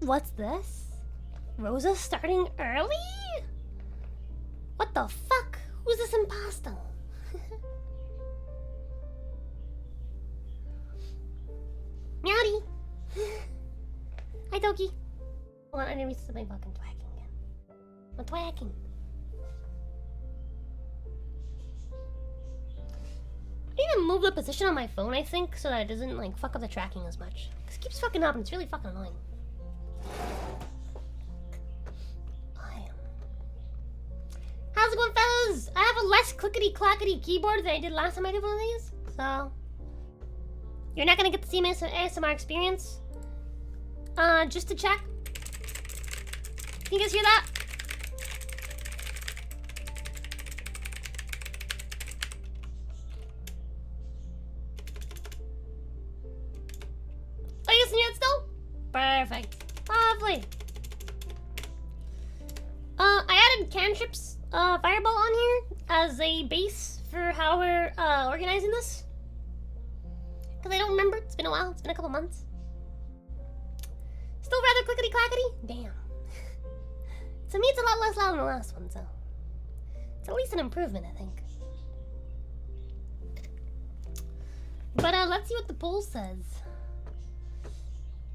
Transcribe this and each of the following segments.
What's this? ROZA starting early? What the fuck? Who's this imposter? Meowdy! Hi, Toki. Hold on, I need to reset my fucking thwacking again. I'm thwacking. I need to move the position on my phone, I think, so that it doesn't, like, fuck up the tracking as much. Because it keeps fucking up and it's really fucking annoying. How's it going, fellas? I have a less clickety-clackety keyboard than I did last time I did one of these, so... You're not gonna get the same ASMR experience. Just to check. Can you guys hear that? Oh, you guys can hear it still? Perfect. Lovely. I added cantrips, fireball on here as a base for how we're, organizing this. Because I don't remember. It's been a while. It's been a couple months. Still rather clickety-clackety? Damn. To me, it's a lot less loud than the last one, so... It's at least an improvement, I think. But, let's see what the poll says.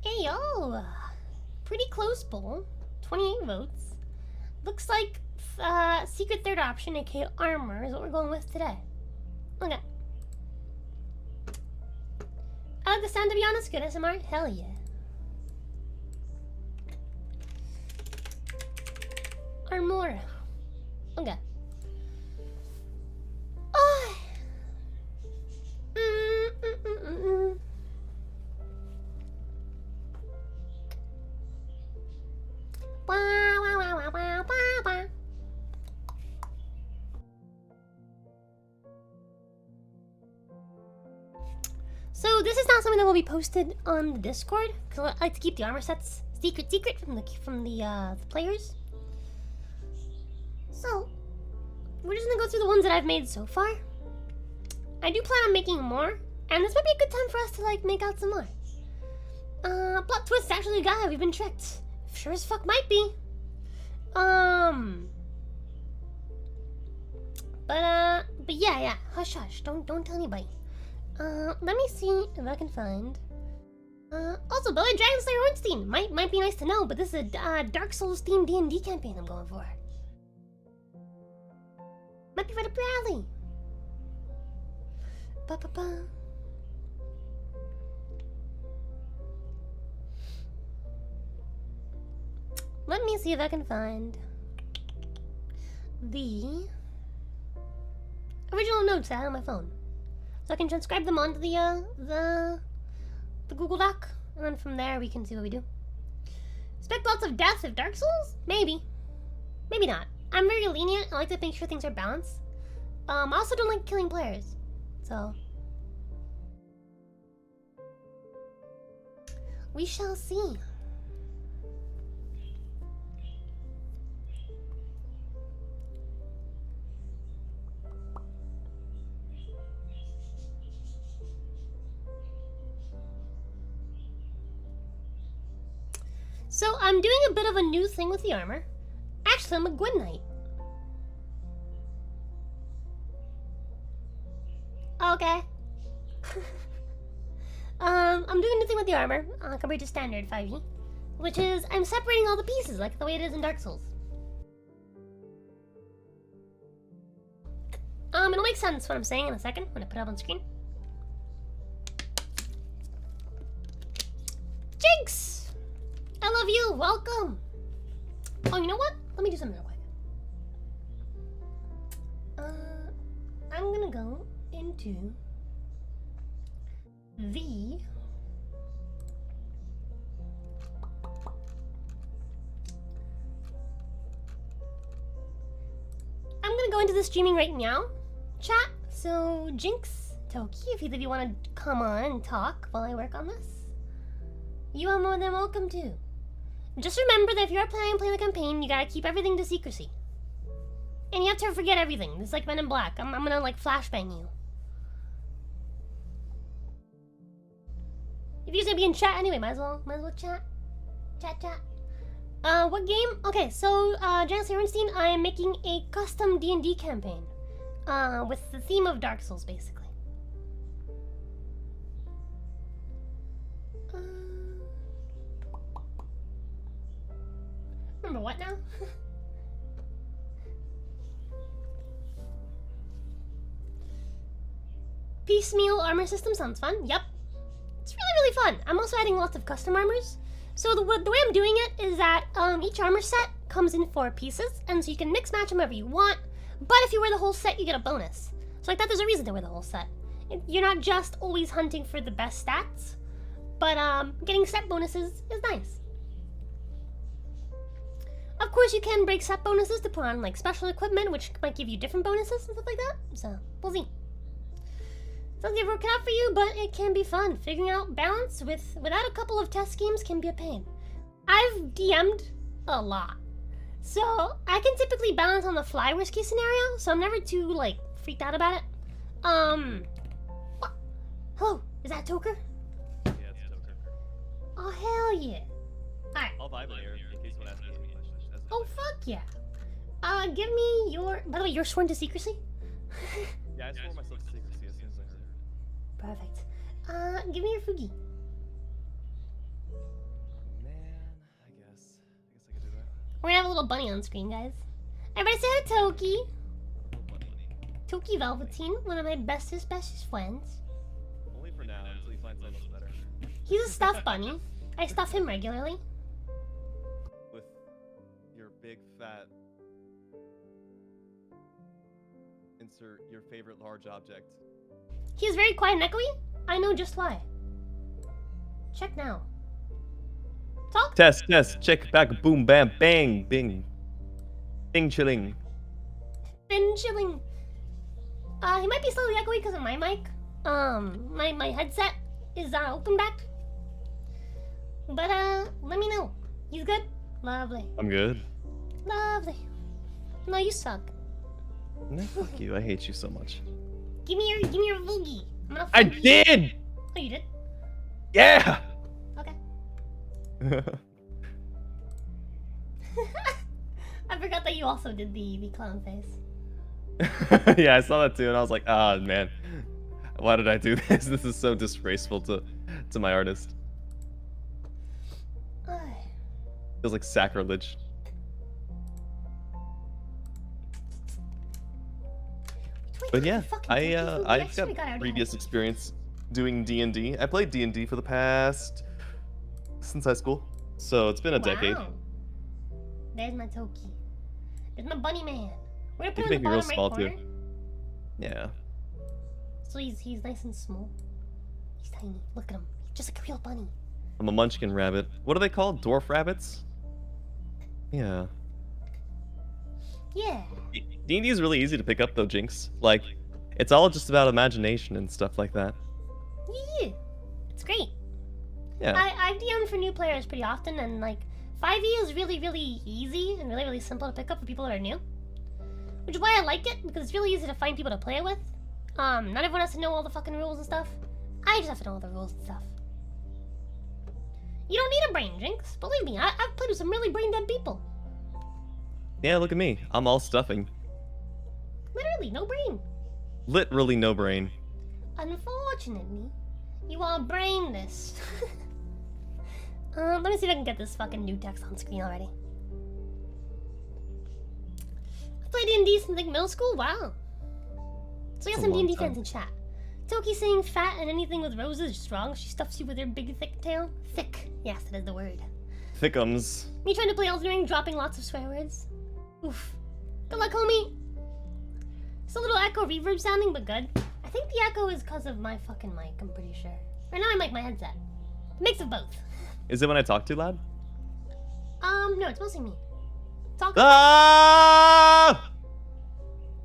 Hey, yo! Pretty close poll. 28 votes. Looks like, secret third option, aka Armour, is what we're going with today. Okay. I like the sound, to be honest. Good SMR? Hell yeah. Armour. Okay. Oh. So this is not something that will be posted on the Discord, because I like to keep the armor sets secret from the players. So we're just gonna go through the ones that I've made so far. I do plan on making more, and this might be a good time for us to like make out some more. Plot twist, actually, guy, we've been tricked. Sure as fuck might be. But yeah, hush, don't tell anybody. Let me see if I can find. Also, Belly Dragon Slayer Ornstein might be nice to know, but this is a Dark Souls themed D&D campaign I'm going for. Might be right up your alley. Ba-ba-ba. Let me see if I can find the original notes I had on my phone, so I can transcribe them onto the Google Doc, and then from there we can see what we do. Expect lots of deaths of Dark Souls? Maybe. Maybe not. I'm very lenient. I like to make sure things are balanced. I also don't like killing players, so we shall see. So I'm doing a bit of a new thing with the armor. Actually, I'm a Gwyn Knight. Okay. I'm doing a new thing with the armor, compared to standard 5e, which is I'm separating all the pieces like the way it is in Dark Souls. It'll make sense what I'm saying in a second when I put it up on screen. Jinx! I love you, welcome! Oh, you know what? Let me do something real quick. I'm gonna go into the streaming right now chat. So Jinx, Toki, if either of you want to come on and talk while I work on this, you are more than welcome to. Just remember that if you're planning on playing the campaign, you gotta keep everything to secrecy. And you have to forget everything. It's like Men in Black. I'm gonna like flashbang you. If you're gonna be in chat anyway, might as well chat. Chat. What game? Okay, so, Janice Ehrenstein, I am making a custom D&D campaign. With the theme of Dark Souls, basically. Remember what now? Piecemeal armor system sounds fun. Yep. It's really fun. I'm also adding lots of custom armors. So the way I'm doing it is that each armor set comes in 4 pieces, and so you can mix match them however you want. But if you wear the whole set, you get a bonus. So like that, there's a reason to wear the whole set. You're not just always hunting for the best stats, but getting set bonuses is nice. Of course, you can break set bonuses to put on like special equipment, which might give you different bonuses and stuff like that. So we'll see. Something working out for you, but it can be fun. Figuring out balance without a couple of test schemes can be a pain. I've DM'd a lot, so I can typically balance on the fly worst case scenario. So I'm never too like freaked out about it. What? Hello, is that Toker? Yeah, it's Toker. Oh hell yeah! Alright. I'll vibe in here in case you want to ask me any questions. Oh fuck yeah! Give me your. By the way, you're sworn to secrecy. Yeah, I swore myself to secrecy as soon as I heard. Perfect. Give me your Fugi. Man, I guess I could do that. We're gonna have a little bunny on screen, guys. Everybody say hi to Toki. Toki Velveteen, one of my bestest friends. Only for now, until you find something else better. He's a stuffed bunny. I stuff him regularly. With your big fat... Insert your favorite large object. He is very quiet and echoey. I know just why. Check now. Talk. Test, check, back, boom, bam, bang, bing. Bing chilling. Been chilling. He might be slightly echoey because of my mic. My headset is open back. But let me know. He's good? Lovely. I'm good. Lovely. No, you suck. No, fuck you. I hate you so much. Give me your Vugi. I did! Oh, you did? Yeah! Okay. I forgot that you also did the clown face. Yeah, I saw that too, and I was like, ah, man. Why did I do this? This is so disgraceful to my artist. Feels like sacrilege. But yeah, I've got previous experience doing D&D. I played D&D for the past... since high school. So it's been a decade. There's my Toki. There's my bunny man. We're gonna You put can him in make the me real bottom small right too. corner. Yeah. So he's nice and small. He's tiny. Look at him. He's just like a real bunny. I'm a munchkin rabbit. What are they called? Dwarf rabbits? Yeah. Yeah. D&D is really easy to pick up though, Jinx. Like, it's all just about imagination and stuff like that. Yeah. It's great. Yeah. I've DM'd for new players pretty often, and like 5e is really easy and really simple to pick up for people that are new. Which is why I like it, because it's really easy to find people to play it with. Not everyone has to know all the fucking rules and stuff. I just have to know all the rules and stuff. You don't need a brain, Jinx. Believe me, I've played with some really brain dead people. Yeah, look at me. I'm all stuffing. Literally, no brain. Literally no brain. Unfortunately, you are brainless. Let me see if I can get this fucking new text on screen already. I played D&D since like middle school? Wow. So we got some D&D fans in chat. Toki saying fat and anything with ROZA is strong. She stuffs you with her big thick tail. Thick. Yes, that is the word. Thickums. Me trying to play Elden Ring, dropping lots of swear words. Oof. Good luck, homie. It's a little echo reverb sounding, but good. I think the echo is because of my fucking mic, I'm pretty sure. Right now I mic my headset. Mix of both. Is it when I talk too loud? No, it's mostly me. Talk. Ah!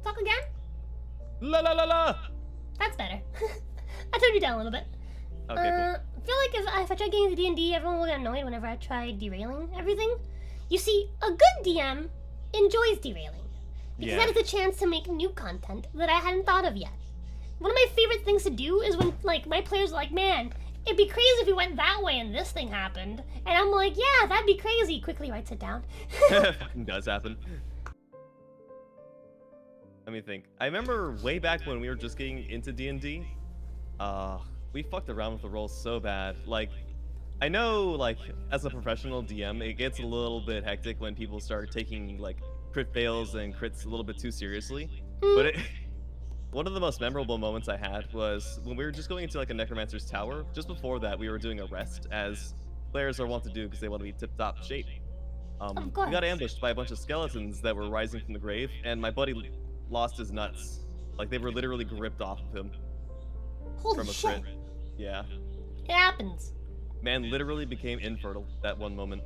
Talk again? La la la la! That's better. I turned you down a little bit. Okay, cool. I feel like if I try getting into D&D, everyone will get annoyed whenever I try derailing everything. You see, a good DM enjoys derailing. Because that is a chance to make new content that I hadn't thought of yet. One of my favorite things to do is when, like, my players are like, man, it'd be crazy if we went that way and this thing happened. And I'm like, yeah, that'd be crazy. Quickly writes it down. Fucking does happen. Let me think. I remember way back when we were just getting into D&D, we fucked around with the rolls so bad. Like, I know, like, as a professional DM, it gets a little bit hectic when people start taking, like, crit fails and crits a little bit too seriously. But one of the most memorable moments I had was when we were just going into, like, a necromancer's tower. Just before that, we were doing a rest, as players are wont to do because they want to be tip-top shape. We got ambushed by a bunch of skeletons that were rising from the grave, and my buddy lost his nuts. Like, they were literally gripped off of him. Holy from a shit. crit. Yeah. It happens. Man literally became infertile that one moment.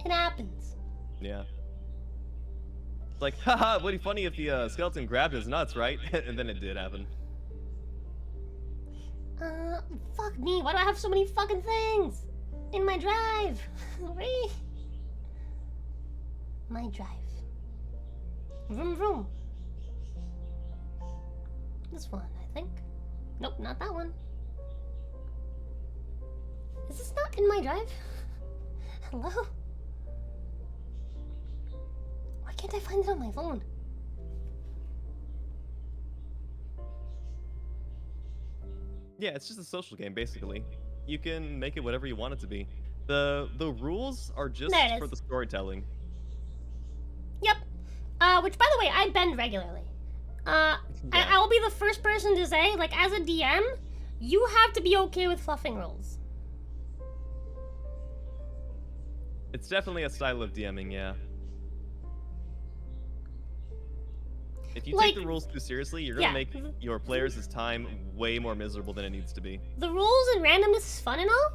It happens. Yeah. It's like, haha, would be funny if the skeleton grabbed his nuts, right? And then it did happen. Fuck me. Why do I have so many fucking things in my drive? My drive. Vroom vroom. This one, I think. Nope, not that one. Is this not in my drive? Hello? Why can't I find it on my phone? Yeah, it's just a social game, basically. You can make it whatever you want it to be. The rules are just for the storytelling. Yep. Which, by the way, I bend regularly. Yeah. I will be the first person to say, like, as a DM, you have to be okay with fluffing rules. It's definitely a style of DMing, yeah. If you take the rules too seriously, you're gonna make your players' time way more miserable than it needs to be. The rules and randomness is fun and all,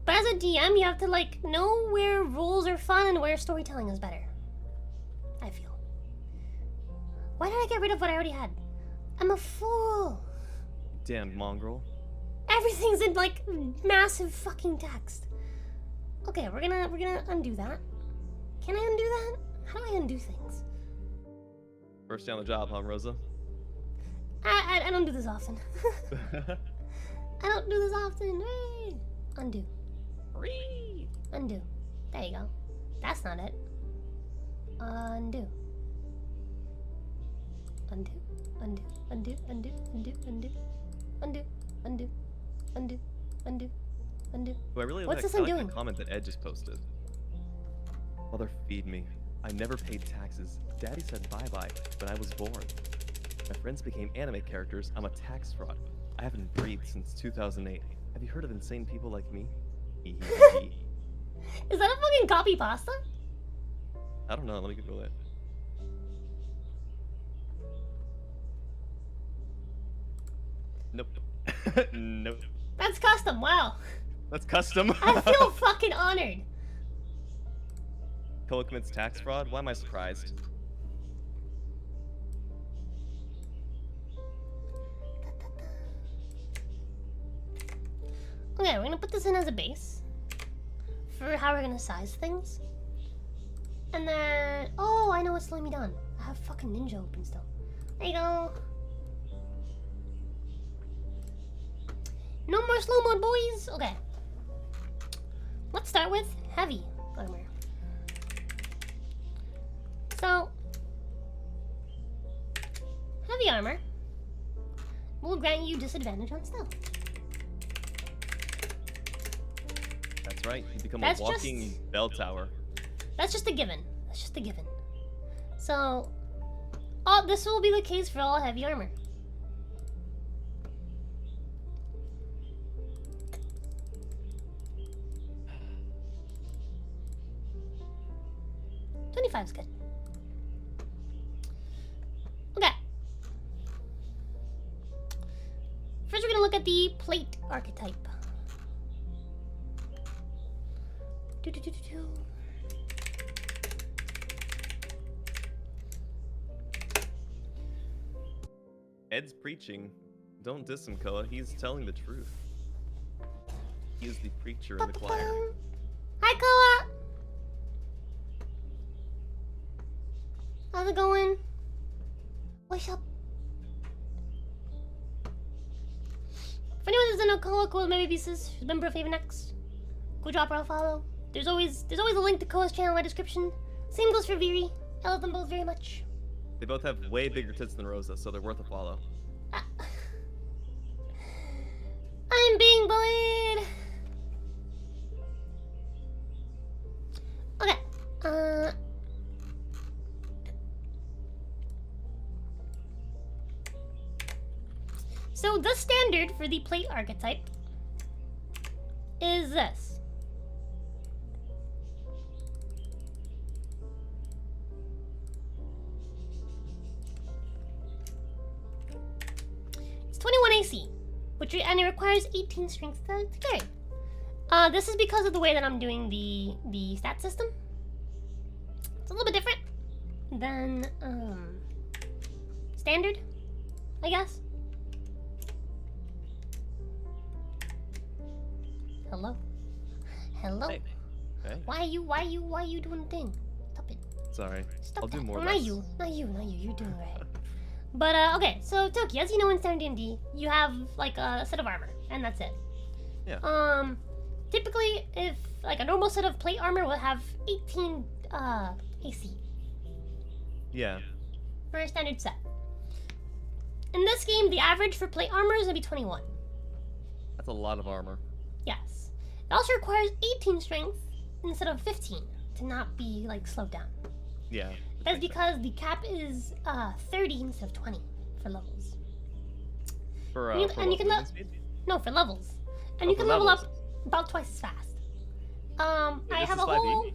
but as a DM, you have to, like, know where rules are fun and where storytelling is better. I feel. Why did I get rid of what I already had? I'm a fool. Damn mongrel. Everything's in, like, massive fucking text. Okay, we're gonna undo that. Can I undo that? How do I undo things? First day on the job, huh, ROZA? I don't do this often. I don't do this often. Hey. Undo. Undo. There you go. That's not it. Undo. Undo. Undo. Undo. Undo. Undo. Undo. Undo. Undo. Undo. Undo. Undo. I really like the comment that Ed just posted. Mother, feed me. I never paid taxes. Daddy said bye-bye when I was born. My friends became anime characters. I'm a tax fraud. I haven't breathed since 2008. Have you heard of insane people like me? Is that a fucking copy pasta? I don't know. Let me Google it. Nope. Nope. That's custom. Wow. That's custom. I feel fucking honored. Koa commits tax fraud? Why am I surprised? Okay, we're gonna put this in as a base for how we're gonna size things. And then, oh, I know what's slowing me down. I have fucking ninja open still. There you go. No more slow mode, boys. Okay. Let's start with heavy armor. So, heavy armor will grant you disadvantage on stealth. That's right. You become a walking bell tower. That's just a given. That's just a given. So, this will be the case for all heavy armor. $25's good. Okay. First, we're gonna look at the plate archetype. Ed's preaching. Don't diss him, Koa. He's telling the truth. He is the preacher in the choir. Hi, Koa! How's it going? What's up? For anyone who doesn't know COATL maybe pieces, remember if even next. Go drop her a follow. There's always a link to Koa's channel in my description. Same goes for Viri. I love them both very much. They both have way bigger tits than ROZA, so they're worth a follow. I'm being bullied! Okay. So the standard for the plate archetype is this. It's 21 AC, and it requires 18 strength to carry. This is because of the way that I'm doing the stat system. It's a little bit different than standard, I guess. Hello? Hello? Hey. Hey. Why are you doing the thing? Stop it. Sorry. Stop I'll that. do more. Not you. You're doing it right. But, okay, so Toki, as you know in standard D&D, you have, like, a set of armor, and that's it. Yeah. Typically, if, like, a normal set of plate armor will have 18, AC. Yeah. For a standard set. In this game, the average for plate armor is gonna be 21. That's a lot of armor. Yes. It also requires 18 strength instead of 15 to not be, like, slowed down. Yeah. That's because the cap is 30 instead of 20 for levels. For and you can speed? No, for levels. And Oh, you can for level levels. up about twice as fast. Wait, I this have is a 5e?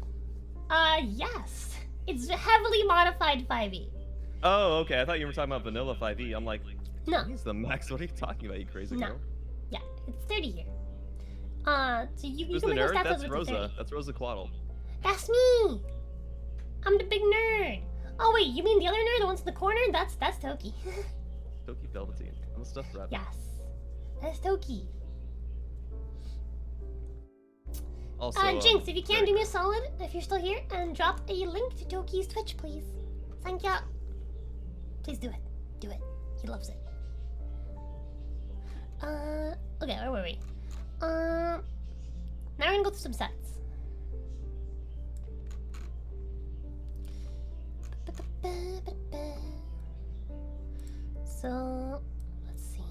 whole yes. It's heavily modified 5e. Oh, okay. I thought you were talking about vanilla 5e. I'm like, No. he's the max. What are you talking about, you crazy No. girl? Yeah, it's 30 here. So you Who's can the make those nerd? stats That's up to ROZA. 30. That's ROZA COATL. That's me. I'm the big nerd. Oh wait, you mean the other nerd, the one's in the corner? That's Toki. Toki Velveteen. I'm a stuffed rabbit. Yes, that's Toki. Also, Jinx, if you can, do me a solid, if you're still here, and drop a link to Toki's Twitch, please. Thank ya. Please do it. Do it. He loves it. Okay, where were we? Now we're gonna go through some sets. So, let's see.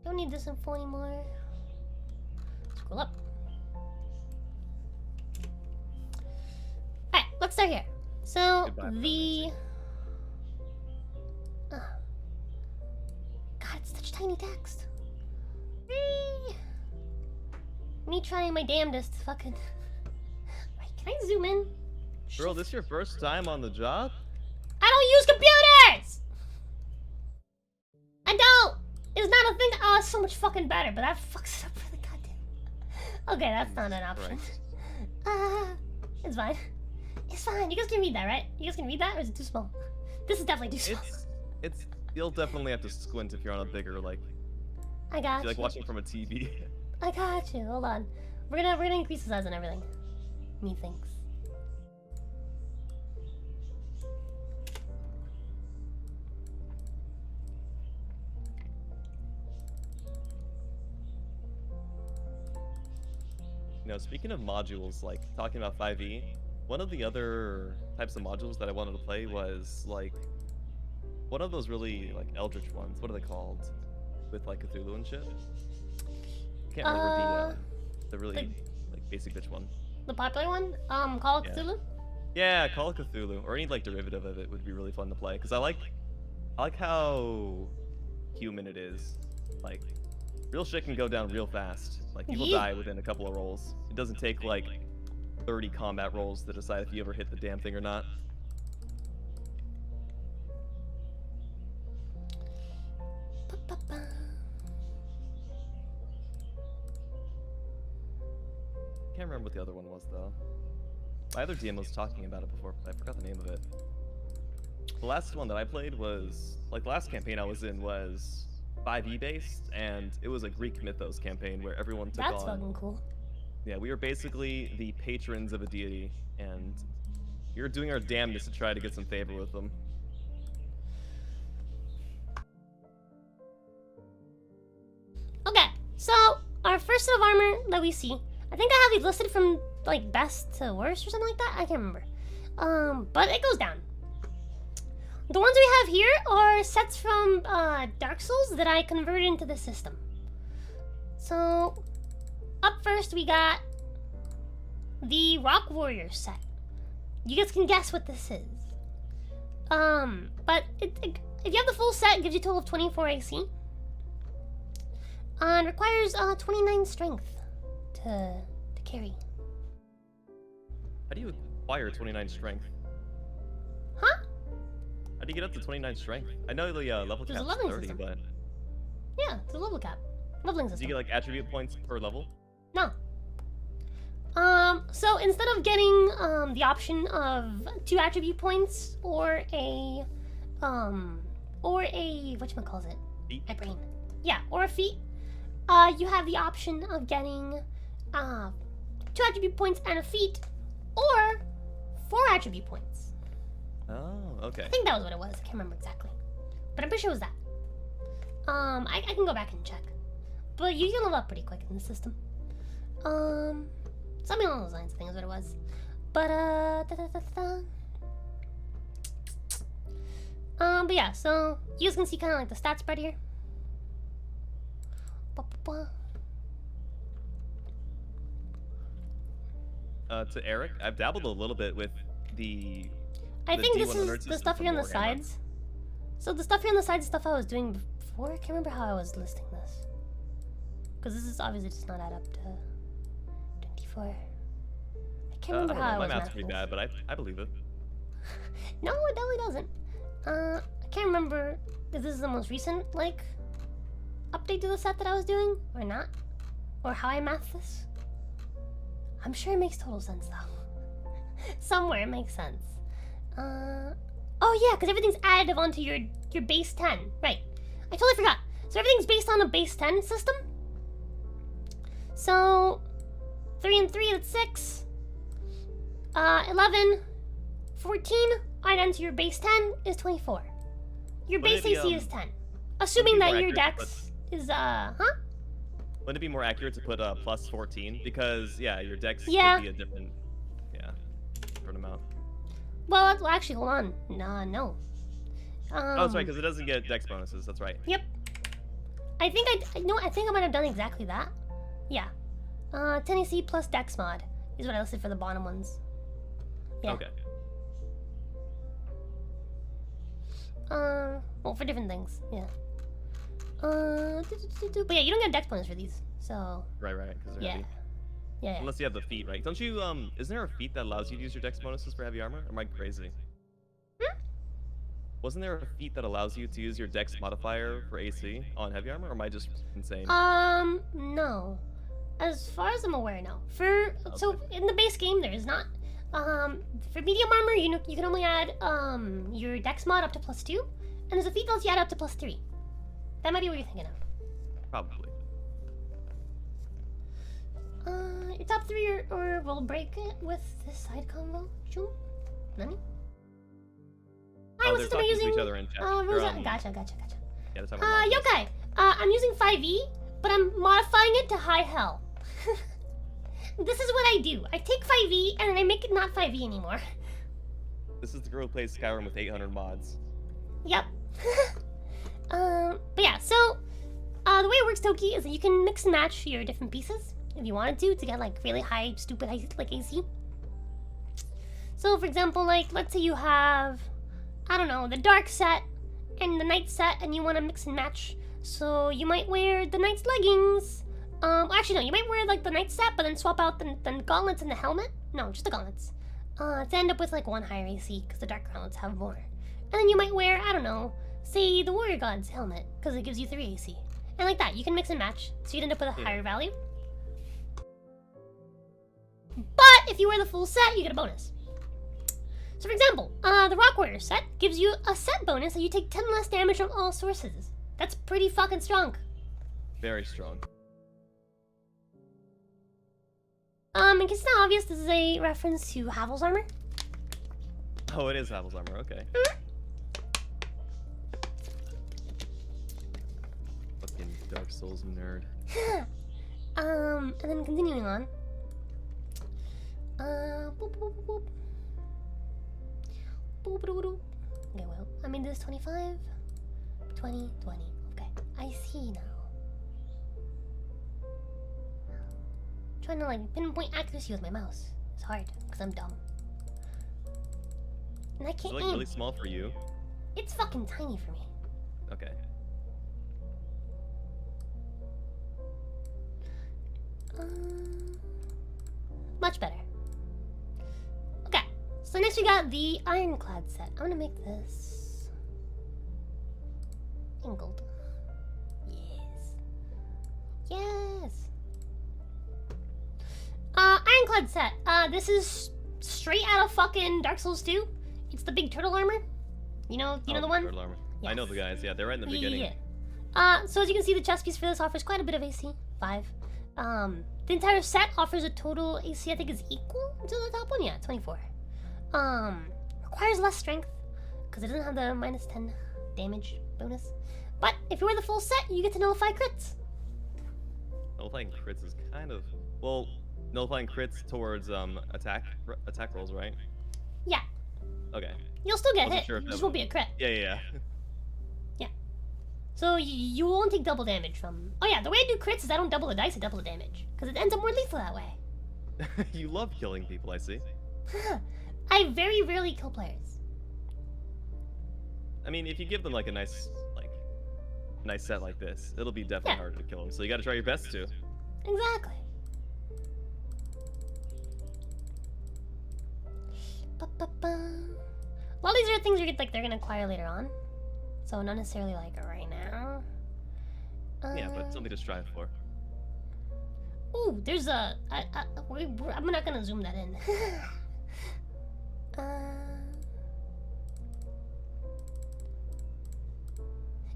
Don't need this info anymore. Scroll up. Alright, let's start here. So, Goodbye, God, it's such tiny text. Whee! Me trying my damnedest to fucking... Wait, can I zoom in? Girl, this your first time on the job? I don't use computers! I don't! It's not a thing. Oh, it's so much fucking better, but that fucks it up really goddamn. Okay, that's not an option. It's fine. It's fine. You guys can read that, right? You guys can read that, or is it too small? This is definitely too small. It's. You'll definitely have to squint if you're on a bigger, like. I got If you. you're like watching from a TV. I got you. Hold on. We're gonna increase the size and everything. Methinks. You know, speaking of modules, like talking about 5e, one of the other types of modules that I wanted to play was like one of those really like eldritch ones. What are they called? With like Cthulhu and shit. I can't remember the really like basic bitch one. The popular one? Call of Yeah. Cthulhu? Yeah, Call of Cthulhu or any like derivative of it would be really fun to play because I like how human it is. Like real shit can go down real fast. Like people Yeah. die within a couple of rolls. It doesn't take like 30 combat rolls to decide if you ever hit the damn thing or not. Can't remember what the other one was though. My other DM was talking about it before, but I forgot the name of it. The last one that I played was like the last campaign I was in was 5e based, and it was a Greek mythos campaign where everyone took That's on. fucking cool. Yeah, we were basically the patrons of a deity, and we were doing our damnedest to try to get some favor with them. So, our first set of armor that we see, I think I have these listed from like best to worst or something like that. I can't remember. But it goes down. The ones we have here are sets from Dark Souls that I converted into the system. So, up first we got the Rock Warrior set. You guys can guess what this is. But if you have the full set, it gives you a total of 24 AC. And requires 29 strength to carry. How do you acquire 29 strength? Huh? How do you get up to 29 strength? I know the level There's a cap's leveling 30, system. but... Yeah, it's a level cap. Leveling Do system. you get like attribute points per level? No. So instead of getting the option of 2 attribute points or a whatchamacallit? Feat? My brain. Yeah, or a feat. You have the option of getting 2 attribute points and a feat, or 4 attribute points. Oh, okay. I think that was what it was. I can't remember exactly, but I'm pretty sure it was that. I can go back and check, but you can level up pretty quick in the system. Something along those lines, I think is what it was. But but yeah, so you guys can see kind of like the stat spread here. To Eric, I've dabbled a little bit with the... I think this D100 is the system stuff for here on the Warhammer. sides. So the stuff here on the sides is stuff I was doing before. I can't remember how I was listing this. Because this is obviously just not add up to 24. I can't remember how I was my math's mathing pretty this. bad, but I believe it. No, it definitely doesn't. I can't remember if this is the most recent, like, update to the set that I was doing, or not. Or how I mathed this. I'm sure it makes total sense, though. Somewhere it makes sense. Oh yeah, because everything's additive onto your base 10. Right. I totally forgot. So everything's based on a base 10 system. So, 3 and 3, that's 6. 11, 14, add onto your base 10 is 24. Your base AC is 10. Assuming that your dex is, huh? Wouldn't it be more accurate to put plus 14? Because, yeah, your dex could be a different, different amount. Well, actually, hold on. No. Oh, that's right, because it doesn't get dex bonuses. That's right. Yep. I think I might have done exactly that. Yeah. 10 AC plus dex mod is what I listed for the bottom ones. Yeah. Okay. Well, for different things, yeah. But yeah, you don't get dex bonus for these, so. Right, because they're yeah. heavy. Yeah. Unless you have the feat, right? Don't you, isn't there a feat that allows you to use your dex bonuses for heavy armor? Or am I crazy? Wasn't there a feat that allows you to use your dex modifier for AC on heavy armor, or am I just insane? No. As far as I'm aware, no. So in the base game, there is not. For medium armor, you can only add your dex mod up to +2, and there's a feat that lets you add up to +3. That might be what you're thinking of. Probably. Your top 3 or we'll break it with this side combo. Shoo. Nani? Hi, what's they're talking using? to each other in chat. ROZA. Gotcha. Yeah, they're talking about Yokai. I'm using 5e, but I'm modifying it to high hell. This is what I do. I take 5e and then I make it not 5e anymore. This is the girl who plays Skyrim with 800 mods. Yep. But yeah, so the way it works, Toki, is that you can mix and match your different pieces if you wanted to get like really high, stupid high, like AC. So for example, like let's say you have, I don't know, the dark set and the night set, and you want to mix and match. So you might wear the knight's leggings. Actually no, you might wear like the night set, but then swap out the gauntlets and the helmet. No, just the gauntlets. To end up with like 1 higher AC, because the dark gauntlets have more. And then you might wear, I don't know, say the warrior god's helmet, because it gives you 3 AC. And like that, you can mix and match, so you'd end up with a higher value. But if you wear the full set, you get a bonus. So for example, the Rock Warrior set gives you a set bonus that you take 10 less damage from all sources. That's pretty fucking strong. Very strong. In case it's not obvious, this is a reference to Havel's armor. Oh, it is Havel's armor, okay. Fucking Dark Souls nerd. And then continuing on. Boop, boop, boop, boop. Boop, boop, boop. Okay, well, I mean this 25, 20, 20. Okay, I see now. Trying to like pinpoint accuracy with my mouse. It's hard because I'm dumb. And I can't Is it like really small for you? It's fucking tiny for me. Okay. Much better. Okay, so next we got the Ironclad Set. I'm gonna make this angled. Yes. Yes. Ironclad Set. This is straight out of fucking Dark Souls 2. It's the big turtle armor. You know the one? Turtle armor. Yes. I know the guys. Yeah, they're right in the beginning. Yeah. So as you can see, the chest piece for this offers quite a bit of AC. 5. The entire set offers a total AC I think is equal to the top one. Yeah, 24. Requires less strength because it doesn't have the minus 10 damage bonus. But if you wear the full set, you get to nullify crits. Nullifying crits is kind of nullifying crits towards attack rolls, right? Yeah. Okay. You'll still get hit. Sure It just won't be a crit. Yeah. So you won't take double damage from... Oh yeah, the way I do crits is I don't double the dice, I double the damage. Because it ends up more lethal that way. You love killing people, I see. I very rarely kill players. I mean, if you give them like a nice set like this, it'll be definitely harder to kill them. So you gotta try your best to. Exactly. Well, these are things they're gonna acquire later on. So not necessarily like right now. Yeah, but something to strive for. Ooh, there's a... I'm not gonna zoom that in.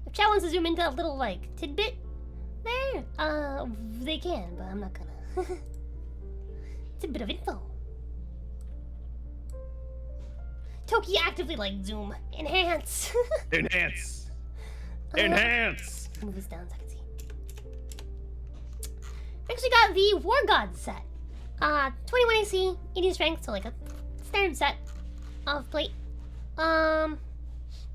If chat wants to zoom into a little, like, tidbit there, they can, but I'm not gonna. It's a bit of info. Toki actively, like, zoom. Enhance! Enhance! Enhance! Move this down so I can see. Next we got the War God set. 21 AC, 80 strength, so like a standard set of plate. 3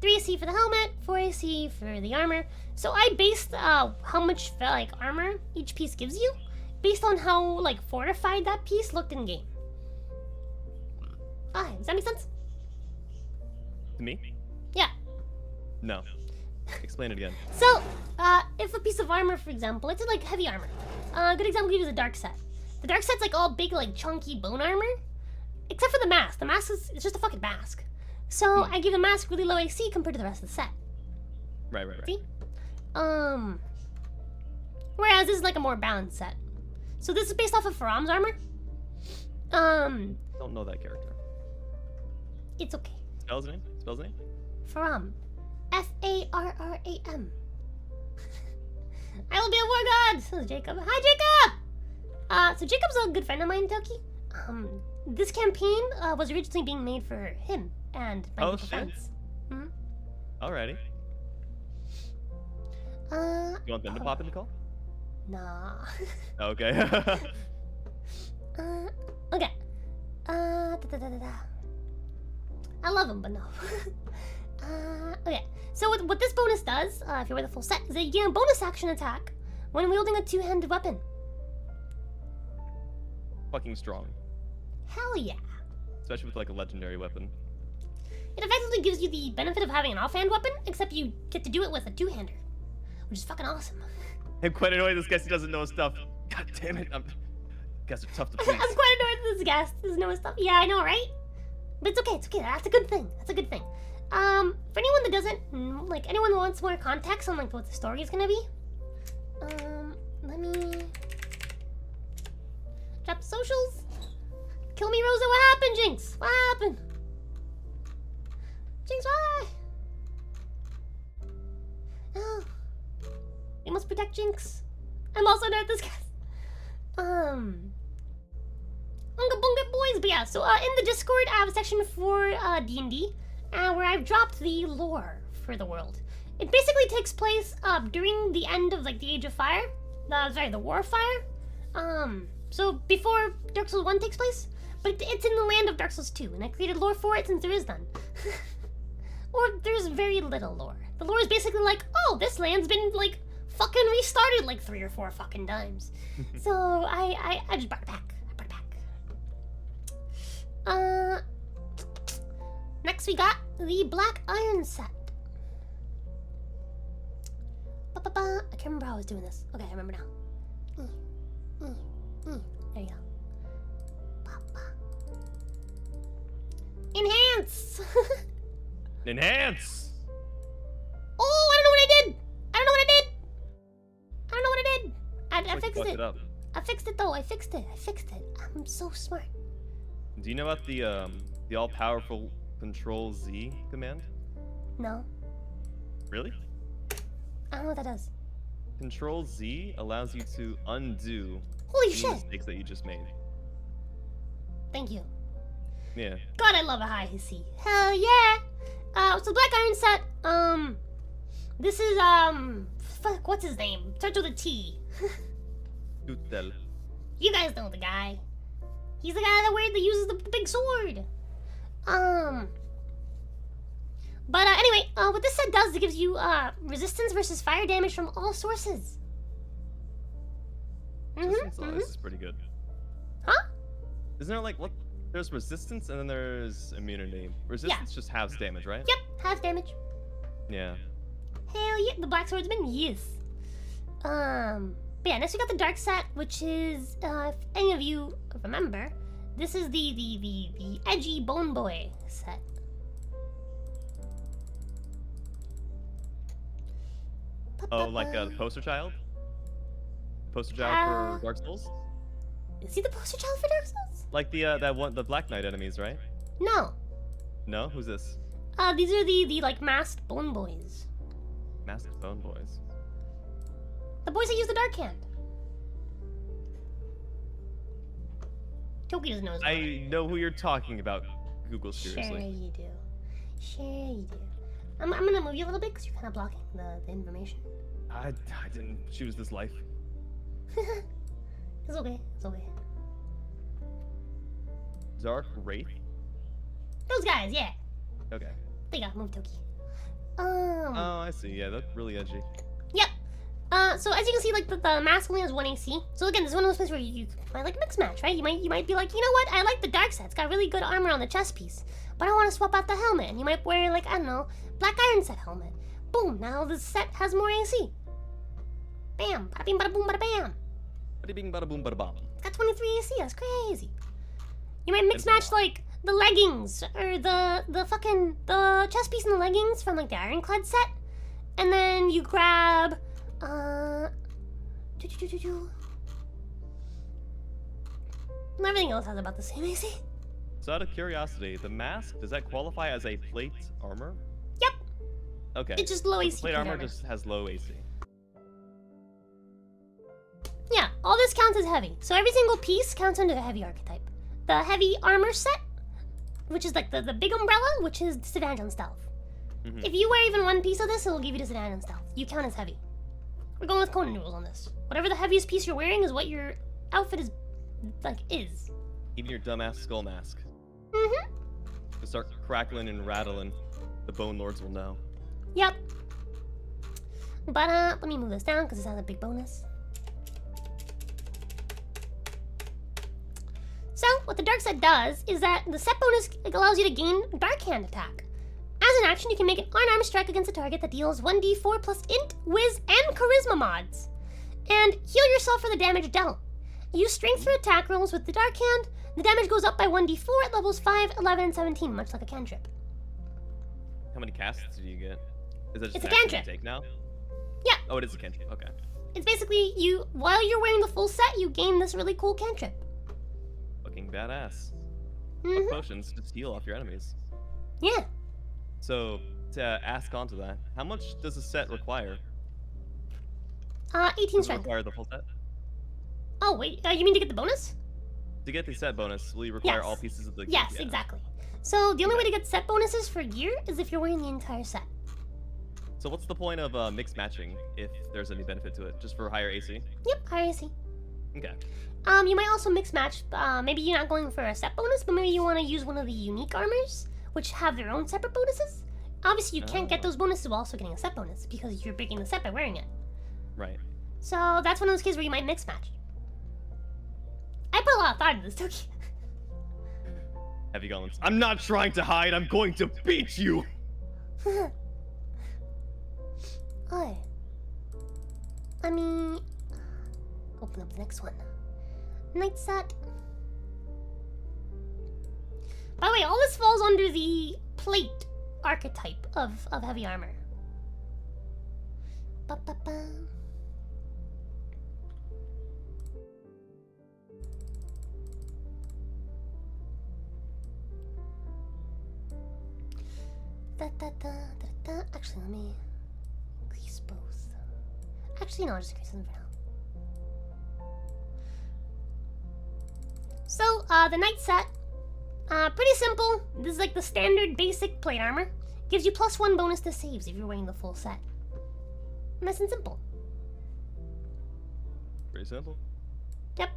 AC for the helmet, 4 AC for the armor. So I based how much like armor each piece gives you based on how like fortified that piece looked in game. Does that make sense? To me? Yeah. No. Explain it again. So, if a piece of armor, for example, let's say like heavy armor. A good example is a dark set. The dark set's like all big, like chunky bone armor, except for the mask. The mask it's just a fucking mask. So I give the mask really low AC compared to the rest of the set. Right. See? Whereas this is like a more balanced set. So this is based off of Faram's armor. Don't know that character. It's okay. Spells the name? Faram. F-A-R-R-A-M. I will be a war god! Says Jacob. Hi, Jacob! So Jacob's a good friend of mine, Toki. This campaign was originally being made for him and my group of friends. Alrighty. You want them to pop in the call? Nah. Okay. Okay. I love him, but no. Okay. So what this bonus does, if you wear the full set, is that you gain a bonus action attack when wielding a two-handed weapon. Fucking strong. Hell yeah. Especially with like a legendary weapon. It effectively gives you the benefit of having an offhand weapon, except you get to do it with a two-hander, which is fucking awesome. I'm quite annoyed this guest doesn't know his stuff. God damn it. Guys are tough to please. I'm quite annoyed that this guest doesn't know his stuff. Yeah, I know, right? But it's okay, it's okay. That's a good thing. That's a good thing. For anyone that doesn't, like, anyone that wants more context on, like, what the story is gonna be, let me drop the socials. Kill me, Rosa. What happened, Jinx? What happened? Jinx, why? No. We must protect Jinx. I'm also not this guy. Unga bunga boys. But yeah, so in the Discord, I have a section for D&D, where I've dropped the lore for the world. It basically takes place during the end of like the Age of Fire, the War of Fire. So before Dark Souls 1 takes place, but it's in the land of Dark Souls 2, and I created lore for it since there is none. Or there's very little lore. The lore is basically like, oh, this land's been like fucking restarted like 3 or 4 fucking times. So I just brought it back. Next we got the Black Iron Set. I can't remember how I was doing this. Okay, I remember now. There you go. Enhance! Enhance! Oh, I don't know what I did! I fixed it. I fixed it though. I fixed it. I'm so smart. Do you know about the all-powerful Control Z command? No. Really? I don't know what that does. Control Z allows you to undo Holy any shit! mistakes that you just made. Thank you. Yeah. God, I love a high C. Hell yeah! So Black Iron Set, this is, fuck, what's his name? Starts with a T. COATL. You guys know the guy. He's the guy that uses the big sword. But anyway, what this set does is it gives you resistance versus fire damage from all sources. This is pretty good. Huh? Isn't there like what? There's resistance and then there's immunity. Resistance just halves damage, right? Yep, half damage. Yeah. Hell yeah, the black swordsman, yes. But yeah, next we got the dark set, which is, if any of you remember, this is the edgy bone boy set. Oh, like a poster child? Poster child for Dark Souls? Is he the poster child for Dark Souls? Like the the Black Knight enemies, right? No. No? Who's this? These are the like masked bone boys. Masked Bone Boys. The boys that use the dark hand. Toki doesn't know his I know who you're talking about, Google Sure seriously. you do. Sure you do. I'm gonna move you a little bit because you're kind of blocking the information. I didn't choose this life. It's okay. It's okay. Dark Wraith? Those guys, yeah. Okay. They got move Toki. Oh, I see. Yeah, that's really edgy. Yep. So as you can see, like the mask only has 1 AC. So again, this is one of those places where you might like mix match, right? You might be like, you know what? I like the dark set. It's got really good armor on the chest piece, but I want to swap out the helmet. And you might wear like, I don't know, Black Iron Set helmet. Boom! Now the set has more AC. Bam! Bada bing, bada boom, bada bam. Bada bing, bada boom, bada bomb. It's got 23 AC. That's crazy. You might mix match like the leggings or the chest piece and the leggings from like the Ironclad set, and then you grab everything else has about the same AC. So out of curiosity, the mask, does that qualify as a plate armor? Yep. Okay. It's just low So AC. plate armor just has low AC. Yeah, all this counts as heavy. So every single piece counts under the heavy archetype. The heavy armor set, which is like the big umbrella, which is disadvantage on stealth. If you wear even 1 piece of this, it'll give you disadvantage on stealth. You count as heavy. We're going with Conan rules on this. Whatever the heaviest piece you're wearing is what your outfit is. Even your dumbass skull mask. Mm-hmm. To start crackling and rattling, the Bone Lords will know. Yep. But let me move this down because this has a big bonus. So, what the Dark Set does is that the set bonus allows you to gain Dark Hand attack. As an action, you can make an unarmed strike against a target that deals 1d4 plus int, whiz, and charisma mods. And heal yourself for the damage dealt. Use strength for attack rolls with the Dark Hand. The damage goes up by 1d4 at levels 5, 11, and 17, much like a cantrip. How many casts do you get? Is it just It's a an action cantrip. you take now? Yeah. Oh, it is a cantrip. Okay. It's basically, while you're wearing the full set, you gain this really cool cantrip. Fucking badass. Mm-hmm. Potions just heal off your enemies. Yeah. So, to ask onto that, how much does a set require? 18 Does it strength. require the full set? Oh, wait, you mean to get the bonus? To get the set bonus, will you require Yes. all pieces of the gear? Yes, Yeah. exactly. So the only way to get set bonuses for gear is if you're wearing the entire set. So what's the point of mixed matching if there's any benefit to it? Just for higher AC? Yep, I see. Okay. You might also mix match. Maybe you're not going for a set bonus, but maybe you want to use one of the unique armors, which have their own separate bonuses. Obviously, you can't get those bonuses while also getting a set bonus because you're breaking the set by wearing it. Right. So that's one of those cases where you might mix match. I put a lot of thought into this, Toki. Heavy gauntlets. I'm not trying to hide. I'm going to beat you. Alright. Let me open up the next one. Night set. By the way, all this falls under the plate archetype of heavy armor. Ba-ba-ba. Actually, let me increase both. Actually, no, I'll just increase them for now. So, the night set. Pretty simple. This is like the standard basic plate armor. Gives you +1 bonus to saves if you're wearing the full set. Nice and simple. Pretty simple. Yep.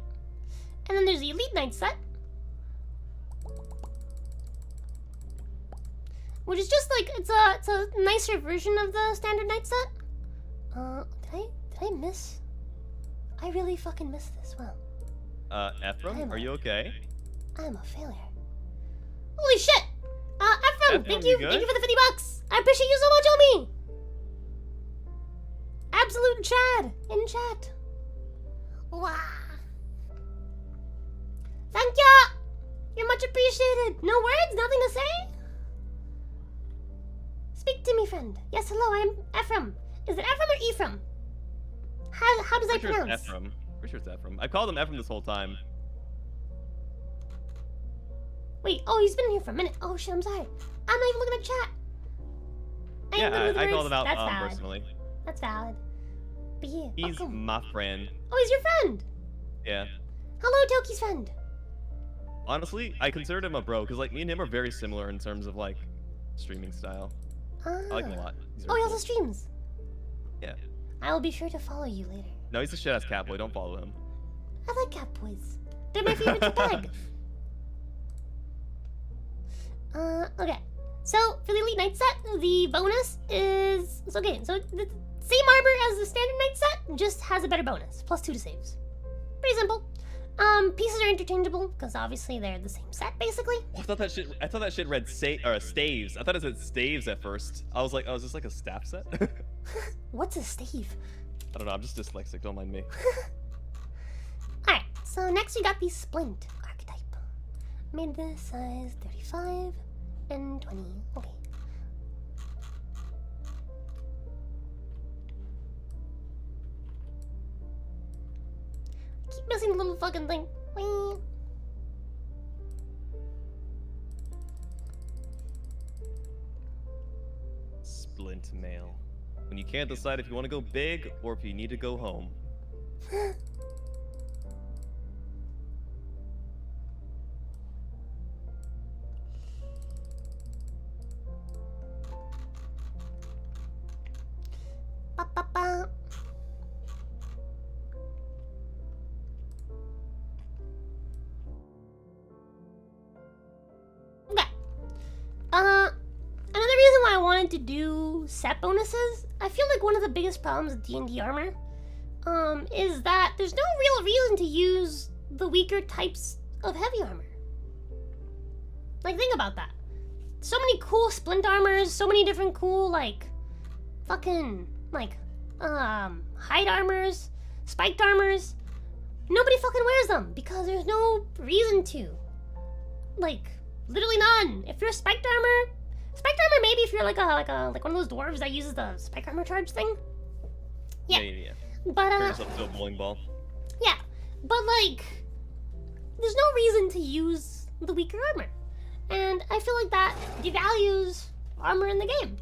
And then there's the elite night set. Which is just like, it's a nicer version of the standard night set. Did I miss? I really fucking missed this. Wow. Ephraim, are you okay? I'm a failure. Holy shit! Ephraim, thank you for the $50. I appreciate you so much, homie! Absolute Chad in chat. Wow. Thank ya! You're much appreciated. No words? Nothing to say? Speak to me, friend. Yes, hello, I'm Ephraim. Is it Ephraim or Ephraim? How does I pronounce? It's Ephraim. Pretty sure it's Ephraim. I've called him Ephraim this whole time. Wait, oh, he's been here for a minute. Oh shit, I'm sorry. I'm not even looking at chat. I called him out valid. personally. That's valid. But yeah, He's my friend. Oh, he's your friend. Yeah. Hello, Toki's friend. Honestly, I considered him a bro because like me and him are very similar in terms of like streaming style. I like him a lot. Oh, he also streams. Yeah. I will be sure to follow you later. No, he's a shit-ass catboy. Don't follow him. I like catboys. They're my favorite to tag. Okay. So, for the Elite Night set, the bonus is... okay, so the same armor as the standard Night set, just has a better bonus. +2 to saves. Pretty simple. Pieces are interchangeable, because obviously they're the same set, basically. I thought that shit read staves. I thought it said staves at first. I was like, oh, is this like a staff set? What's a stave? I don't know, I'm just dyslexic, don't mind me. Alright, so next we got the Splint archetype. Made this size 35 and 20. Okay. Keep missing the little fucking thing. Whee. Splint mail. When you can't decide if you want to go big or if you need to go home. Ba, ba, ba. Okay. Another reason why I wanted to do set bonuses, I feel like one of the biggest problems with D&D armor, is that there's no real reason to use the weaker types of heavy armor. Like, think about that. So many cool splint armors, so many different cool, like, fucking, like, hide armors, spiked armors. Nobody fucking wears them because there's no reason to. Like, literally none. If you're spiked armor maybe if you're like one of those dwarves that uses the spike armor charge thing. Yeah. But turn yourself into a bowling ball. Yeah, but like, there's no reason to use the weaker armor, and I feel like that devalues armor in the game.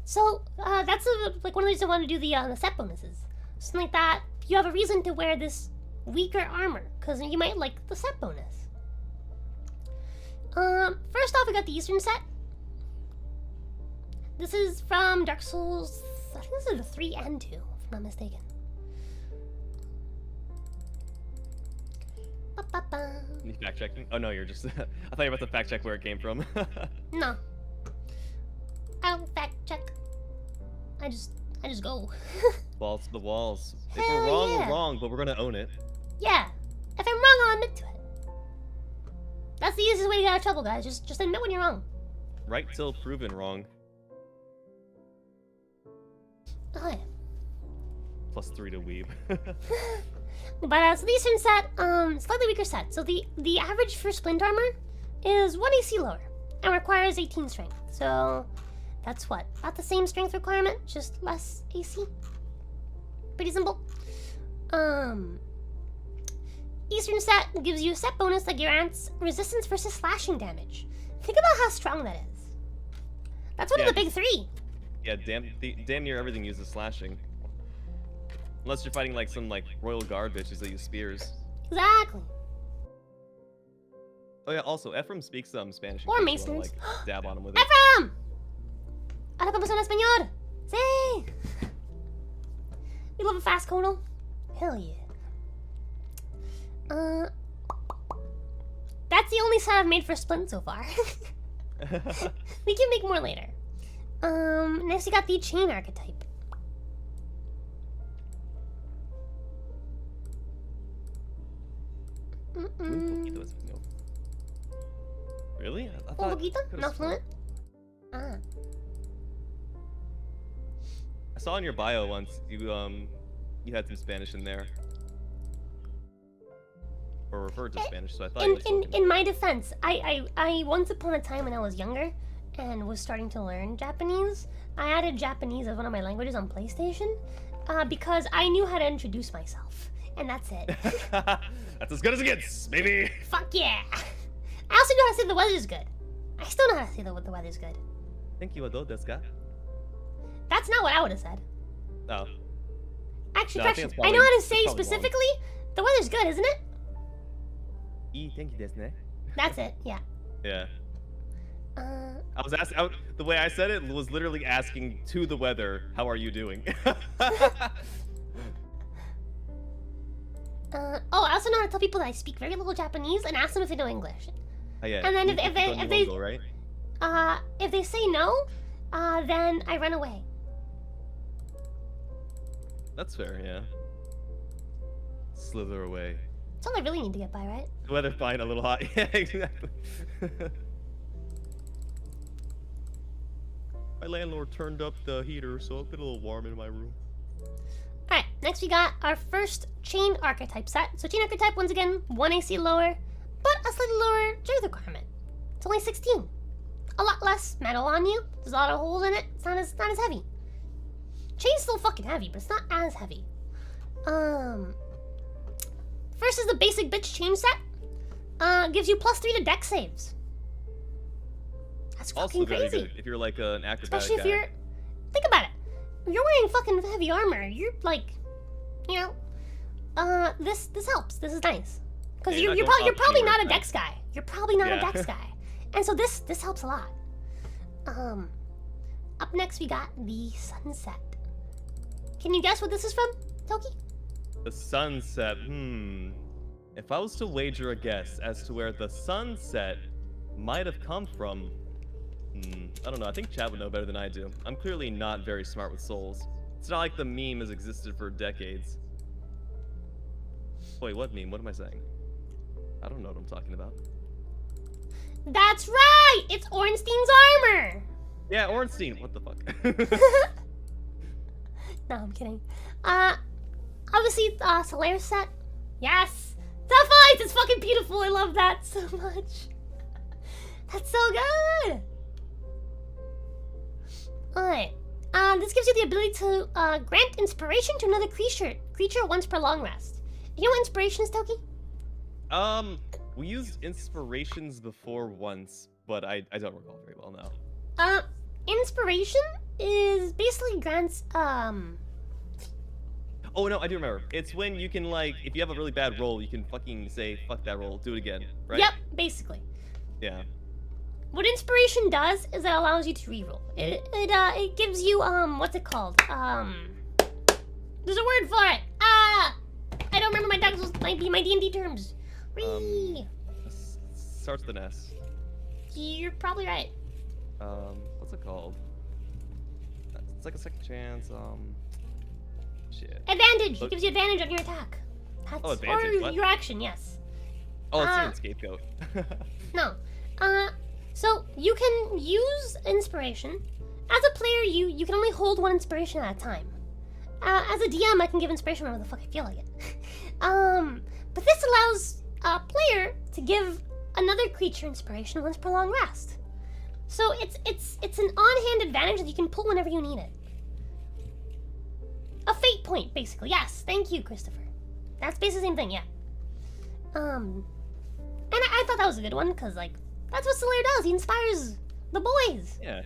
So that's like one of the reasons I want to do the set bonuses. Something like that, you have a reason to wear this weaker armor because you might like the set bonus. First off, we got the Eastern set. This is from Dark Souls. I think this is a 3 and 2, if I'm not mistaken. Ba-ba-ba. You fact checking? Oh no, you're just. I thought you were about to fact check where it came from. No. I don't fact check. I just go. Balls to the walls. If Hell we're wrong, yeah. we're wrong, but we're gonna own it. Yeah. If I'm wrong, I'll admit to it. That's the easiest way to get out of trouble, guys. Just admit when you're wrong. Right till proven wrong. Oh, yeah. +3 to weeb. But so the Eastern set, slightly weaker set. So the average for Splint Armor is 1 AC lower and requires 18 strength. So that's what? About the same strength requirement, just less AC. Pretty simple. Eastern set gives you a set bonus like your aunt's resistance versus slashing damage. Think about how strong that is. That's one of the big 3. Yeah, damn near everything uses slashing. Unless you're fighting like some royal guard bitches that use spears. Exactly. Oh yeah, also Ephraim speaks Spanish. Or in case you wanna, Masons. dab on him with it. Ephraim! Hablamos en español! Sí! You love a fast COATL? Hell yeah. That's the only set I've made for Splint so far. We can make more later. Next we got the Chain Archetype. Really? I Un thought poquito? could've No sworn- fluent? Ah. I saw in your bio once you had some Spanish in there. Or referred to Spanish, so I thought you were In my defense, I once upon a time when I was younger and was starting to learn Japanese, I added Japanese as one of my languages on PlayStation because I knew how to introduce myself, and that's it. That's as good as it gets, baby. Fuck yeah! I also know how to say the weather's good. I still know how to say the weather's good. Thank you, Ado desu. That's not what I would have said. Oh. Actually, No, I think correction. it's I know how to it's say probably wrong. specifically, the weather's good, isn't it? Thank you, desu. That's it, yeah. Yeah. Uh, I was asking. The way I said it was literally asking to the weather, "How are you doing?" oh, I also know how to tell people that I speak very little Japanese and ask them if they know English. Oh, yeah. And then you if don't they know, right? if they say no, then I run away. That's fair, yeah. Slither away. That's all I really need to get by, right? The weather fine, a little hot. Yeah, exactly. My landlord turned up the heater, so it's been a little warm in my room. Alright, next we got our first Chain Archetype set. So Chain Archetype, once again, 1 AC lower, but a slightly lower strength requirement. It's only 16. A lot less metal on you. There's a lot of holes in it. It's not as heavy. Chain's still fucking heavy, but it's not as heavy. First is the basic bitch chain set. Gives you +3 to dex saves. That's fucking Also very crazy. good if you're like an acrobatic Especially if guy. you're... Think about it. If you're wearing fucking heavy armor, you're like... You know... This helps. This is nice. Because Yeah, you're going probably up not a anywhere, dex guy. You're probably not a Yeah. dex guy. And so this helps a lot. Up next we got the Sunset. Can you guess what this is from, Toki? The sunset. If I was to wager a guess as to where the sunset might have come from, I don't know. I think Chad would know better than I do. I'm clearly not very smart with souls. It's not like the meme has existed for decades. Wait, what meme? What am I saying? I don't know what I'm talking about. That's right! It's Ornstein's armor! Yeah, Ornstein. What the fuck? No, I'm kidding. Obviously, Solaris set. Yes! Tough Fights! It's fucking beautiful. I love that so much. That's so good! Alright. This gives you the ability to grant inspiration to another creature once per long rest. You know what inspiration is, Toki? We used inspirations before once, but I don't recall very well now. Inspiration is basically grants, Oh no, I do remember. It's when you can if you have a really bad roll, you can fucking say, fuck that roll, do it again, right? Yep, basically. Yeah. what inspiration does is it allows you to reroll. It gives you what's it called? There's a word for it. I don't remember my Dark Souls, my D&D terms. Starts with an S. You're probably right. What's it called? It's like a second chance. Shit. Advantage. It gives you advantage on your attack. Oh, advantage. Or what? your action, yes. Oh, it's an scapegoat. No. So you can use inspiration. As a player, you can only hold one inspiration at a time. As a DM, I can give inspiration whenever the fuck I feel like it. But this allows a player to give another creature inspiration once per long rest. So it's an on-hand advantage that you can pull whenever you need it. A fate point, basically. Yes, thank you, Christopher. That's basically the same thing, yeah. And I thought that was a good one, because, like, that's what Solaire does. He inspires the boys. Yeah.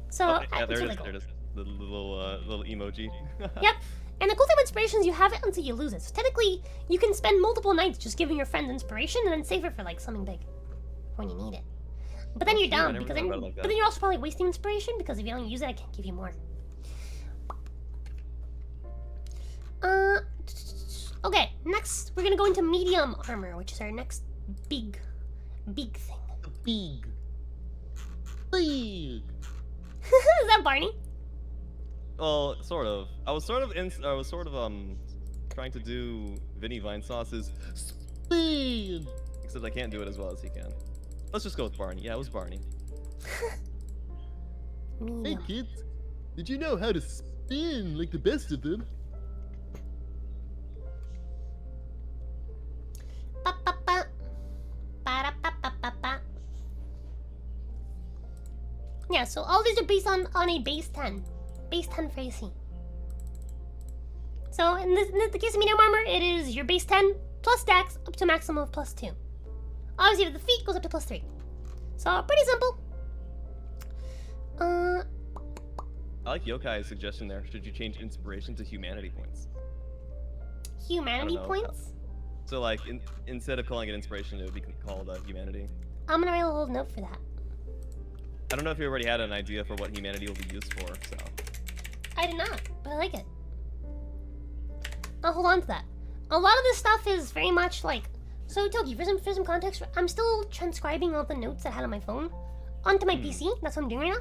So, okay, yeah, there really it is. cool. There it is. The little emoji. Yep. And the cool thing with inspiration is you have it until you lose it. So technically, you can spend multiple nights just giving your friends inspiration and then save it for, like, something big. When you need it. But then you're I down, never because thought then, about it like that. but then you're also probably wasting inspiration, because if you don't use it, I can't give you more. Okay, next we're gonna go into medium armor, which is our next big thing. Big. Is that Barney? Well, sort of. I was sort of trying to do Vinny Vinesauce's speed, except I can't do it as well as he can. Let's just go with Barney. Yeah, it was Barney. Medium. Hey kids, did you know how to spin like the best of them? Ba-ba-ba. Ba-da-ba-ba-ba-ba. Yeah, so all these are based on a base 10. Base 10 for AC. So in the case of medium armor, it is your base 10 plus dex up to a maximum of +2. Obviously, if the feat goes up to +3. So pretty simple. I like Yokai's suggestion there. Should you change inspiration to humanity points? Humanity I don't know. points. So like, instead of calling it inspiration, it would be called humanity. I'm gonna write a little note for that. I don't know if you already had an idea for what humanity will be used for, so. I did not, but I like it. I'll hold on to that. A lot of this stuff is very much like... So, Toki, for some context, I'm still transcribing all the notes I had on my phone onto my PC. That's what I'm doing right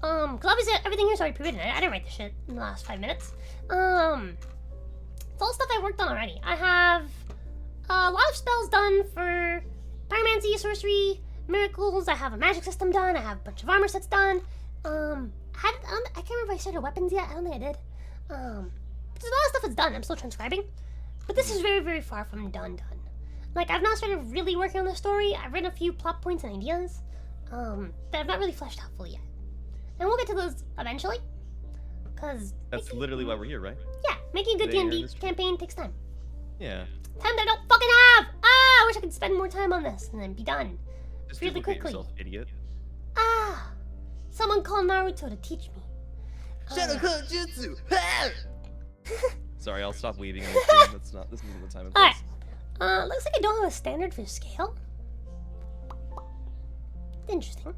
now. Because obviously everything here's already pre-written. I didn't write this shit in the last 5 minutes. It's all stuff I worked on already. I have a lot of spells done for pyromancy, sorcery, miracles. I have a magic system done. I have a bunch of armor sets done. I can't remember if I started weapons yet. I don't think I did. There's a lot of stuff that's done. I'm still transcribing. But this is very, very far from done. Like, I've not started really working on the story. I've written a few plot points and ideas that I've not really fleshed out fully yet. And we'll get to those eventually. Because... That's literally why we're here, right? Yeah, making a good Yeah, D&D that's true. campaign takes time. Yeah. Time that I don't fucking have! I wish I could spend more time on this and then be done. Just Really duplicate quickly. yourself, idiot. Someone call Naruto to teach me. Jutsu! Sorry, I'll stop weaving on the stream. This isn't the time and place. Alright. Looks like I don't have a standard for scale. Interesting.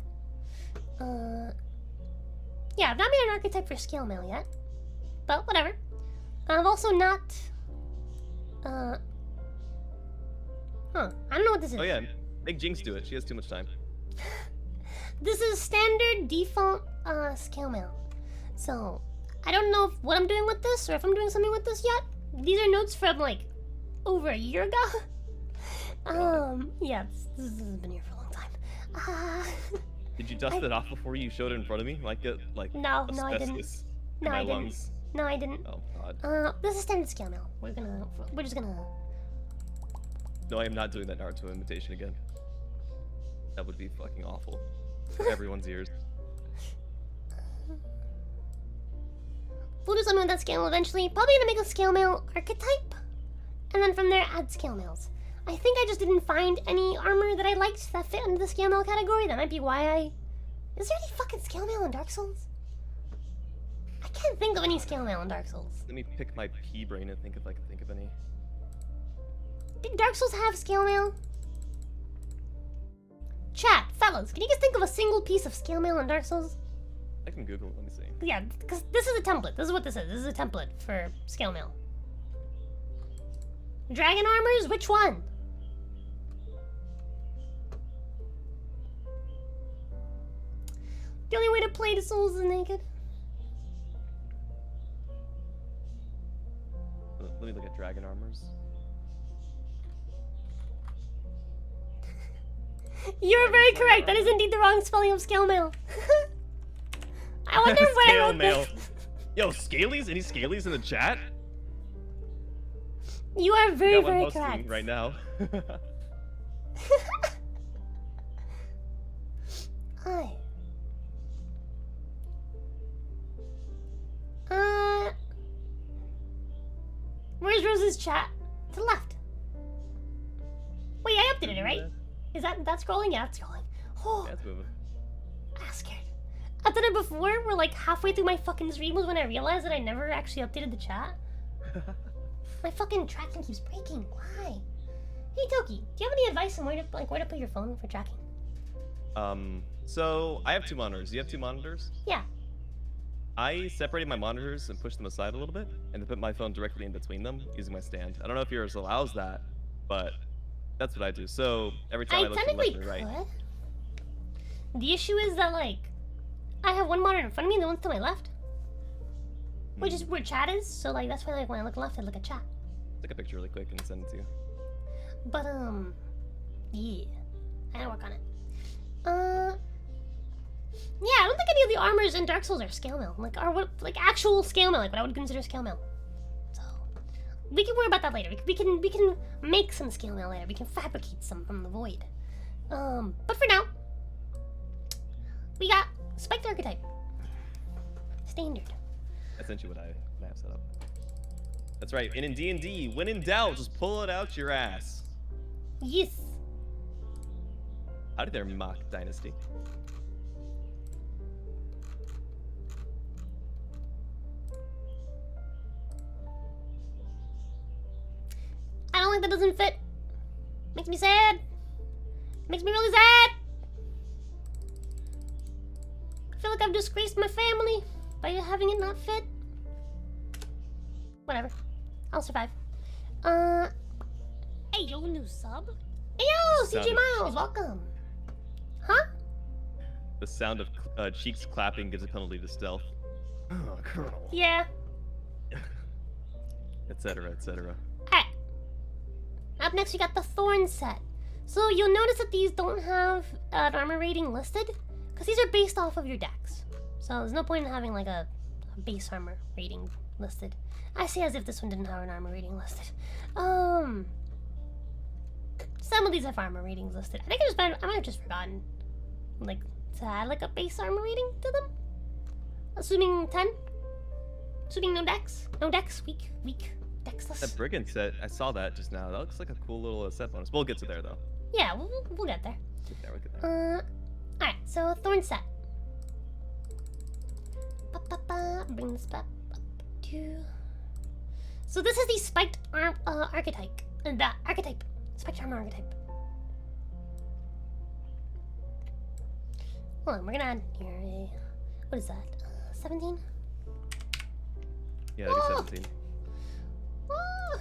Yeah, I've not made an archetype for scale mail yet. But whatever. I've also not... I don't know what this is. Oh yeah, make Jinx do it. She has too much time. This is standard default scale mail. So, I don't know what I'm doing with this or if I'm doing something with this yet. These are notes from like over a year ago. Yeah, this has been here for a long time. Did you dust it off before you showed it in front of me? Like it, like No, I didn't. asbestos in No, my I didn't. lungs. No, I didn't. Oh god. This is standard scale mail. We're just gonna. No, I am not doing that Naruto imitation again. That would be fucking awful. For everyone's ears. We'll do something with that scale eventually. Probably gonna make a scale mail archetype, and then from there add scale mails. I think I just didn't find any armor that I liked that fit into the scale mail category. That might be why I... Is there any fucking scale mail in Dark Souls? I can't think of any scale mail in Dark Souls. Let me pick my pea brain and think if I can think of any. Did Dark Souls have scale mail? Chat, fellas, can you guys think of a single piece of scale mail in Dark Souls? I can Google it. Let me see. Yeah, because this is a template. This is what this is. This is a template for scale mail. Dragon armors? Which one? The only way to play the Souls is naked. Let me look at dragon armors. You're very correct. That is indeed the wrong spelling of scale mail. I wonder where I Scale wrote mail. this. Yo, Scalies? Any Scalies in the chat? You are We very, got one very posting correct. right now. Hi. Where's Rose's chat? To the left. Wait, I updated it, right? Is that scrolling? Yeah, it's scrolling. Oh, Yeah, it's moving. I'm scared. I've done it before, where like halfway through my fucking stream was when I realized that I never actually updated the chat. My fucking tracking keeps breaking. Why? Hey Toki, do you have any advice on where to put your phone for tracking? So I have 2 monitors. You have 2 monitors? Yeah. I separated my monitors and pushed them aside a little bit, and then put my phone directly in between them using my stand. I don't know if yours allows that, but that's what I do. So every time I look to the left technically or right. could. The issue is that like I have one monitor in front of me and the one's to my left, which is where chat is. So like that's why like when I look left, I look at chat. Take a picture really quick and send it to you. But yeah, I gotta work on it. Yeah, I don't think any of the armors in Dark Souls are scale mail. Like like actual scale mail, like what I would consider scale mail. So we can worry about that later. We can make some scale mail later. We can fabricate some from the void. But for now, we got Spiked Archetype. Standard. I sent you what I have set up. That's right. And in D&D, when in doubt, just pull it out your ass. Yes. Howdy there, Mock Dynasty. I don't like that doesn't fit. Makes me sad. Makes me really sad. I feel like I've disgraced my family by having it not fit. Whatever. I'll survive. Hey, yo, new sub. Hey, yo, Sound CJ of- Miles, welcome. Huh? The sound of cheeks clapping gives a penalty to stealth. Oh, Colonel. Yeah. Etc., etc. Alright. Up next, we got the Thorn Set. So you'll notice that these don't have an armor rating listed, because these are based off of your decks. So there's no point in having like a base armor rating listed. I say as if this one didn't have an armor rating listed. Some of these have armor ratings listed. I think I might have just forgotten, like, to add like a base armor rating to them. Assuming 10. Assuming no decks. No decks. Weak. Dexless. That Brigand set, I saw that just now. That looks like a cool little set bonus. We'll get to there, though. Yeah, we'll get there. We'll get there. Alright, so Thorn Set. Bring this back up to... So this is the Spiked Archetype. The Archetype. Spiked Armor Archetype. Hold on, we're gonna add here a... What is that? 17? Yeah, that'd be 17. Ah!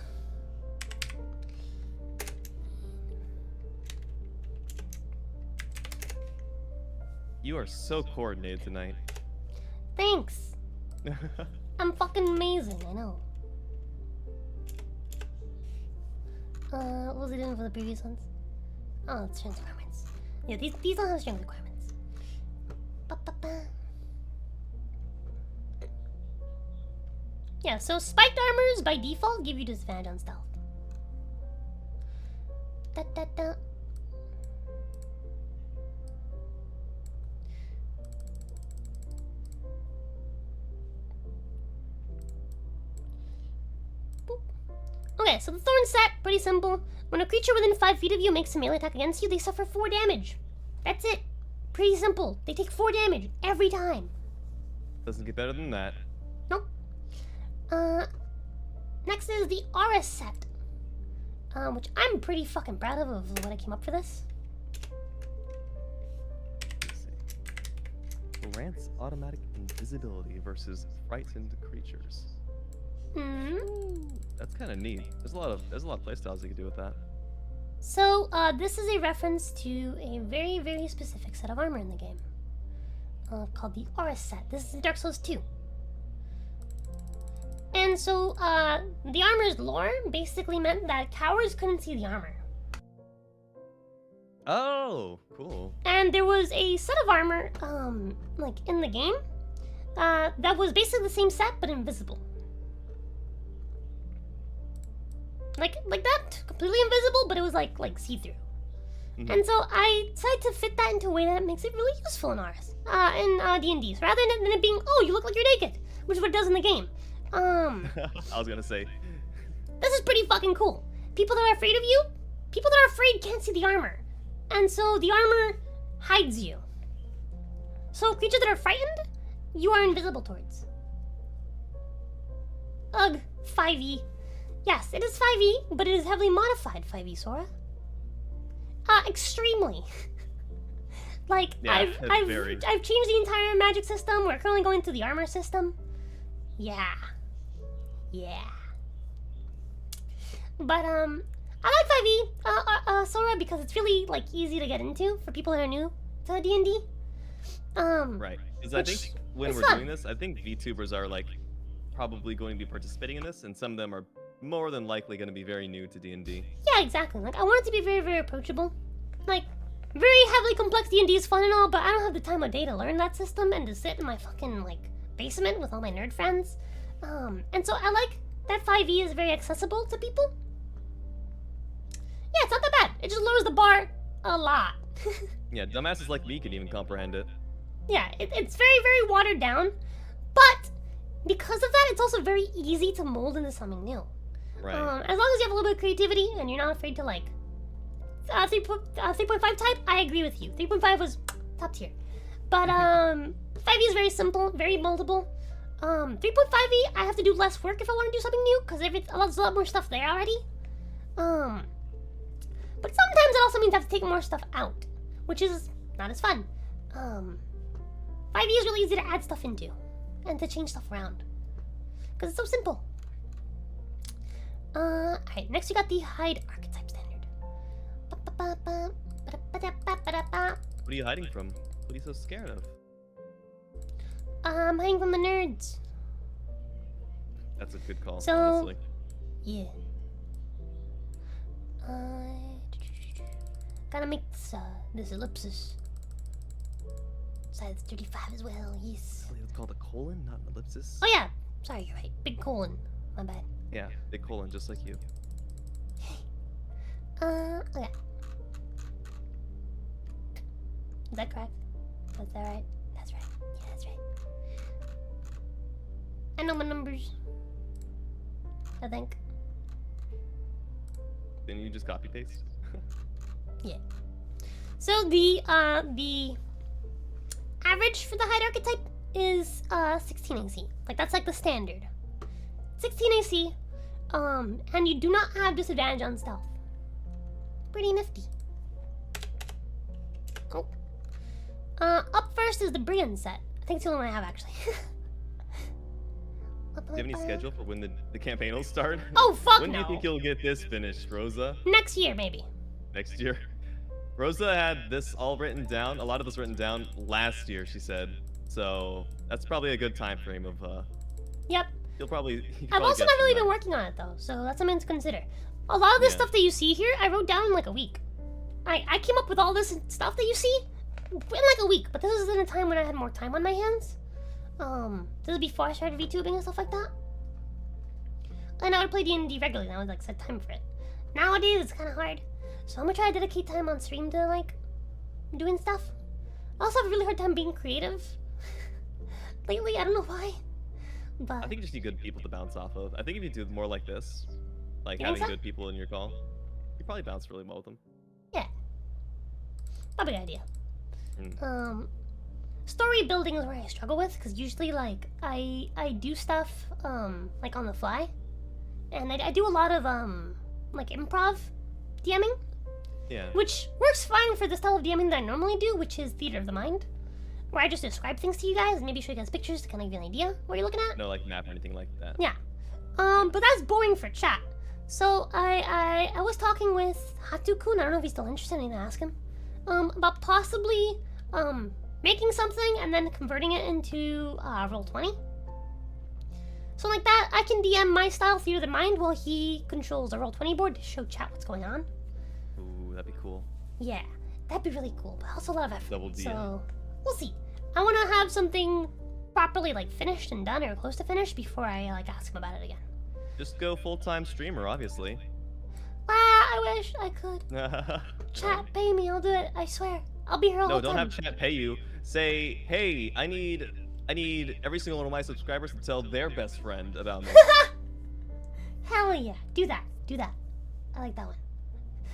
You are so coordinated tonight. Thanks. I'm fucking amazing, I know. What was I doing for the previous ones? Oh, it's strength requirements. Yeah, these don't have strength requirements. Yeah, so spiked armors by default give you disadvantage on stealth. Boop. Okay, so the Thorn Set, pretty simple. When a creature within 5 feet of you makes a melee attack against you, they suffer 4 damage. That's it. Pretty simple. They take 4 damage every time. Doesn't get better than that. Nope. Next is the Aura Set. Which I'm pretty fucking proud of what I came up for this. grants automatic invisibility versus frightened creatures. That's kind of neat. There's a lot of playstyles you can do with that. So, this is a reference to a very, very specific set of armor in the game. Called the Aura Set. This is in Dark Souls 2. And so, the armor's lore basically meant that cowards couldn't see the armor. Oh, cool. And there was a set of armor, like, in the game, that was basically the same set, but invisible. Like that, completely invisible, but it was like see-through. And so I decided to fit that into a way that makes it really useful in ours, in D&Ds, rather than it being, oh, you look like you're naked, which is what it does in the game. I was gonna say. This is pretty fucking cool. People that are afraid of you, people that are afraid can't see the armor. And so the armor hides you. So creatures that are frightened, you are invisible towards. Ugh, 5e. Yes, it is 5e, but it is heavily modified 5e, Sora. Extremely. Like, yeah, I've changed the entire magic system. We're currently going through the armor system. Yeah. But, I like 5e, Sora, because it's really, like, easy to get into for people that are new to D&D. Right. Because I think when we're doing this, I think VTubers are, like, probably going to be participating in this, and some of them are more than likely going to be very new to D&D. Yeah, exactly. Like, I want it to be very, very approachable. Like, very heavily complex D&D is fun and all, but I don't have the time of day to learn that system and to sit in my fucking, like, basement with all my nerd friends. And so I like that 5e is very accessible to people. Yeah, it's not that bad. It just lowers the bar a lot. Yeah, dumbasses like me can even comprehend it. Yeah, it's very, very watered down, but because of that, it's also very easy to mold into something new. Right. As long as you have a little bit of creativity and you're not afraid to, like, 3.5 type, I agree with you. 3.5 was top tier. But 5e is very simple, very moldable. 3.5e, I have to do less work if I want to do something new, because there's a lot more stuff there already. But sometimes it also means I have to take more stuff out, which is not as fun. 5e is really easy to add stuff into, and to change stuff around, because it's so simple. Alright, next we got the Hide Archetype Standard. What are you hiding from? What are you so scared of? I'm hiding from the nerds. That's a good call, So, honestly. Yeah. Gotta make this ellipsis. Size 35 as well, yes. It's called a colon, not an ellipsis. Oh yeah, sorry, you're right. Big colon. My bad. Yeah, big colon, just like you. Okay. Is that correct? Is that right? That's right. Yeah, that's right. I know my numbers. I think. Then you just copy paste. Yeah. So the average for the Hide Archetype is 16 AC. Like, that's like the standard. 16 AC. And you do not have disadvantage on stealth. Pretty nifty. Oh. Up first is the Brian set. I think it's the only one I have, actually. Do you have any schedule for when the campaign will start? Oh, fuck When no. do you think you'll get this finished, Rosa? Next year, maybe. Next year? Rosa had this all written down, a lot of this written down last year, she said. So that's probably a good time frame of, Yep. you'll probably... I've also not really been working on it, though, so that's something to consider. A lot of this stuff that you see here, I wrote down in like a week. I came up with all this stuff that you see in like a week, but this was in a time when I had more time on my hands. This is before I started VTubing and stuff like that. And I would play D&D regularly, and I would like set time for it. Nowadays, it's kind of hard. So I'm gonna try to dedicate time on stream to like doing stuff. I also have a really hard time being creative lately. I don't know why, but I think you just need good people to bounce off of. I think if you do more like this, like You having think so? good people in your call, you probably bounce really well with them. yeah, probably a good idea. Mm. Story building is where I struggle with, because usually like I do stuff like on the fly, and I do a lot of like improv DMing, Yeah. which works fine for the style of DMing that I normally do, which is theater of the mind, where I just describe things to you guys and maybe show you guys pictures to kind of give you an idea what you're looking at. No, like map or anything like that. Yeah. But that's boring for chat. So I was talking with Hatu-kun, I don't know if he's still interested, I need to ask him, about possibly making something and then converting it into Roll20. So like that, I can DM my style Theater of the Mind while he controls the Roll20 board to show chat what's going on. Ooh, that'd be cool. Yeah, that'd be really cool, but also a lot of effort. Double DM. So we'll see. I want to have something properly like finished and done or close to finished before I like ask him about it again. Just go full-time streamer, obviously. I wish I could. Chat, pay me, I'll do it. I swear, I'll be here all No, the don't time. have chat pay you. Say, hey, I need every single one of my subscribers to tell their best friend about me. Hell yeah, do that. I like that one.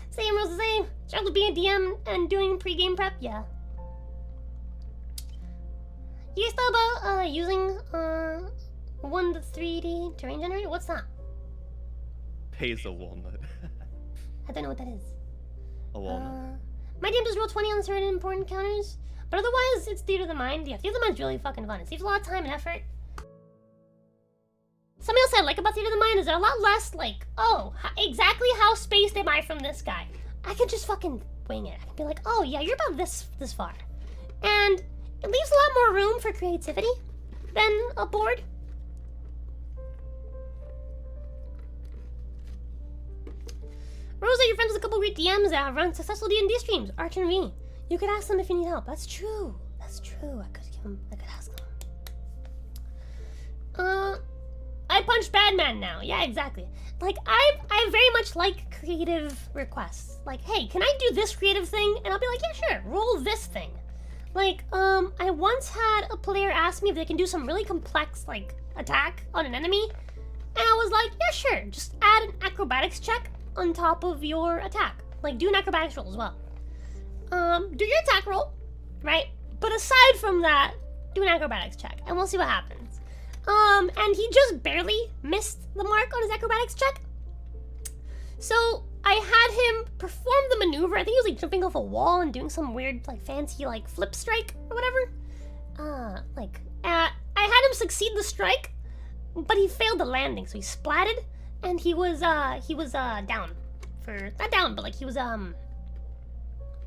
Same rules the same. Charles being a DM and doing pre-game prep, yeah. You guys thought about using 1 to 3D terrain generator? What's that? Pays a walnut. I don't know what that is. A walnut. My DM does roll 20 on certain important counters, but otherwise it's Theater of the Mind. Yeah, Theater of the Mind's really fucking fun. It saves a lot of time and effort. Something else I like about Theater of the Mind is they're a lot less like, oh, exactly how spaced am I from this guy? I can just fucking wing it. I can be like, oh yeah, you're about this far. And it leaves a lot more room for creativity than a board. ROZA, you're friends with a couple of great DMs that run successful D&D streams. Arch and V. You could ask them if you need help. That's true. I could ask them. I punch Badman now. Yeah, exactly. Like, I very much like creative requests. Like, hey, can I do this creative thing? And I'll be like, yeah, sure. Roll this thing. Like, I once had a player ask me if they can do some really complex, like, attack on an enemy. And I was like, yeah, sure. Just add an acrobatics check on top of your attack. Like, do an acrobatics roll as well. Do your attack roll, right? But aside from that, do an acrobatics check, and we'll see what happens. And he just barely missed the mark on his acrobatics check. So I had him perform the maneuver. I think he was like jumping off a wall and doing some weird, like fancy, like flip strike or whatever. I had him succeed the strike, but he failed the landing, so he splatted, and he was down for, not down, but like he was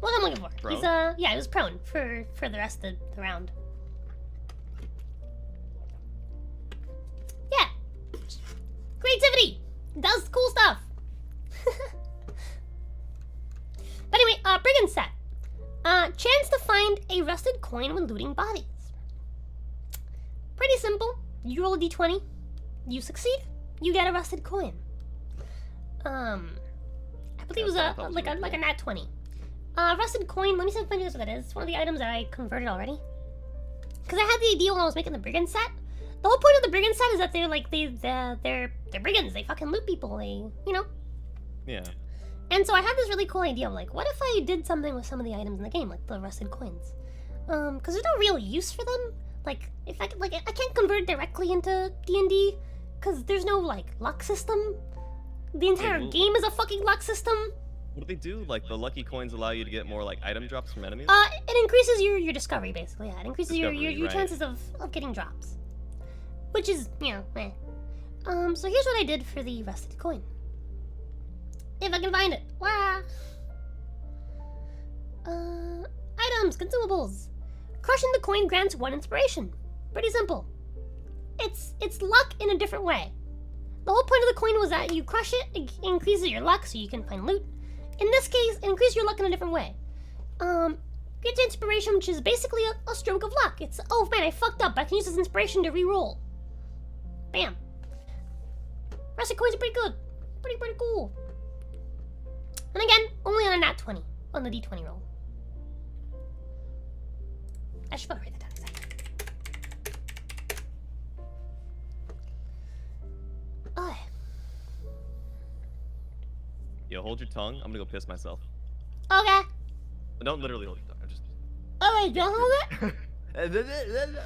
what am I looking for? Prone? He's yeah, he was prone for the rest of the round. Yeah. Creativity does cool stuff. But anyway, Brigand Set. Chance to find a rusted coin when looting bodies. Pretty simple. You roll a d20, you succeed, you get a rusted coin. I believe it was like a nat 20. Rusted coin, let me see if I know what that is. It's one of the items that I converted already. Because I had the idea when I was making the Brigand Set. The whole point of the Brigand Set is that they're like, they're brigands. They fucking loot people. They, you know. Yeah. And so I had this really cool idea. I'm like, what if I did something with some of the items in the game, like the rusted coins? Because there's no real use for them. Like, if I like, I can't convert directly into D&D because there's no like luck system. The entire game is a fucking luck system. What do they do? Like, the lucky coins allow you to get more, like, item drops from enemies? It increases your discovery, basically, yeah. It increases your Discovery, chances of getting drops. Which is, you know, meh. So here's what I did for the rusted coin. If I can find it. Wah! Items, consumables. Crushing the coin grants 1 inspiration. Pretty simple. It's luck in a different way. The whole point of the coin was that you crush it, it increases your luck so you can find loot. In this case, it increases your luck in a different way. Gets inspiration, which is basically a stroke of luck. It's, oh man, I fucked up. I can use this inspiration to re-roll. Bam. Rusted coins are pretty good. Pretty cool. And again, only on a nat 20, on the d20 roll. I should probably write that down exactly. Oh. Yo, hold your tongue. I'm gonna go piss myself. Okay. Don't literally hold your tongue. I'm just... Alright, don't hold it.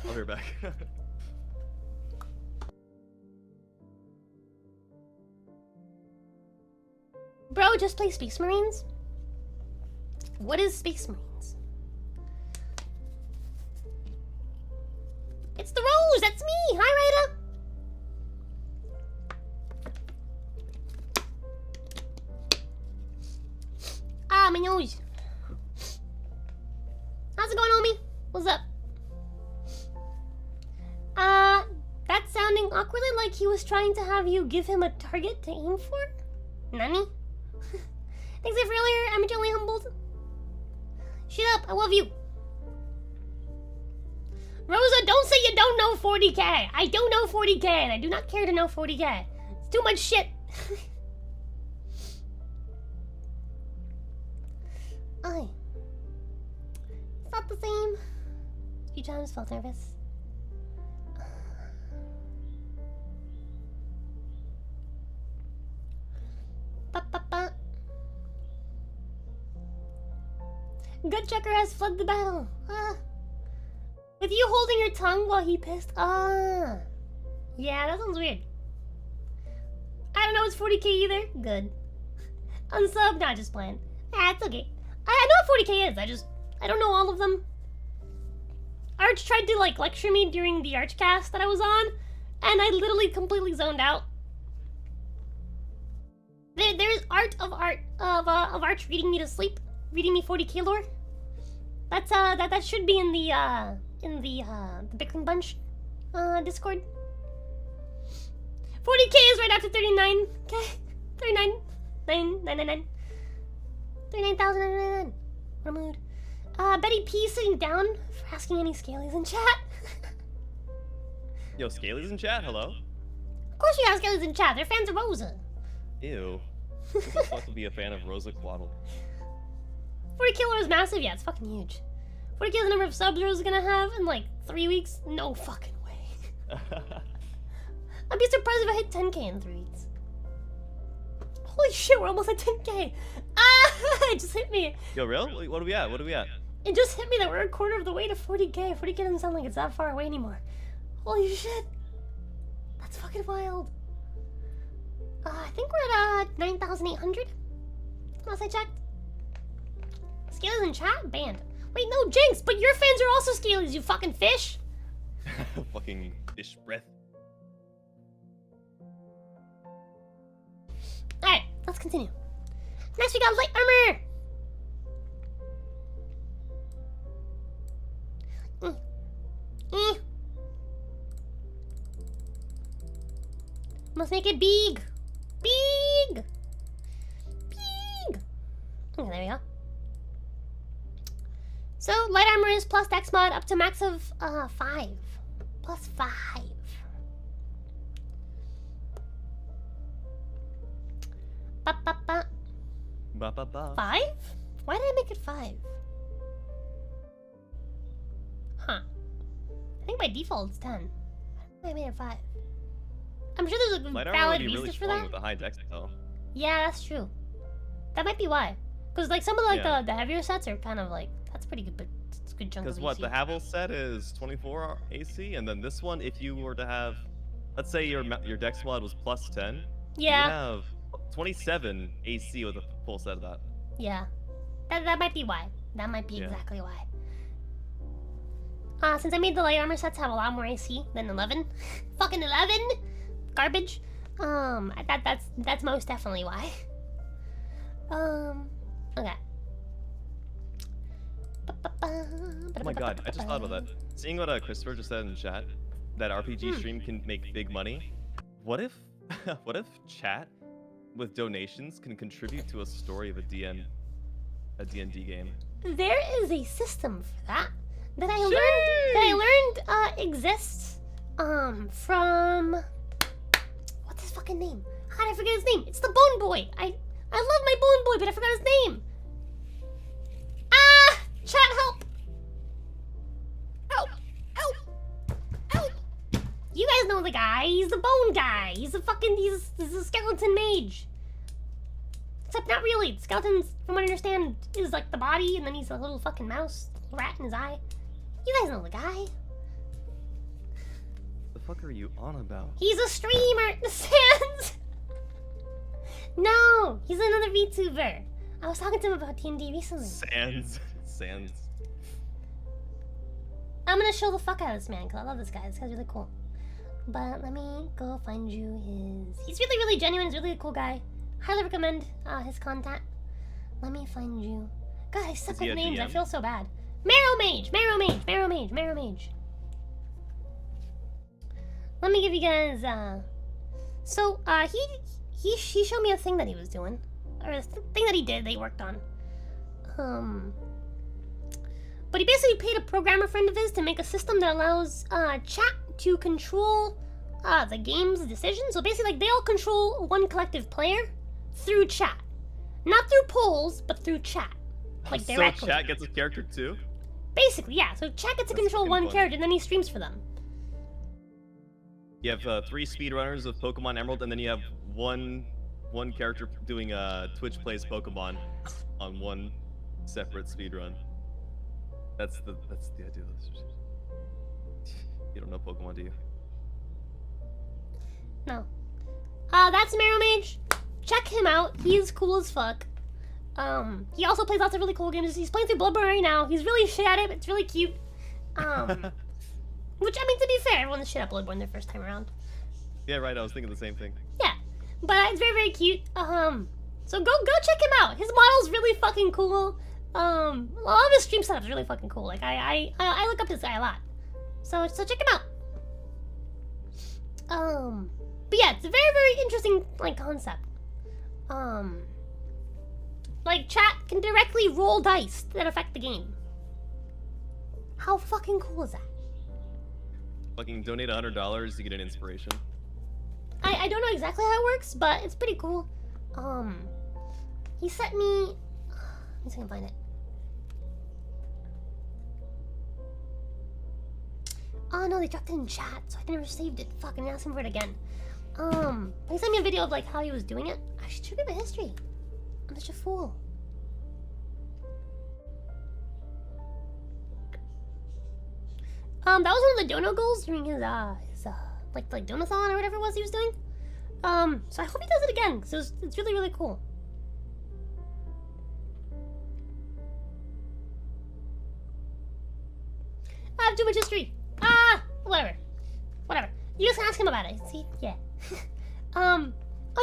I'll be right back. Bro, just play Space Marines? What is Space Marines? It's the Rose! That's me! Hi, Rita! Ah, my nose. How's it going, homie? What's up? That's sounding awkwardly like he was trying to have you give him a target to aim for? Nani? Thanks for earlier, I'm gently humbled. Shut up, I love you. Rosa, don't say you don't know 40k. I don't know 40k, and I do not care to know 40k. It's too much shit. Aye. It's not the same. A few times felt nervous. Ba-ba-ba. Gut checker has fled the battle. Ah. With you holding your tongue while he pissed. Ah. Yeah, that sounds weird. I don't know it's 40k either. Good. Unsub, not just playing. Ah, it's okay. I know what 40k is. I don't know all of them. Arch tried to like lecture me during the Archcast that I was on, and I literally completely zoned out. There's art of Arch reading me to sleep, reading me 40k lore. That's that should be in the Bitcoin Bunch Discord. 40k is right after 39k. 39,999. 39,999. What a mood. Betty P sitting down for asking any scalies in chat. Yo, Scaly's in chat, hello? Of course you got scalies in chat, they're fans of ROZA. Ew. Who the fuck would be a fan of ROZA COATL? 40k lore is massive, yeah, it's fucking huge. 40k is the number of subs ROZA's gonna have in like 3 weeks? No fucking way. I'd be surprised if I hit 10k in 3 weeks. Holy shit, we're almost at 10k. Ah, it just hit me. Yo, real? What are we at? What are we at? It just hit me that we're a quarter of the way to 40k. 40k doesn't sound like it's that far away anymore. Holy shit. That's fucking wild. I think we're at 9,800. Last I checked. Scalies in chat? Banned. Wait, no, Jinx, but your fans are also Scalies, you fucking fish. Fucking fish breath. Alright, let's continue. Next we got light armor. Must make it big. Big. Big. Okay, there we go. So, light armor is plus dex mod up to max of 5. Plus 5. Ba-ba-ba. Ba-ba-ba. 5? Why did I make it 5? Huh. I think by default it's 10. Why I made it 5? I'm sure there's a Light armor would valid be reason really for strong that. with the high dex though. Yeah, that's true. That might be why. Because like some of like Yeah. the heavier sets are kind of like, that's pretty good, but it's a good chunk of Because what, AC. the Havel set is 24 AC, and then this one, if you were to have, let's say your dex mod was plus 10, you Yeah, would have 27 AC with a full set of that. yeah. That might be why. That might be Yeah. exactly why. Since I made the light armor sets have a lot more AC than 11. Fucking 11! Garbage. That's most definitely why. Okay. Oh my god, I just thought about that. Seeing what Christopher just said in chat, that RPG stream can make big money. What if, what if chat with donations can contribute to a story of a D&D game? There is a system for that I learned exists from what's his fucking name? How did I forget his name? It's the Bone Boy. I love my Bone Boy, but I forgot his name. Ah! Chat, help! Help! Help! Help! You guys know the guy. He's the Bone guy. He's a skeleton mage. Except not really. The skeletons, from what I understand, is like the body, and then he's a little fucking mouse, rat in his eye. You guys know the guy. The fuck are you on about? He's a streamer. The Sans. No, he's another VTuber. I was talking to him about D&D recently. Sans. I'm gonna show the fuck out of this man because I love this guy. This guy's really cool. But let me go find you his... He's really, really genuine. He's really a cool guy. Highly recommend his content. Let me find you. God, I suck with names. DM? I feel so bad. Marrow Mage! Marrow Mage! Marrow Mage! Marrow Mage! Let me give you guys, So, he showed me a thing that he was doing. Or a thing that he did, that he worked on. But he basically paid a programmer friend of his to make a system that allows, chat to control, the game's decisions. So basically, like, they all control one collective player through chat. Not through polls, but through chat. Like, directly. So chat gets a character too? Basically, yeah. So chat gets to control one character, and then he streams for them. You have 3 speedrunners of Pokemon Emerald, and then you have one character doing Twitch plays Pokemon on one separate speedrun. That's the idea of this. You don't know Pokemon, do you? No. That's Marrow Mage. Check him out. He's cool as fuck. He also plays lots of really cool games. He's playing through Bloodborne right now. He's really shit at it. It's really cute. Which, I mean, to be fair, everyone's shit at Bloodborne their first time around. Yeah, right. I was thinking the same thing. Yeah, but it's very, very cute. So go check him out. His model's really fucking cool. All of his stream setup's really fucking cool. Like I look up to this guy a lot. So check him out. But yeah, it's a very, very interesting like concept. Like chat can directly roll dice that affect the game. How fucking cool is that? Fucking donate $100 to get an inspiration. I don't know exactly how it works, but it's pretty cool. He sent me... Let me see if I can find it. Oh no, they dropped it in chat, so I never saved it. Fucking ask him for it again. He sent me a video of like how he was doing it. I should read my history. I'm such a fool. That was one of the dono goals during his like donathon or whatever it was he was doing. So I hope he does it again because it's really, really cool. I have too much history. Whatever. You just ask him about it. See, yeah. Oh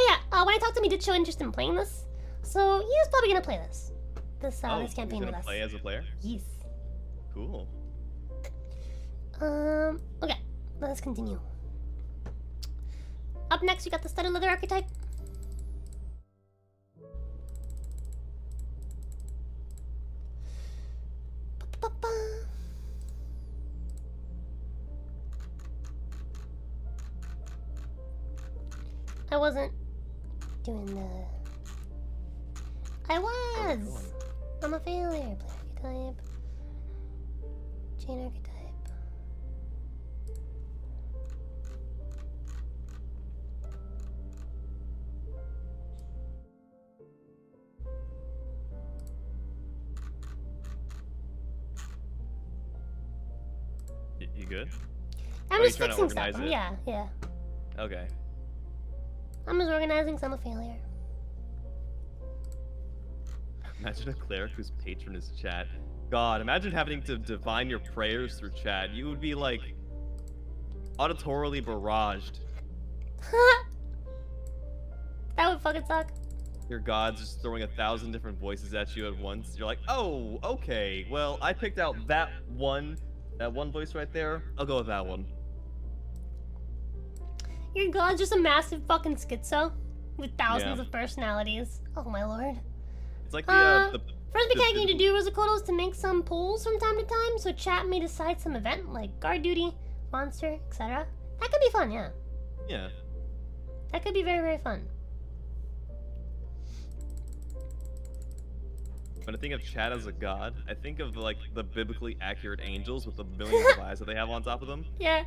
yeah. When I talked to him, he did show interest in playing this, so he was probably gonna play this this campaign with us. Play as a player? Yes. Cool. Okay, let's continue. Up next, we got the studded leather archetype. I wasn't doing the... I was! I'm a failure. Play archetype. Chain archetype. You good? I'm just fixing stuff. Yeah. Okay. I'm just organizing, so I'm a failure. Imagine a cleric whose patron is chat. God, imagine having to divine your prayers through chat. You would be like auditorily barraged. That would fucking suck. Your god's just throwing 1,000 different voices at you at once. You're like, oh, okay. Well, I picked out that one voice right there. I'll go with that one. Your god's just a massive fucking schizo with thousands of personalities. Oh my lord. It's like first mechanic you need to do as a COATL is to make some polls from time to time, so chat may decide some event like guard duty, monster, etc. That could be fun, yeah. Yeah. That could be very, very fun. When I think of chat as a god, I think of like the biblically accurate angels with the millions of eyes that they have on top of them. Yeah.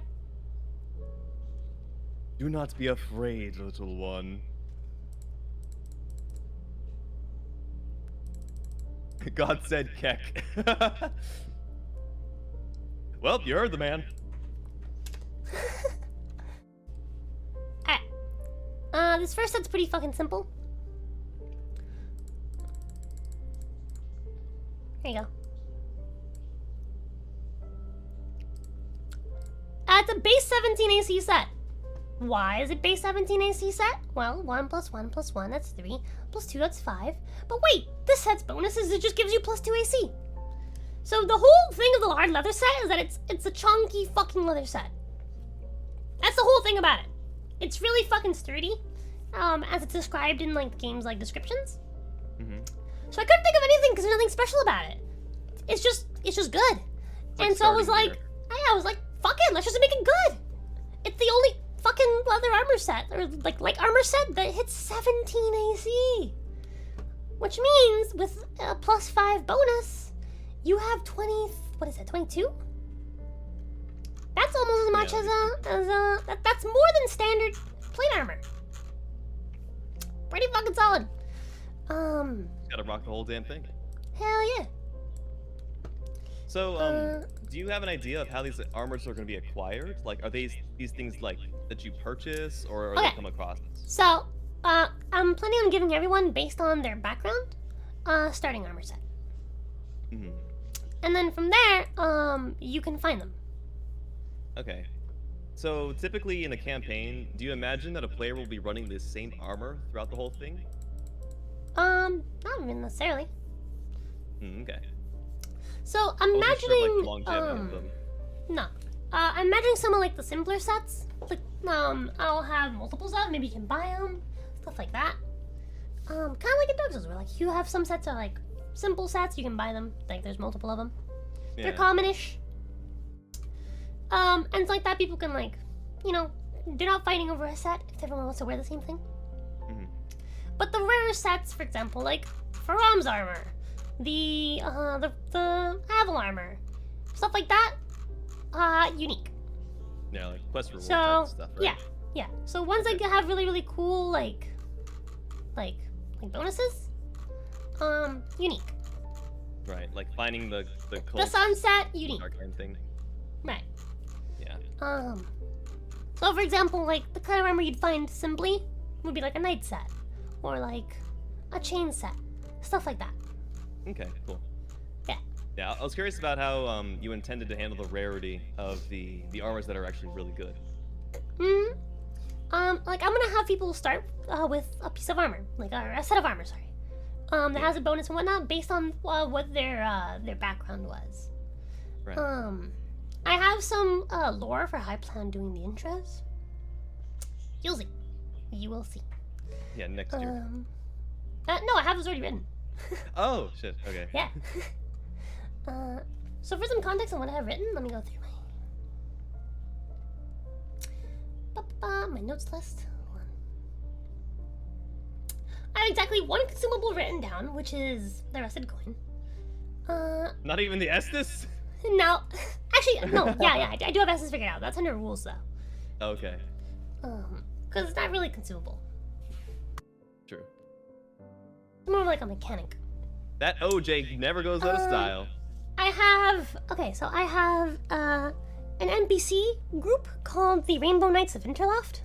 Do not be afraid, little one. God said Keck. Well, you heard the man. Alright. This first set's pretty fucking simple. There you go. It's a base 17 AC set. Why is it base 17 AC set? Well, 1 plus 1 plus 1, that's 3. Plus 2, that's 5. But wait, this set's bonuses, it just gives you plus 2 AC. So the whole thing of the hard leather set is that it's a chunky fucking leather set. That's the whole thing about it. It's really fucking sturdy, as it's described in like the game's like descriptions. So I couldn't think of anything because there's nothing special about it. It's just good. And so I was like, fuck it, let's just make it good. It's the only fucking leather armor set, or like armor set that hits 17 AC. Which means with a plus 5 bonus, you have 20, what is that, 22? That's almost as much that's more than standard plate armor. Pretty fucking solid. Gotta rock the whole damn thing. Hell yeah. So, do you have an idea of how these armors are going to be acquired? Like, are these things like that you purchase, or they come across? So, I'm planning on giving everyone, based on their background, starting armor set. And then from there, you can find them. Okay. So, typically in a campaign, do you imagine that a player will be running this same armor throughout the whole thing? Not even necessarily. Okay. So, I'm imagining, no. I'm imagining some of like the simpler sets. Like, I'll have multiples of, maybe you can buy them, stuff like that. Kind of like in Dark Souls, where like you have some sets are like simple sets, you can buy them, like there's multiple of them. Yeah. They're common-ish. And it's like that people can like, you know, they're not fighting over a set if everyone wants to wear the same thing. But the rarer sets, for example, like Faram's armor, the Havel armor, stuff like that, unique. Yeah, like quest reward type stuff, right? Yeah. So ones that have really cool like bonuses, unique. Right, like finding the sunset, unique. Thing. Right. Yeah. So for example, like the kind of armor you'd find simply would be like a knight set, or like a chain set, stuff like that. Okay, cool. Yeah. Yeah, I was curious about how you intended to handle the rarity of the armors that are actually really good. Like I'm gonna have people start with a piece of armor, like a set of armor, sorry. That has a bonus and whatnot based on what their background was. Right. I have some lore for how I plan doing the intros. You'll see. You will see. Yeah, next year. No, I have this already written. Oh shit. Okay. Yeah. So for some context on what I have written, let me go through my notes list. Hold on. I have exactly one consumable written down, which is the rusted coin. Not even the Estus? No. Actually, no. Yeah. I do have Estus figured out. That's under rules, though. Okay. Because it's not really consumable. True. It's more like a mechanic. That OJ never goes out of style. I have an NPC group called the Rainbow Knights of Interloft.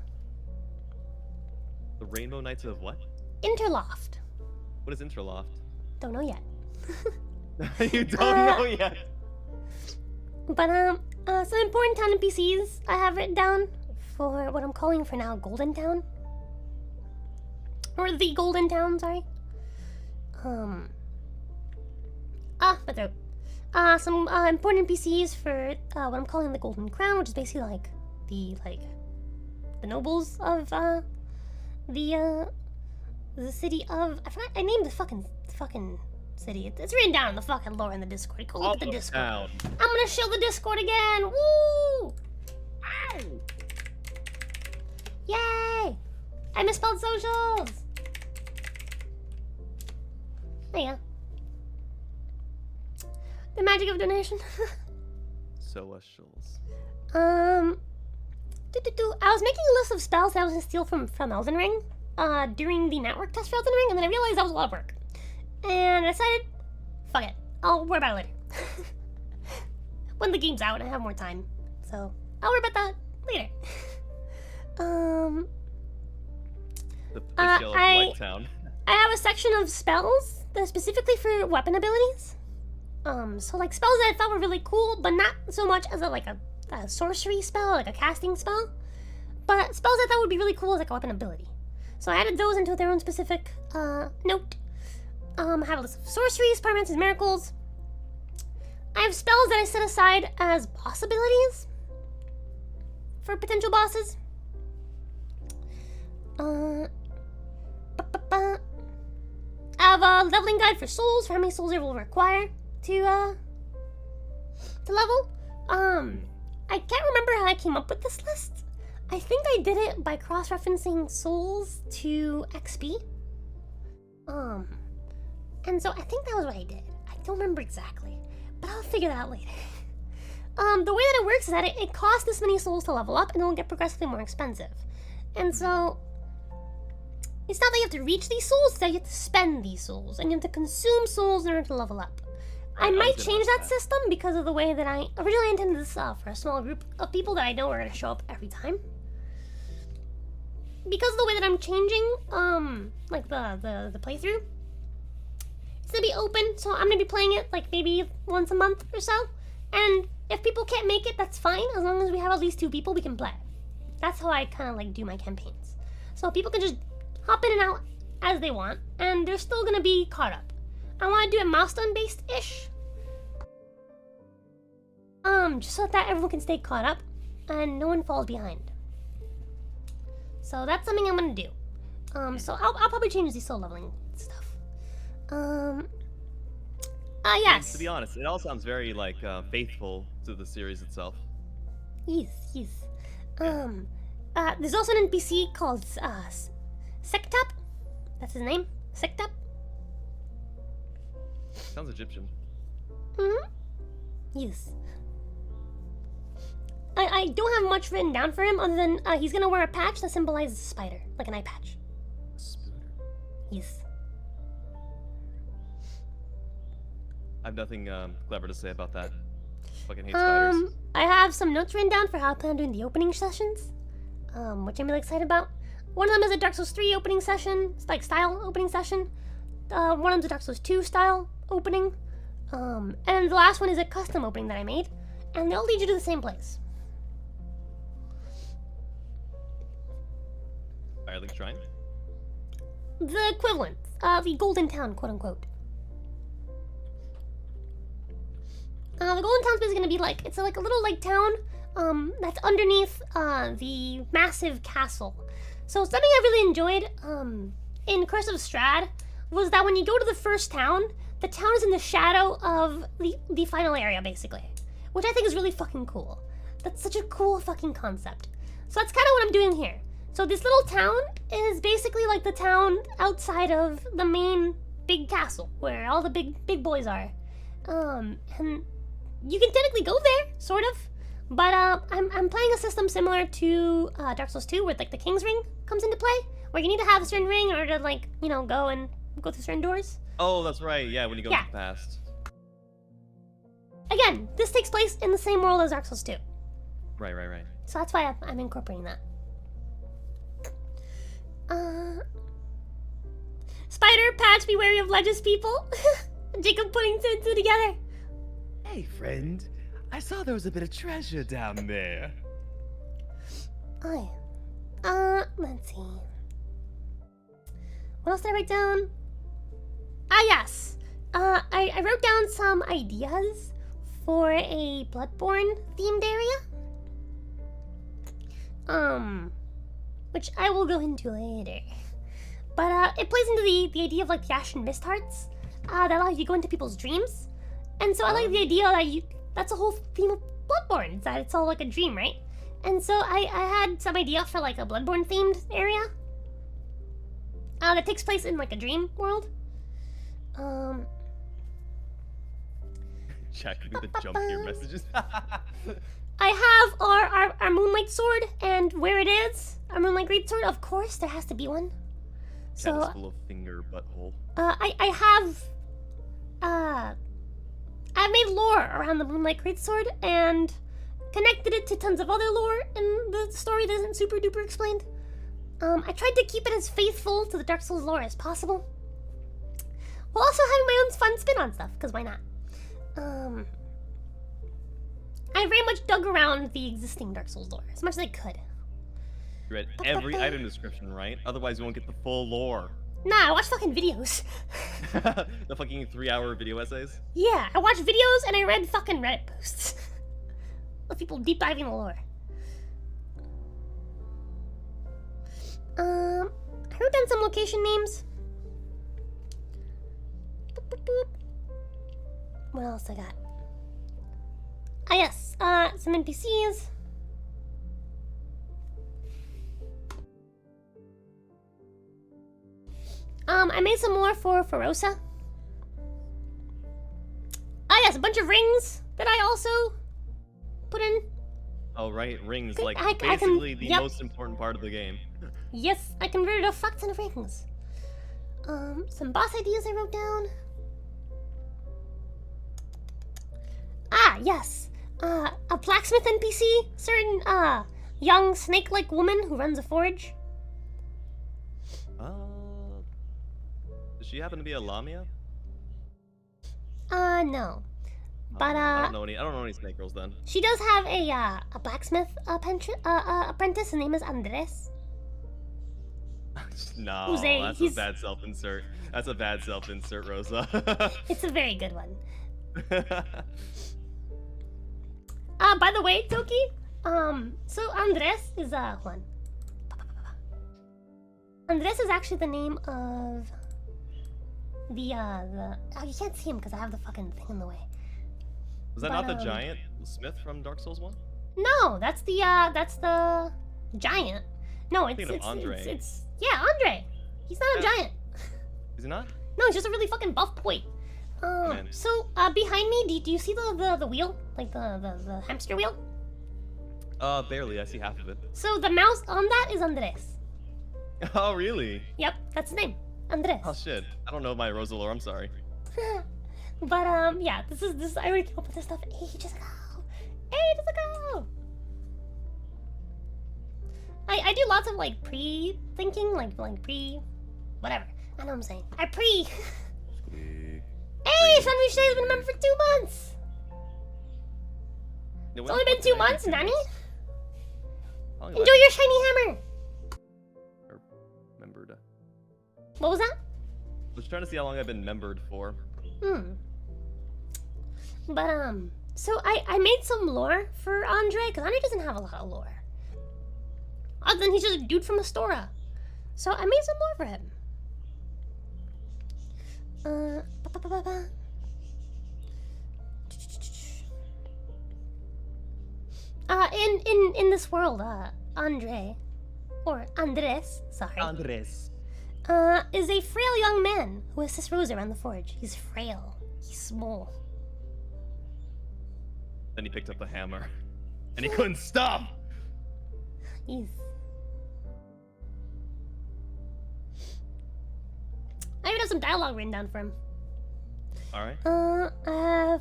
The Rainbow Knights of what? Interloft. What is Interloft? Don't know yet. You don't know yet. But some important town NPCs I have written down for what I'm calling for now Golden Town. Or the Golden Town, sorry. My throat. Some important NPCs for what I'm calling the Golden Crown, which is basically like the nobles of the city of I named the fucking city. It's written down in the fucking lore in the Discord. Go look at the Discord. Town. I'm gonna show the Discord again. Woo! Ow! Yay! I misspelled socials. There you go. The magic of donation. Socials. I was making a list of spells that I was gonna steal from Elden Ring during the network test for Elden Ring, and then I realized that was a lot of work. And I decided, fuck it, I'll worry about it later. When the game's out and I have more time. So, I'll worry about that later. The yellow White Town. I have a section of spells that are specifically for weapon abilities. So like spells that I thought were really cool, but not so much as a a sorcery spell, like a casting spell. But spells I thought would be really cool as like a weapon ability. So I added those into their own specific note. I have a list of sorceries, pyromancies, miracles. I have spells that I set aside as possibilities for potential bosses. I have a leveling guide for souls, for how many souls it will require to level. I can't remember how I came up with this list. I think I did it by cross-referencing souls to XP. And so I think that was what I did. I don't remember exactly, but I'll figure that out later. The way that it works is that it costs this many souls to level up, and it'll get progressively more expensive. And so it's not that you have to reach these souls, it's that you have to spend these souls, and you have to consume souls in order to level up. I might change that system because of the way that I originally intended this for a small group of people that I know are going to show up every time. Because of the way that I'm changing, like the playthrough, it's going to be open, so I'm going to be playing it like maybe once a month or so. And if people can't make it, that's fine. As long as we have at least 2 people, we can play. That's how I kind of like do my campaigns. So people can just hop in and out as they want, and they're still going to be caught up. I want to do it milestone-based-ish. Just so that everyone can stay caught up, and no one falls behind. So that's something I'm going to do. So I'll probably change the soul leveling stuff. Yes. To be honest, it all sounds very, like, faithful to the series itself. Yes. There's also an NPC called, Sektap. That's his name. Sektap. Sounds Egyptian. Yes. I don't have much written down for him other than he's gonna wear a patch that symbolizes a spider, like an eye patch. Yes. I have nothing clever to say about that. Fucking hate spiders. I have some notes written down for how I plan on doing the opening sessions, which I'm really excited about. One of them is a Dark Souls 3 opening session, like style opening session. One of them's a Dark Souls 2 style opening. And the last one is a custom opening that I made, and they'll lead you to the same place. Firelink Shrine? The equivalent of the Golden Town, quote unquote. The Golden Town's basically gonna be like, it's like a little like town that's underneath the massive castle. So something I really enjoyed in Curse of Strahd was that when you go to the first town, the town is in the shadow of the final area, basically. Which I think is really fucking cool. That's such a cool fucking concept. So that's kind of what I'm doing here. So this little town is basically like the town outside of the main big castle, where all the big boys are. And you can technically go there, sort of. But I'm playing a system similar to Dark Souls 2, where like the King's Ring comes into play, where you need to have a certain ring in order to like, you know, go through certain doors. Oh, that's right. Yeah, when you go into the past. Again, this takes place in the same world as Dark Souls 2. Right. So that's why I'm incorporating that. Spider, patch, be wary of ledges, people. Jacob putting 2 and 2 together. Hey, friend. I saw there was a bit of treasure down there. Oh, yeah. Let's see. What else did I write down? Yes. I wrote down some ideas for a Bloodborne themed area. Which I will go into later. But it plays into the idea of like the Ashen Mist Hearts that allow you to go into people's dreams. And so I like the idea that that's a whole theme of Bloodborne, that it's all like a dream, right? And so I had some idea for like a Bloodborne themed area that takes place in like a dream world. Checking the jump here messages. I have our Moonlight Sword, and where it is, our Moonlight Greatsword, of course, there has to be one. So, That is full of finger butthole. I've made lore around the Moonlight Greatsword and connected it to tons of other lore in the story that isn't super duper explained. I tried to keep it as faithful to the Dark Souls lore as possible, while also having my own fun spin on stuff, because why not? I I very much dug around the existing Dark Souls lore as much as I could. You read every item description, right? Otherwise, you won't get the full lore. Nah, I watch fucking videos. The fucking 3-hour video essays? Yeah, I watch videos and I read fucking Reddit posts. Of people deep diving the lore. I wrote down some location names. Boop, boop, boop. What else I got? Ah yes, some NPCs. I made some more for ROZA. Ah yes, a bunch of rings that I also put in. Oh right, rings, Good, like I can- basically the yep. most important part of the game. Yes, I converted a fuck ton of rings. Some boss ideas I wrote down. Ah, yes. A blacksmith NPC, certain, young snake-like woman who runs a forge. Does she happen to be a Lamia? No. But, I don't know any snake girls then. she does have a blacksmith apprentice. His name is Andres. No, Who's a- that's he's- a bad self-insert. That's a bad self-insert, Rosa. It's a very good one. By the way, Toki, so Andres is, hold on. Andres is actually the name of oh, you can't see him because I have the fucking thing in the way. Was that But, not the giant smith from Dark Souls 1? No, that's the giant. No, it's, Thinking of Andre. yeah, Andre. He's not a Yeah. giant. Is it not? No, he's just a really fucking buff boy. Man. So, behind me, do you see the wheel? Like the hamster wheel? Barely. I see half of it. So the mouse on that is Andres. Oh, really? Yep, that's his name. Andres. Oh, shit. I don't know my Rosa lore. I'm sorry. But, yeah, this is, I already came up with this stuff ages ago. Ages ago! I do lots of, like, pre-thinking, like whatever. I know what I'm saying. Hey, Sunny Shay's been a member for 2 months! It's only been 2 months, Nani? Enjoy your shiny hammer! Membered. What was that? I was trying to see how long I've been membered for. But, so I made some lore for Andre, because Andre doesn't have a lot of lore. Other than he's just a dude from Astora. So I made some lore for him. In this world, Andre, or Andres, sorry, Andres. is a frail young man who assists Rosa around the forge. He's frail. He's small. Then he picked up the hammer. And he couldn't stop! He's... I even have some dialogue written down for him. Alright. I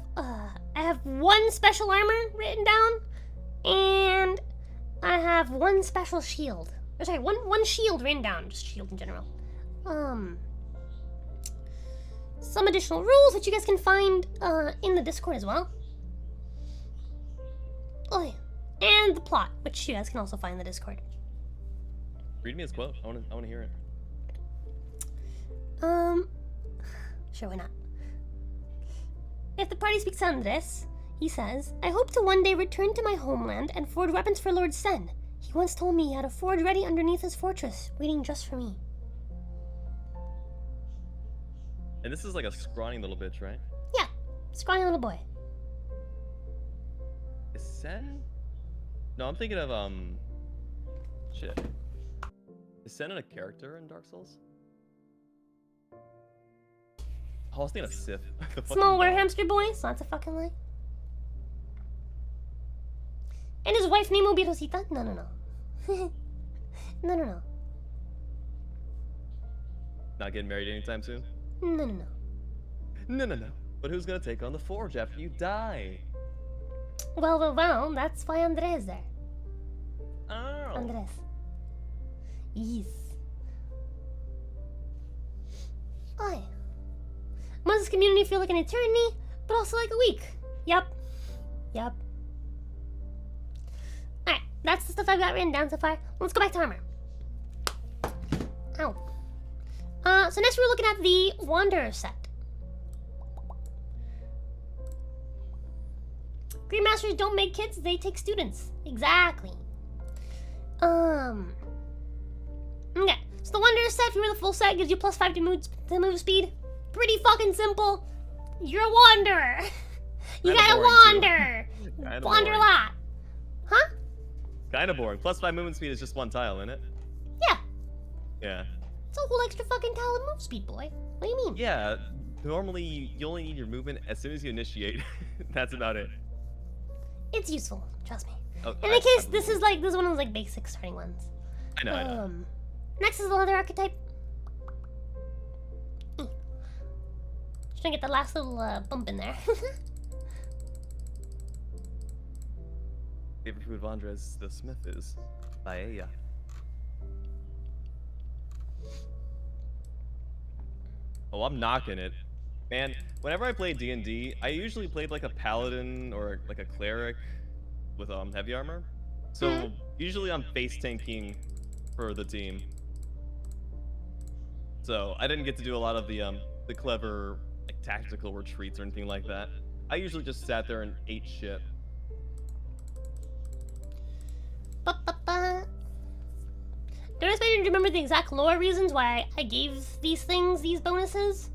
have 1 special armor written down, and I have 1 special shield. Or sorry, one shield written down, just shield in general. Some additional rules that you guys can find in the Discord as well. Oh yeah, and the plot, which you guys can also find in the Discord. Read me his quote. I wanna hear it. Sure, why not? If the party speaks to Andres, he says, I hope to one day return to my homeland and forge weapons for Lord Sen. He once told me he had a forge ready underneath his fortress, waiting just for me. And this is like a scrawny little bitch, right? Yeah, scrawny little boy. Is Sen? No, I'm thinking of, shit. Is Sen a character in Dark Souls? Oh, I was thinking of Sif. The fucking Small dog. werehamster boy, so that's a fucking lie. And his wife name will be Rosita? No. No. Not getting married anytime soon? No. No. But who's gonna take on the forge after you die? Well, that's why Andres is there. Oh. Andres. Yes. Oi. Must this community feel like an eternity, but also like a week? Yup. That's the stuff I've got written down so far. Let's go back to armor. Ow. So next we're looking at the Wanderer set. Greenmasters don't make kids, they take students. Exactly. Okay, so the Wanderer set, if you wear the full set, gives you +5 to move speed. Pretty fucking simple. You're a wanderer. You gotta wander. Wander a lot. Huh? Kinda boring. +5 movement speed is just one tile, isn't it? Yeah. Yeah. It's a whole extra fucking tile of move speed, boy. What do you mean? Yeah. Normally, you only need your movement as soon as you initiate. That's about it. It's useful, trust me. Oh, In any case, this is one of those like basic starting ones. I know, I know. Next is the leather archetype. Just trying to get the last little bump in there. Favorite food of Andres the Smith is paella. Oh, I'm knocking it. Man, whenever I play D&D, I usually played like a paladin or like a cleric with heavy armor. So usually I'm face tanking for the team. So I didn't get to do a lot of the clever like tactical retreats or anything like that. I usually just sat there and ate shit. Don't expect you to remember the exact lore reasons why I gave these things these bonuses.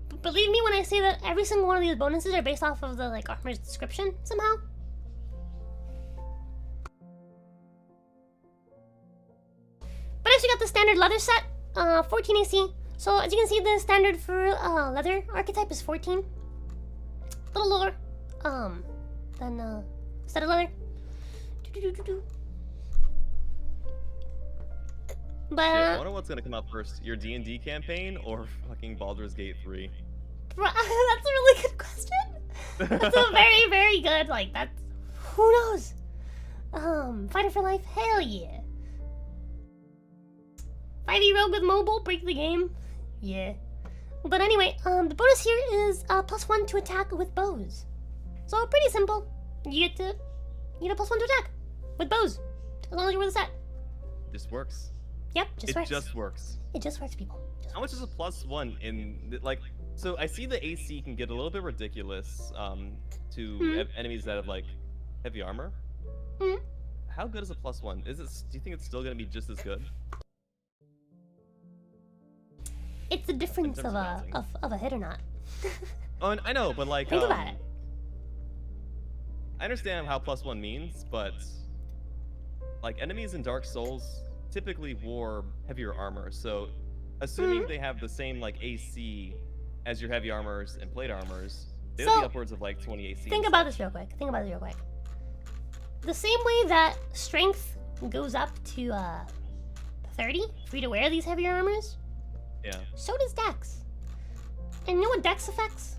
But believe me when I say that every single one of these bonuses are based off of the like armor's description somehow. But I actually got the standard leather set, 14 AC. So as you can see, the standard for leather archetype is 14. A little lower than set of leather. But Shit, I wonder what's gonna come out first, your D&D campaign or fucking Baldur's Gate 3? That's a really good question. That's a very, very good, like, that's, who knows? Fighter for life, hell yeah. 5e rogue with mobile, break the game, yeah. But anyway, the bonus here is +1 to attack with bows. So pretty simple. You get a +1 to attack with bows, as long as you wear the set. This works. Yep, just works. It just works. It just works, people. Just How much is a +1 in like? So I see the AC can get a little bit ridiculous to enemies that have like heavy armor. How good is a +1? Is it? Do you think it's still gonna be just as good? It's the difference of a hit or not. Oh, I know, but like think about it. I understand how +1 means, but like enemies in Dark Souls typically wore heavier armor, so assuming they have the same like AC as your heavy armors and plate armors, they would be upwards of like 20 AC. Think about this real quick. The same way that strength goes up to 30 for you to wear these heavier armors, yeah. So does Dex. And you know what Dex affects?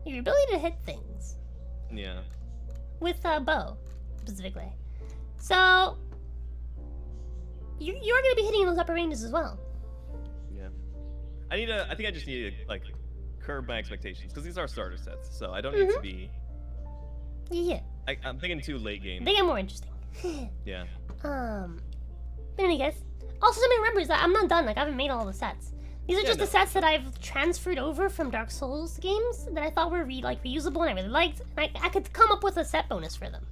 Your ability to hit things. Yeah. With a bow, specifically. So you're going to be hitting in those upper ranges as well. Yeah. I think I just need to like curb my expectations because these are starter sets, so I don't need to be. Yeah. I'm thinking too late game. They get more interesting. Yeah. But in any case, also something to remember is that I'm not done. Like I haven't made all the sets. These are just the sets that I've transferred over from Dark Souls games that I thought were reusable and I really liked. And I could come up with a set bonus for them.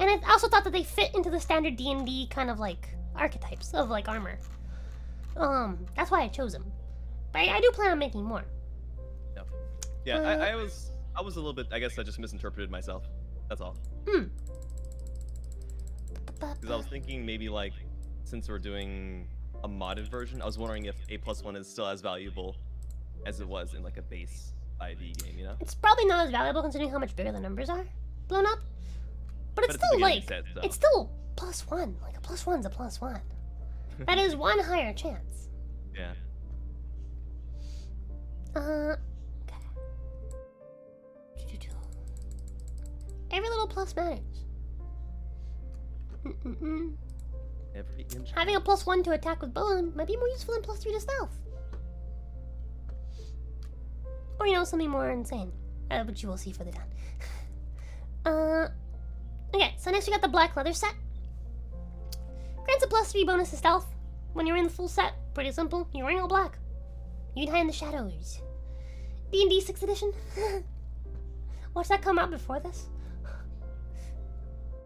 And I also thought that they fit into the standard D&D kind of like archetypes of like armor. That's why I chose them. But I do plan on making more. No. Yeah, I was a little bit. I guess I just misinterpreted myself. That's all. Because I was thinking maybe like since we're doing a modded version, I was wondering if a +1 is still as valuable as it was in like a base 5e game, you know? It's probably not as valuable considering how much bigger the numbers are blown up. But it's still like set, so. it's still +1. Like a +1's a +1. That is one higher chance. Yeah. Okay. Every little plus matters. Every inch. Having a +1 to attack with bow might be more useful than +3 to stealth. Or, something more insane. Which you will see further down. Okay, so next we got the black leather set. Grants a +3 bonus to stealth when you're in the full set. Pretty simple. You're wearing all black. You can hide in the shadows. D&D 6th edition. Watch that come out before this.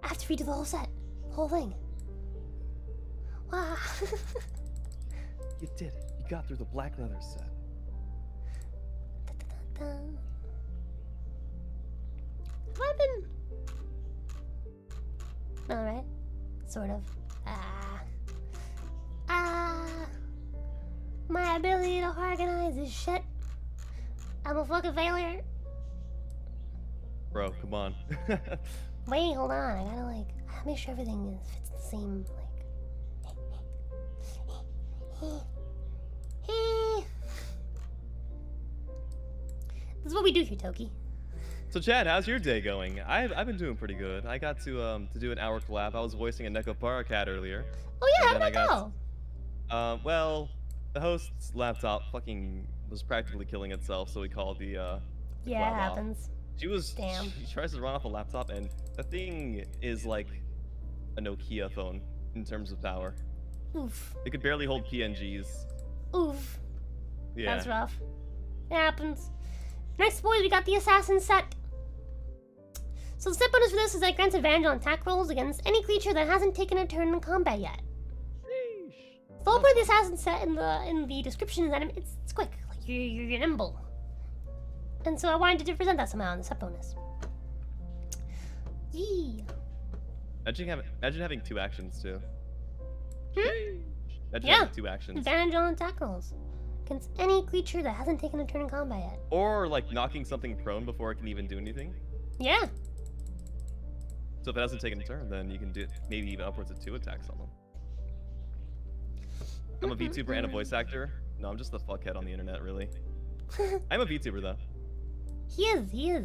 I have to redo the whole set. The whole thing. Wow. You did it. You got through the black leather set. Have I been... Alright. Sort of. My ability to organize is shit. I'm a fucking failure. Bro, come on. Wait, hold on. I gotta like make sure everything fits the same This is what we do here, Toki. So Chad, how's your day going? I've been doing pretty good. I got to do an hour collab. I was voicing a Nekopara cat earlier. Oh yeah, how'd that go? Well, the host's laptop fucking was practically killing itself, so we called the yeah, it collab off. happens. She was Damn. She tries to run off a laptop, and the thing is like a Nokia phone in terms of power. Oof. It could barely hold PNGs. Oof. Yeah. That's rough. It happens. Next, boys, we got the Assassin set. So the set bonus for this is that it grants advantage on attack rolls against any creature that hasn't taken a turn in combat yet. The whole point of the Assassin set in the description is that it's quick, like you're nimble. And so I wanted to present that somehow in the set bonus. Yee. Imagine having 2 actions too. Imagine Yeah. having 2 actions. Advantage on attack rolls against any creature that hasn't taken a turn in combat yet. Or like knocking something prone before it can even do anything. Yeah. So if it hasn't taken a turn, then you can do maybe even upwards of 2 attacks on them. I'm a VTuber and a voice actor. No, I'm just the fuckhead on the internet, really. I'm a VTuber though. He is.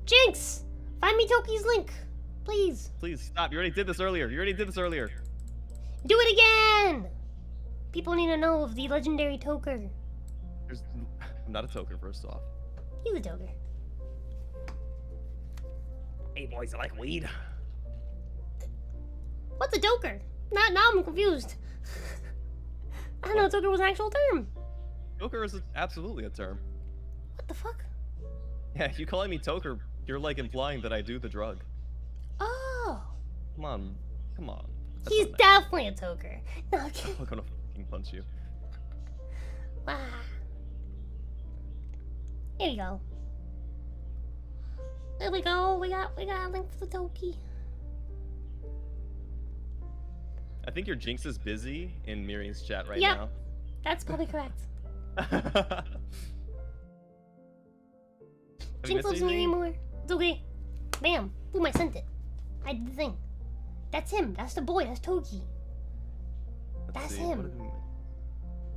Jinx! Find me Toki's link, please. Please stop. You already did this earlier. Do it again! People need to know of the legendary Toker. I'm not a toker, first off. He's a Toker. Hey boys, I like weed. What's a Toker? Now I'm confused. I don't know Toker was an actual term. Toker is absolutely a term. What the fuck? Yeah, you calling me toker, you're like implying that I do the drug. Oh. Come on. That's He's not nice. definitely a Toker. No, I'm kidding. I'm gonna fucking punch you. Wow. Here we go. There we go. We got a link for the Toki. I think your Jinx is busy in Miriam's chat right Yep. now. That's probably correct. Have you Jinx missed loves Miri anything? more. It's okay. Bam. Boom, I sent it. I did the thing. That's him. That's the boy. That's Toki. Let's That's see, him. what did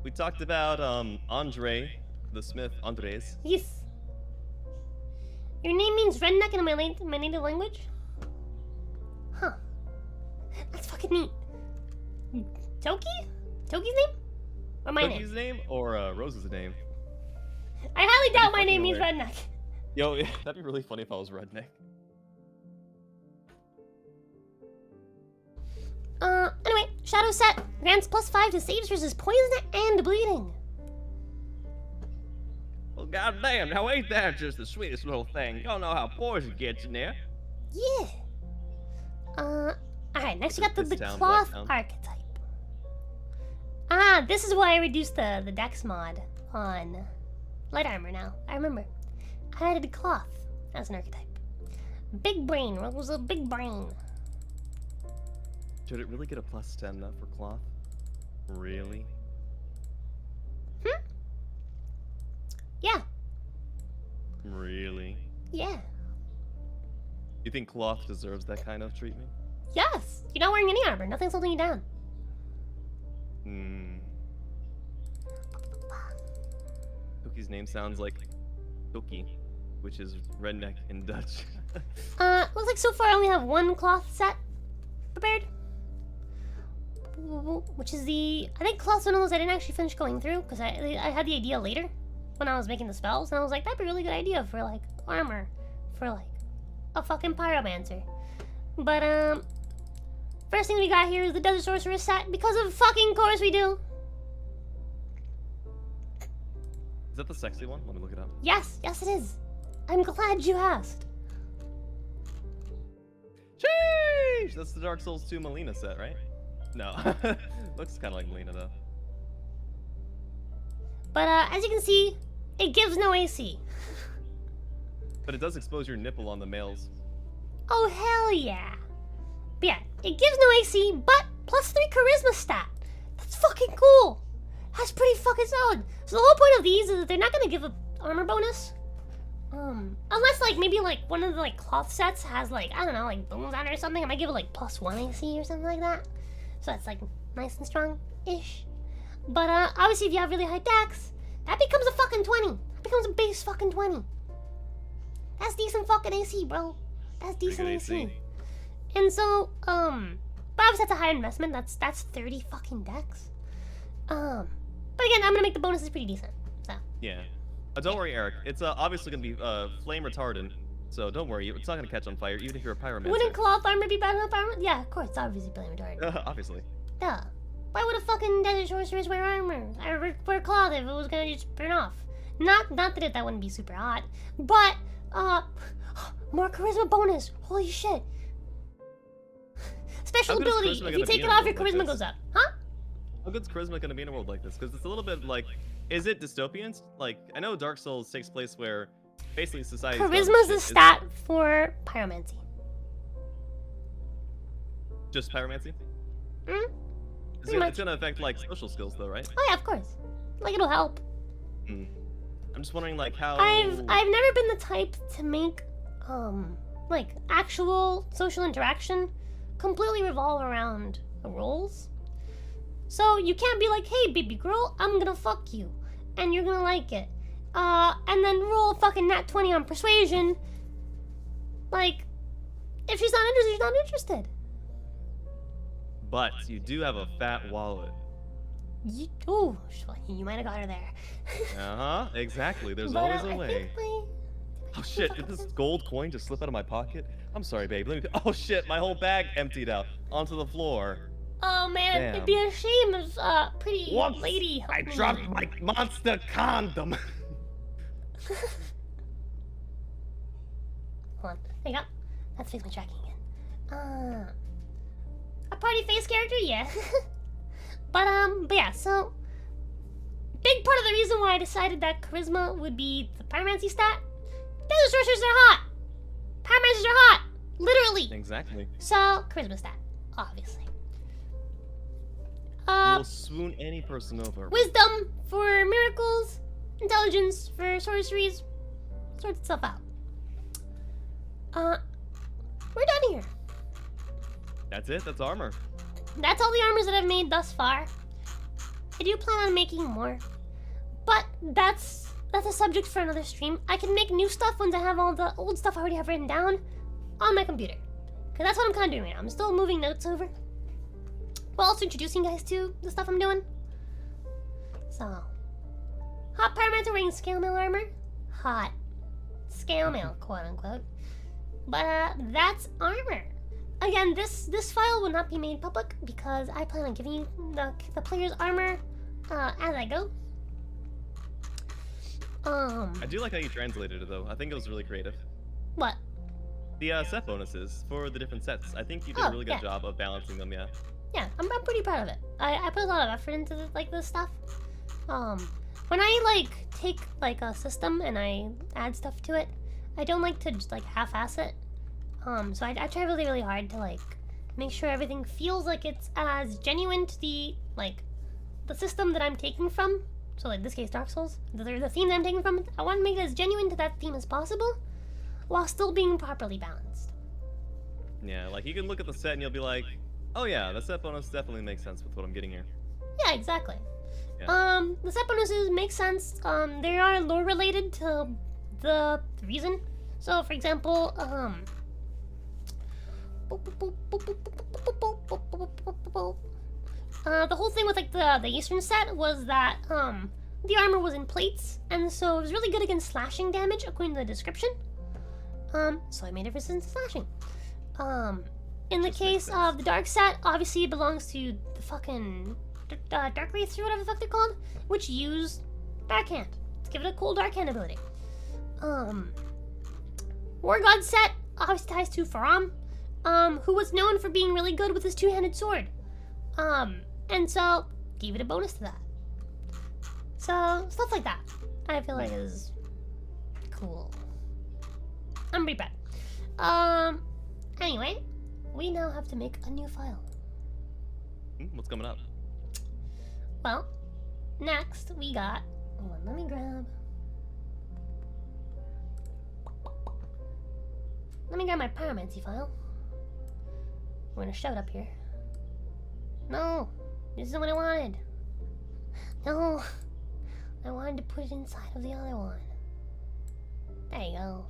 we talked about Andre, the Smith, Andres. Yes. Your name means redneck in my native language? Huh. That's fucking neat. Toki? Toki's name? Or my Toki's name or Rose's name? I highly doubt my fucking name means weird. redneck. Yo, that'd be really funny if I was redneck. Anyway, Shadow Set grants +5 to saves versus poison and bleeding. Well, goddamn, now ain't that just the sweetest little thing? Y'all know how poison gets in there. Yeah. Alright, next we got the This town, cloth Black Town. archetype. Ah, this is why I reduced the dex mod on light armor now. I remember. I added cloth as an archetype. Big brain, what was a big brain? Should it really get a +10 for cloth? Really? Yeah, Really? yeah. You think cloth deserves that kind of treatment? Yes! You're not wearing any armor, nothing's holding you down. Hmm. Toki's name sounds like Toki, which is redneck in Dutch. Looks like so far I only have one cloth set prepared. Which is the... I think cloth's one of those I didn't actually finish going through, because I had the idea later when I was making the spells, and I was like, that'd be a really good idea for, like, armor. For, like, a fucking pyromancer. But first thing we got here is the Desert Sorcerer set, because of fucking course we do. Is that the sexy one? Let me look it up. Yes, yes it is. I'm glad you asked. Sheesh! That's the Dark Souls 2 Melina set, right? No. Looks kind of like Melina, though. But as you can see, it gives no AC. But it does expose your nipple on the males. Oh, hell yeah. But yeah, it gives no AC, but plus 3 charisma stat. That's fucking cool. That's pretty fucking solid. So the whole point of these is that they're not gonna give a armor bonus. Unless like maybe like one of the like cloth sets has like, I don't know, like bones on it or something. I might give it like +1 AC or something like that. So that's like nice and strong-ish. But obviously if you have really high dex, that becomes a fucking 20. That becomes a base fucking 20. That's decent fucking AC, bro. That's decent AC. And so, but obviously that's a high investment. That's 30 fucking dex. But again, I'm gonna make the bonuses pretty decent. So. Yeah. Don't worry, Eric. It's obviously gonna be flame retardant, so don't worry. It's not gonna catch on fire, even if you're a pyromancer. Wouldn't cloth armor be better than armor? Yeah, of course. It's obviously flame retardant. Obviously. Duh. Why would a fucking desert sorceress wear armor? I wear cloth if it was gonna just burn off. Not that that wouldn't be super hot, but more charisma bonus. Holy shit. Special ability. If you take it off, your charisma goes up. Huh? How good's charisma gonna be in a world like this? Because it's a little bit like, is it dystopian? Like, I know Dark Souls takes place where basically society. Charisma's a stat for pyromancy. Just pyromancy? Hmm? It's gonna affect like social skills though, right? Oh yeah, of course. Like it'll help. I'm just wondering like how. I've never been the type to make like actual social interaction completely revolve around the roles. So you can't be like, hey baby girl, I'm gonna fuck you, and you're gonna like it, and then roll a fucking nat 20 on persuasion. Like, if she's not interested, she's not interested. But you do have a fat wallet. Ooh, you might have got her there. Exactly. There's But, always a I way. think Oh shit! Did this gold coin just slip out of my pocket? I'm sorry, babe. Let me. Oh shit! My whole bag emptied out onto the floor. Oh man, Damn. it'd be a shame if pretty Whoops, lady. I dropped my monster condom. Hold on, there you go. Let's fix my tracking again. A party face character, yeah. but yeah. So, big part of the reason why I decided that charisma would be the pyromancy stat. Desert sorcerers are hot. Pyromancers are hot, literally. Exactly. So charisma stat, obviously. You will swoon any person over. Wisdom for miracles, intelligence for sorceries, sorts itself out. We're done here. That's it. That's armor. That's all the armors that I've made thus far. I do plan on making more, but that's a subject for another stream. I can make new stuff once I have all the old stuff I already have written down on my computer. Cause that's what I'm kind of doing right now. I'm still moving notes over, while also introducing you guys to the stuff I'm doing. So, hot pyromancer wearing scale mail armor. Hot scale mail, quote unquote. But that's armor. Again, this file will not be made public because I plan on giving you the player's armor as I go. I do like how you translated it though. I think it was really creative. What? The set bonuses for the different sets. I think you did a really good job of balancing them. Yeah. Yeah, I'm pretty proud of it. I put a lot of effort into this stuff. When I like take like a system and I add stuff to it, I don't like to just like half-ass it. So I try really, really hard to like make sure everything feels like it's as genuine to the system that I'm taking from. So like in this case, Dark Souls, the theme that I'm taking from. I want to make it as genuine to that theme as possible, while still being properly balanced. Yeah, like you can look at the set and you'll be like, oh yeah, the set bonus definitely makes sense with what I'm getting here. Yeah, exactly. Yeah. The set bonuses make sense. They are lore related to the reason. So, for example, the whole thing with like the Eastern set was that the armor was in plates, and so it was really good against slashing damage according to the description. So I made it resistant to slashing. In the Just makes case sense. of the dark set, obviously it belongs to the fucking dark wraiths or whatever the fuck they're called, which use dark hand to give it a cool dark hand ability. War God set obviously ties to Faram, who was known for being really good with his two-handed sword. And so gave it a bonus to that. So stuff like that, I feel like is cool. I'm pretty proud. Anyway, we now have to make a new file. What's coming up? Well, next we got. Hold on, let me grab. Let me grab my pyromancy file. We're gonna shove it up here. No, this isn't what I wanted. No, I wanted to put it inside of the other one. There you go.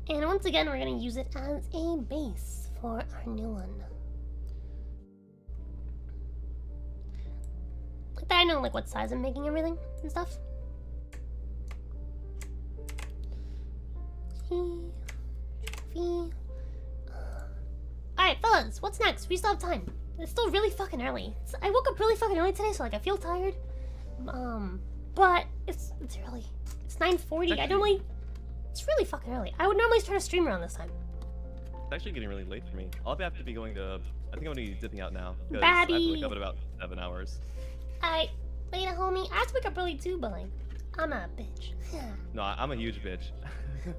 And once again, we're gonna use it as a base for our new one. Like that, I know like what size I'm making everything and stuff. Alright, fellas, what's next? We still have time. It's still really fucking early. I woke up really fucking early today, so like I feel tired. But it's early. It's 9:40. I normally. It's really fucking early. I would normally start a stream around this time. It's actually getting really late for me. I'll have to be going to. I think I'm gonna be dipping out now. I have to wake up in about 7 hours. Alright, later, homie. I have to wake up early too, but like, I'm a bitch. No, I'm a huge bitch.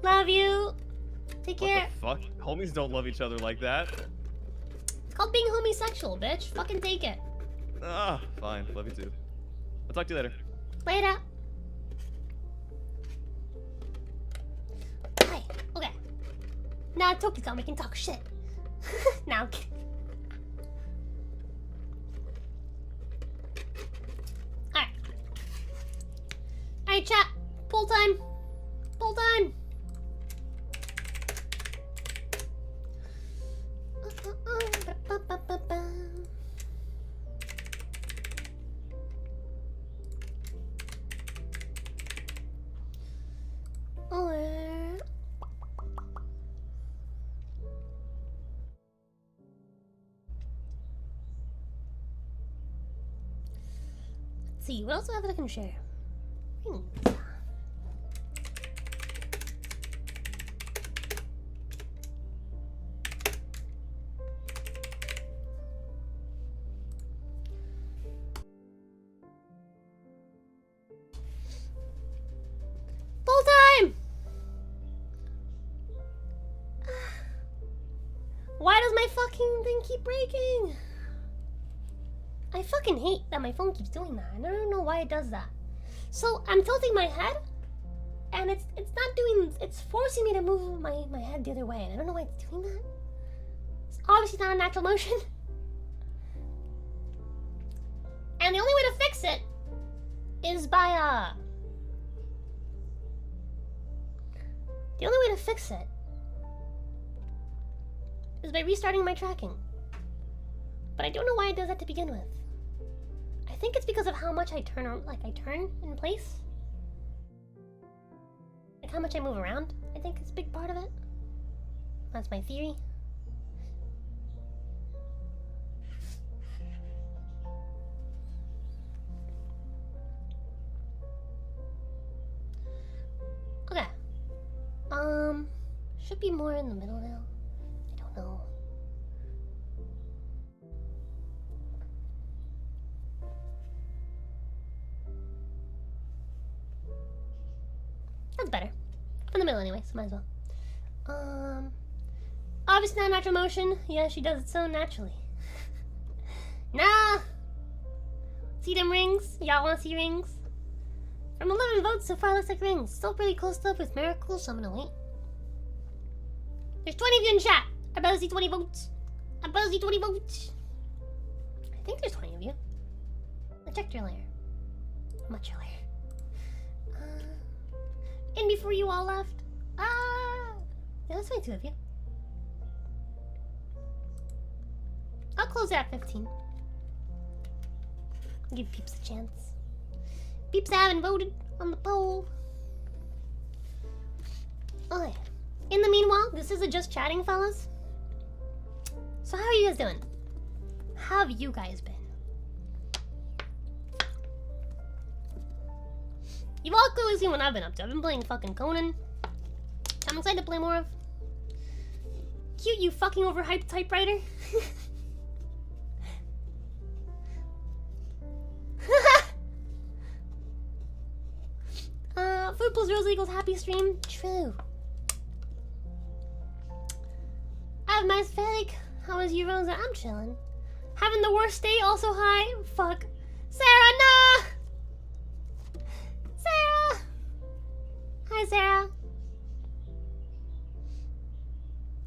Love you. Take care. What the fuck? Homies don't love each other like that. It's called being homosexual, bitch. Fucking take it. Ah, fine. Love you too. I'll talk to you later. Later. Hey, okay. Now Toki's gone, we can talk shit. Now. Alright. Alright, chat. Pull time. Pull time. Let's see, what else do I have that I can share? Rings. Full time! Why does my fucking thing keep breaking? I fucking hate that my phone keeps doing that. I don't know why it does that. So I'm tilting my head, and it's not doing. It's forcing me to move my head the other way, and I don't know why it's doing that. It's obviously not a natural motion. And the only way to fix it is by The only way to fix it is by restarting my tracking. But I don't know why it does that to begin with. I think it's because of how much I turn in place. Like how much I move around, I think is a big part of it. That's my theory. Okay. Should be more in the middle now. I don't know. That's better. I'm in the middle anyway, so might as well. Obviously not natural motion. Yeah, she does it so naturally. Nah! See them rings? Y'all wanna see rings? From 11 votes, so far looks like rings. Still pretty close stuff with miracles, so I'm gonna wait. There's 20 of you in chat. I better see 20 votes. I better see 20 votes. I think there's 20 of you. I checked earlier. Much earlier. And before you all left. Yeah, that's 22 of you. I'll close it at 15. Give peeps a chance. Peeps haven't voted on the poll. Okay. In the meanwhile, this is a just chatting, fellas. So how are you guys doing? How have you guys been? You've all clearly seen what I've been up to. I've been playing fucking Conan. I'm excited to play more of. Cute, you fucking overhyped typewriter. Food plus ROZA equals happy stream. True. I have my aesthetic. How is you, ROZA? I'm chilling. Having the worst day. Also hi. Fuck. Sarah, nah. Sarah. Hi, Sarah.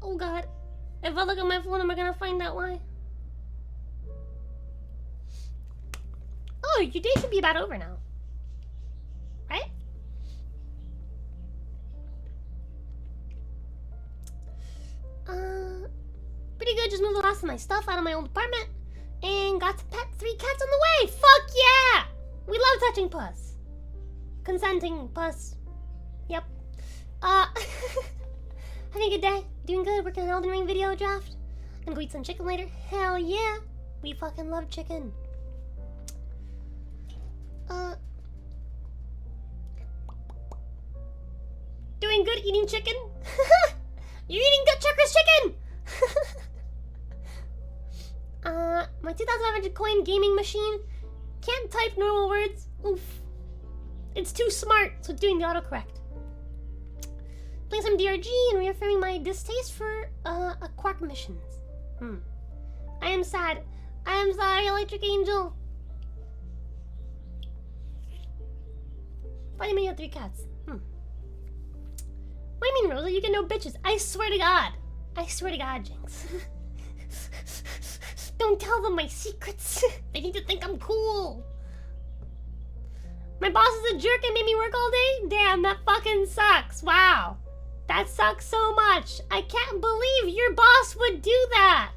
Oh god. If I look at my phone, am I gonna find out why? Oh, your day should be about over now. Right? Pretty good. Just moved the last of my stuff out of my old apartment. And got to pet 3 cats on the way. Fuck yeah! We love touching puss. Consenting puss. Yep. Having a good day. Doing good. Working on an Elden Ring video draft. Gonna go eat some chicken later. Hell yeah. We fucking love chicken. Doing good eating chicken? You're eating good checkers chicken! My 2,500 coin gaming machine can't type normal words. Oof. It's too smart, so it's doing the autocorrect. Playing some DRG and reaffirming my distaste for quark missions. I am sad. I am sorry, Electric Angel. Why do you mean you have 3 cats? What do you mean, ROZA? You get no bitches. I swear to God. I swear to God, Jinx. Don't tell them my secrets. They need to think I'm cool. My boss is a jerk and made me work all day? Damn, that fucking sucks. Wow. That sucks so much. I can't believe your boss would do that.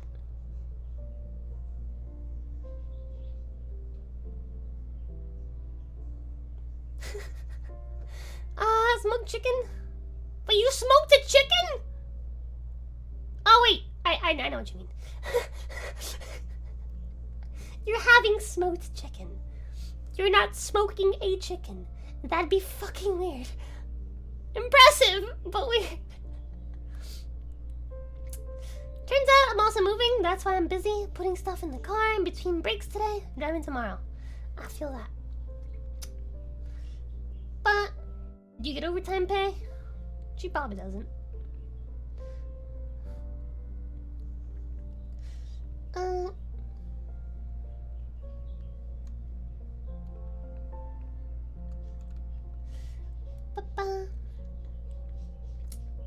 Smoked chicken? But you smoked a chicken? Oh wait, I know what you mean. You're having smoked chicken. You're not smoking a chicken. That'd be fucking weird. Impressive, but weird. Turns out I'm also moving. That's why I'm busy putting stuff in the car in between breaks today. Driving tomorrow. I feel that. But do you get overtime pay? She probably doesn't.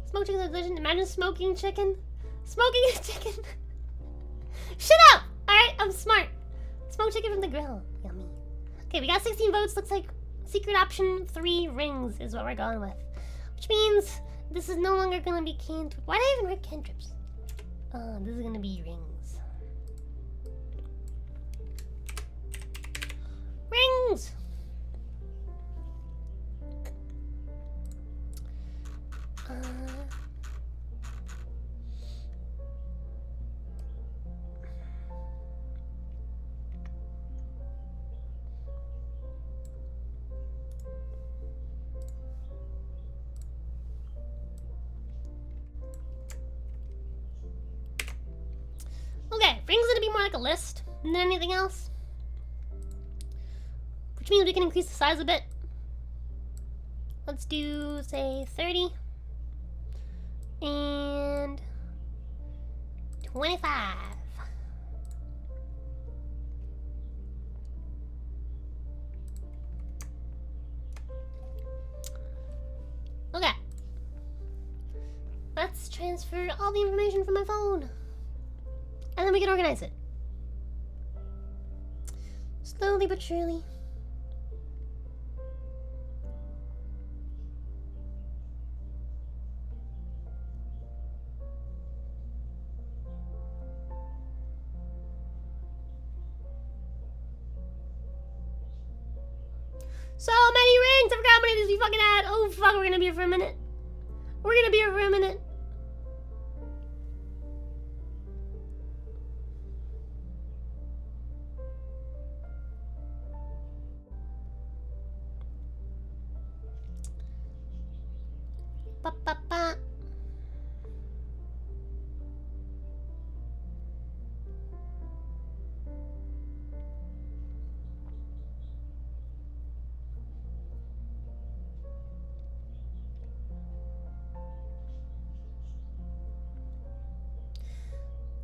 Smoked chicken's a decision. Imagine smoking chicken. Smoking a chicken. Shut up! Alright, I'm smart. Smoked chicken from the grill. Yummy. Okay, we got 16 votes. Looks like secret option 3 rings is what we're going with. Which means this is no longer gonna be cantrip. Why did I even write cantrips? This is gonna be rings. Rings! Okay, rings gonna be more like a list than anything else. Which means we can increase the size a bit. Let's do, say, 30. And 25. Okay. Let's transfer all the information from my phone. And then we can organize it. Slowly but surely. So many rings! I forgot how many of these we fucking had! Oh fuck, we're gonna be here for a minute. We're gonna be here for a minute. Ba ba ba.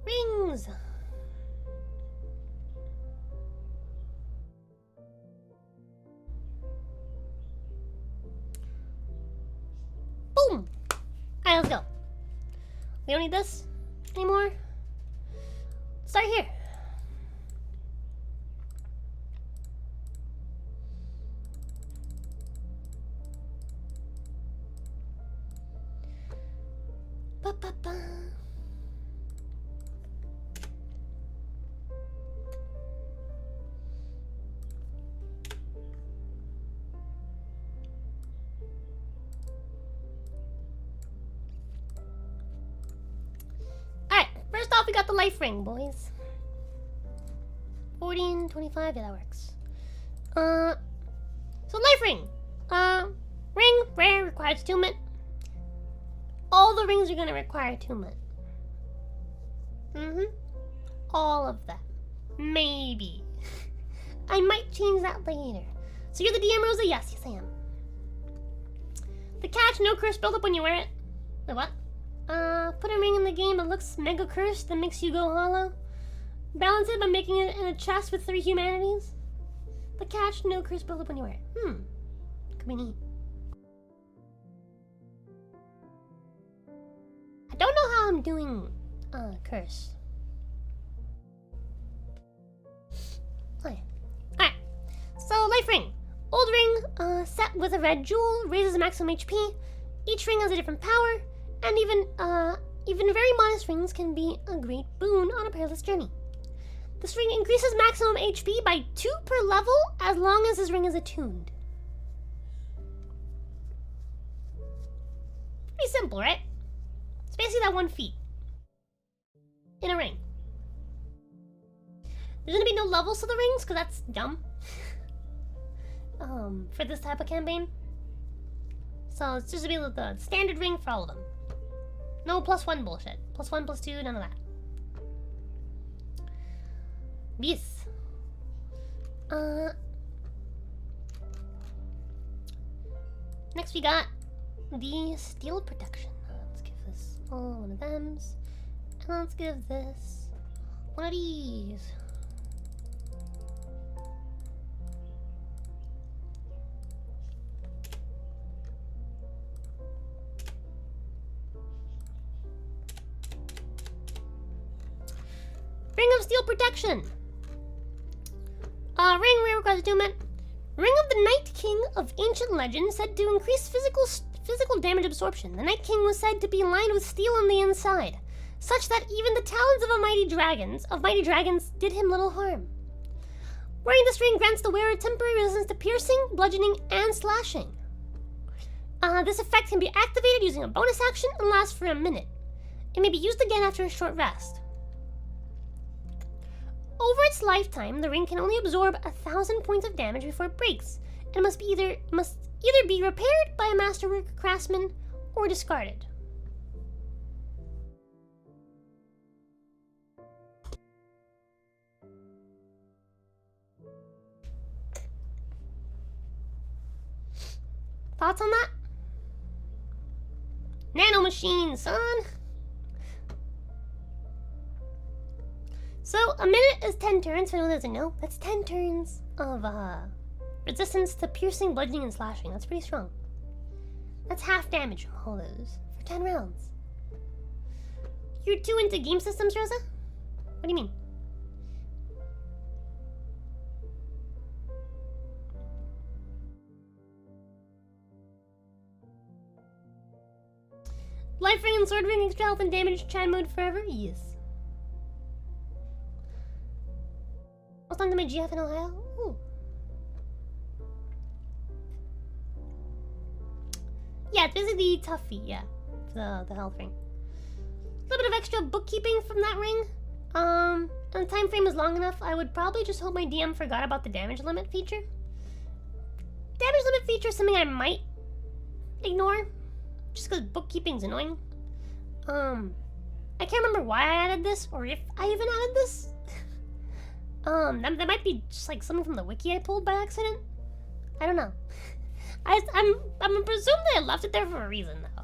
Rings. Boom. Alright, let's go. We don't need this anymore. Start here. Ba ba ba. First off, we got the life ring, boys. 40 and 25, yeah, that works. So life ring. Ring, rare, requires attunement. All the rings are gonna require attunement. All of them. Maybe. I might change that later. So you're the DM, Rosa? Yes, I am. The catch, no curse build up when you wear it. Wait, what? Put a ring in the game that looks mega cursed that makes you go hollow. Balance it by making it in a chest with 3 humanities. The catch, no curse build up when you wear it. Could be neat. I don't know how I'm doing, curse. Okay. Alright. So, life ring. Old ring, set with a red jewel, raises maximum HP. Each ring has a different power. And even very modest rings can be a great boon on a perilous journey. This ring increases maximum HP by 2 per level as long as this ring is attuned. Pretty simple, right? It's basically that 1 feat in a ring. There's gonna be no levels to the rings, because that's dumb. For this type of campaign. So it's just gonna be the standard ring for all of them. No +1 bullshit. +1, +2, none of that. Yes. Next we got the steel protection. Let's give this one of them's. And let's give this one of these. Ring of Steel Protection. Ring rare requires attunement. Ring of the Night King of ancient legend, said to increase physical damage absorption. The Night King was said to be lined with steel on the inside, such that even the talons of mighty dragons did him little harm. Wearing this ring grants the wearer temporary resistance to piercing, bludgeoning, and slashing. This effect can be activated using a bonus action and lasts for a minute. It may be used again after a short rest. Over its lifetime, the ring can only absorb 1,000 points of damage before it breaks, and must either be repaired by a masterwork craftsman or discarded. Thoughts on that? Nano machine, son! So, a minute is 10 turns, for anyone who doesn't know. That's 10 turns of, resistance to piercing, bludgeoning, and slashing. That's pretty strong. That's half damage from all those for 10 rounds. You're too into game systems, Rosa? What do you mean? Life ring and sword ring, extra health and damage, Chad mode forever? Yes. What's on to my GF in Ohio? Ooh. Yeah, it's basically the Tuffy, yeah. The health ring. A little bit of extra bookkeeping from that ring. And the time frame is long enough, I would probably just hope my DM forgot about the damage limit feature. Damage limit feature is something I might ignore, just because bookkeeping's annoying. I can't remember why I added this, or if I even added this. That might be just like something from the wiki I pulled by accident. I don't know. I'm presumed that I left it there for a reason, though.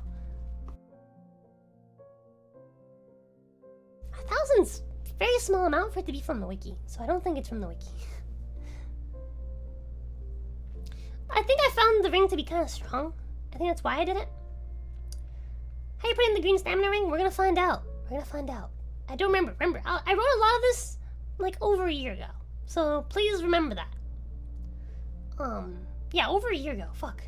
1,000's a very small amount for it to be from the wiki, so I don't think it's from the wiki. I think I found the ring to be kind of strong. I think that's why I did it. How you put in the green stamina ring? We're gonna find out. We're gonna find out. I don't remember. I wrote a lot of this like over a year ago, so please remember that. Yeah, over a year ago. Fuck.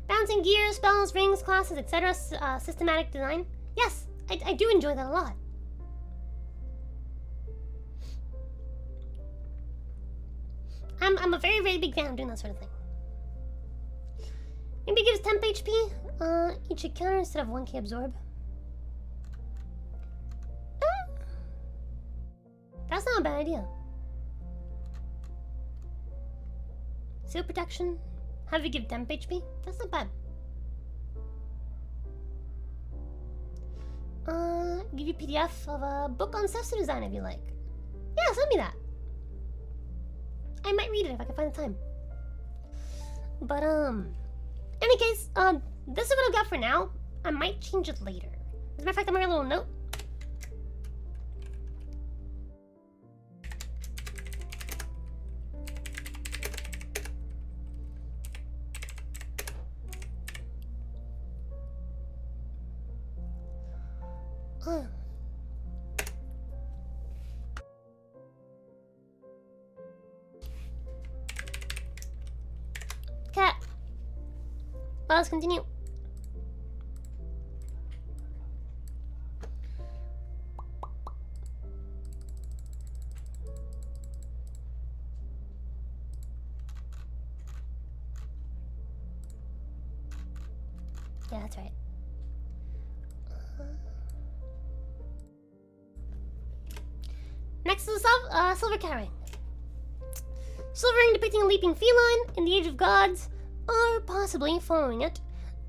Bouncing gears, spells, rings, classes, etc. Systematic design. Yes, I do enjoy that a lot. I'm a very, very big fan of doing that sort of thing. Maybe gives temp HP, each encounter instead of 1k absorb. That's not a bad idea. Seal protection. Have you give temp HP? That's not bad. Give you PDF of a book on Sefsu design if you like. Yeah, send me that. I might read it if I can find the time. But, any case, this is what I've got for now. I might change it later. As a matter of fact, I'm writing a little note. Cat. Well, let's continue. Yeah, that's right. Next is the silver cat ring. Silver ring depicting a leaping feline in the Age of Gods, or possibly following it.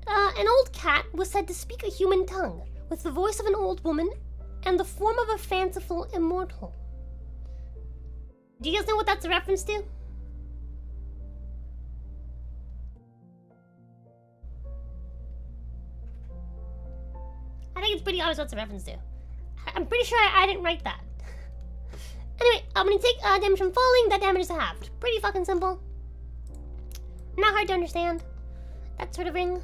An old cat was said to speak a human tongue, with the voice of an old woman and the form of a fanciful immortal. Do you guys know what that's a reference to? I think it's pretty obvious what it's a reference to. I'm pretty sure I didn't write that. Anyway, when you take damage from falling, that damage is halved. Pretty fucking simple. Not hard to understand. That sort of ring.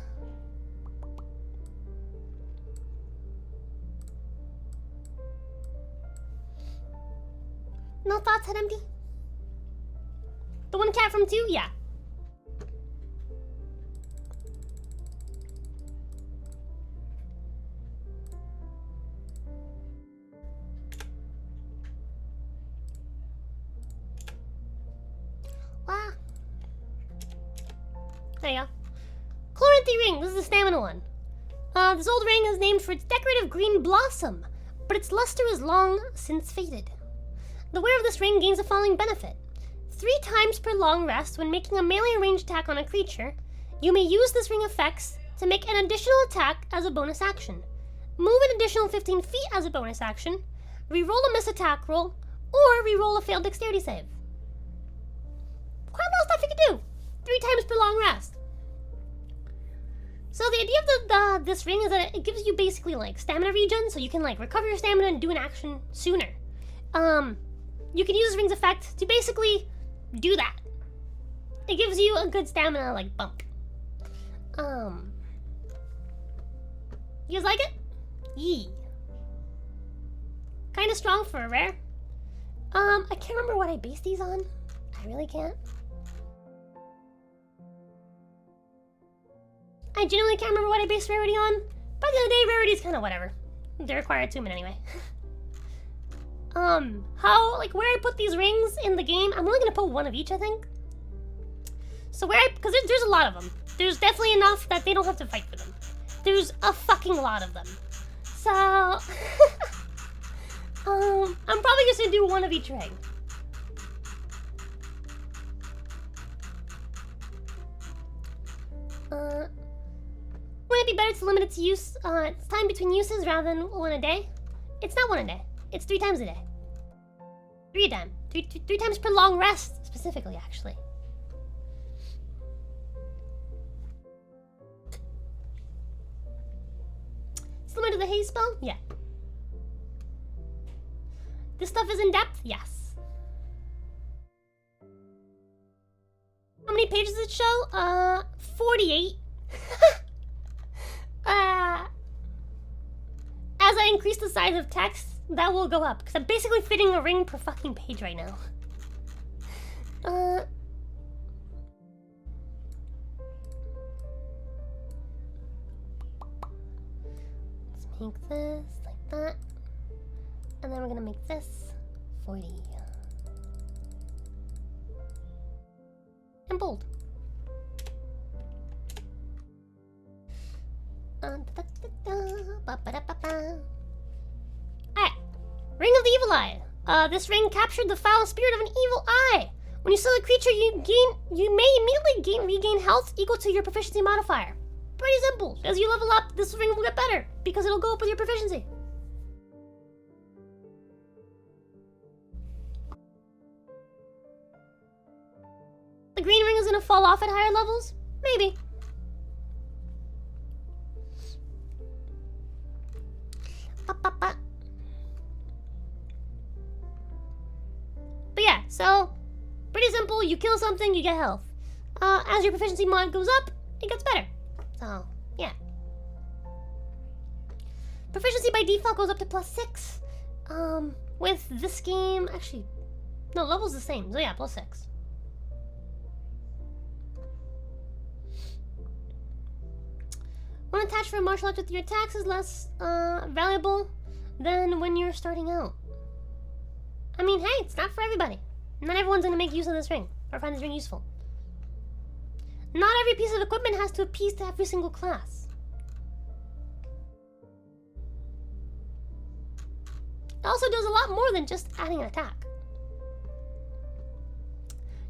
No thoughts, Head Empty? The one cat from 2? Yeah. Wow. There you go. Chloranthy Ring. This is the stamina one. This old ring is named for its decorative green blossom, but its luster is long since faded. The wearer of this ring gains the following benefit. 3 times per long rest when making a melee ranged attack on a creature, you may use this ring effects to make an additional attack as a bonus action. Move an additional 15 feet as a bonus action, reroll a miss attack roll, or reroll a failed dexterity save. Quite a lot of stuff you can do. 3 times per long rest. So the idea of this ring is that it gives you basically like stamina regen, so you can like recover your stamina and do an action sooner. You can use this ring's effect to basically do that. It gives you a good stamina like bump. You guys like it? Yee. Kinda strong for a rare. I can't remember what I based these on. I really can't. I genuinely can't remember what I based rarity on. By the end of the day, rarity is kind of whatever. They require attunement anyway. where I put these rings in the game, I'm only gonna put one of each, I think. So because there's a lot of them. There's definitely enough that they don't have to fight for them. There's a fucking lot of them. So, I'm probably just gonna do one of each ring. Would it be better to limit its use, its time between uses rather than one a day? It's not one a day. It's 3 times a day. 3 a time. Three times per long rest, specifically, actually. Similar to the haze spell? Yeah. This stuff is in depth? Yes. How many pages does it show? 48. As I increase the size of text, that will go up. Because I'm basically fitting a ring per fucking page right now. Let's make this like that. And then we're gonna make this 40. And bold. Alright. Ring of the Evil Eye. This ring captured the foul spirit of an evil eye. When you sell a creature, you may immediately regain health equal to your proficiency modifier. Pretty simple. As you level up, this ring will get better because it'll go up with your proficiency. The green ring is gonna fall off at higher levels? Maybe. But yeah, so pretty simple. You kill something, you get health. As your proficiency mod goes up, it gets better. So yeah, proficiency by default goes up to +6. With this game, actually, no, level's the same. So yeah, +6. When attached for a martial art with your attacks is less valuable than when you're starting out. I mean, hey, it's not for everybody. Not everyone's gonna make use of this ring or find this ring useful. Not every piece of equipment has to appease to every single class. It also does a lot more than just adding an attack.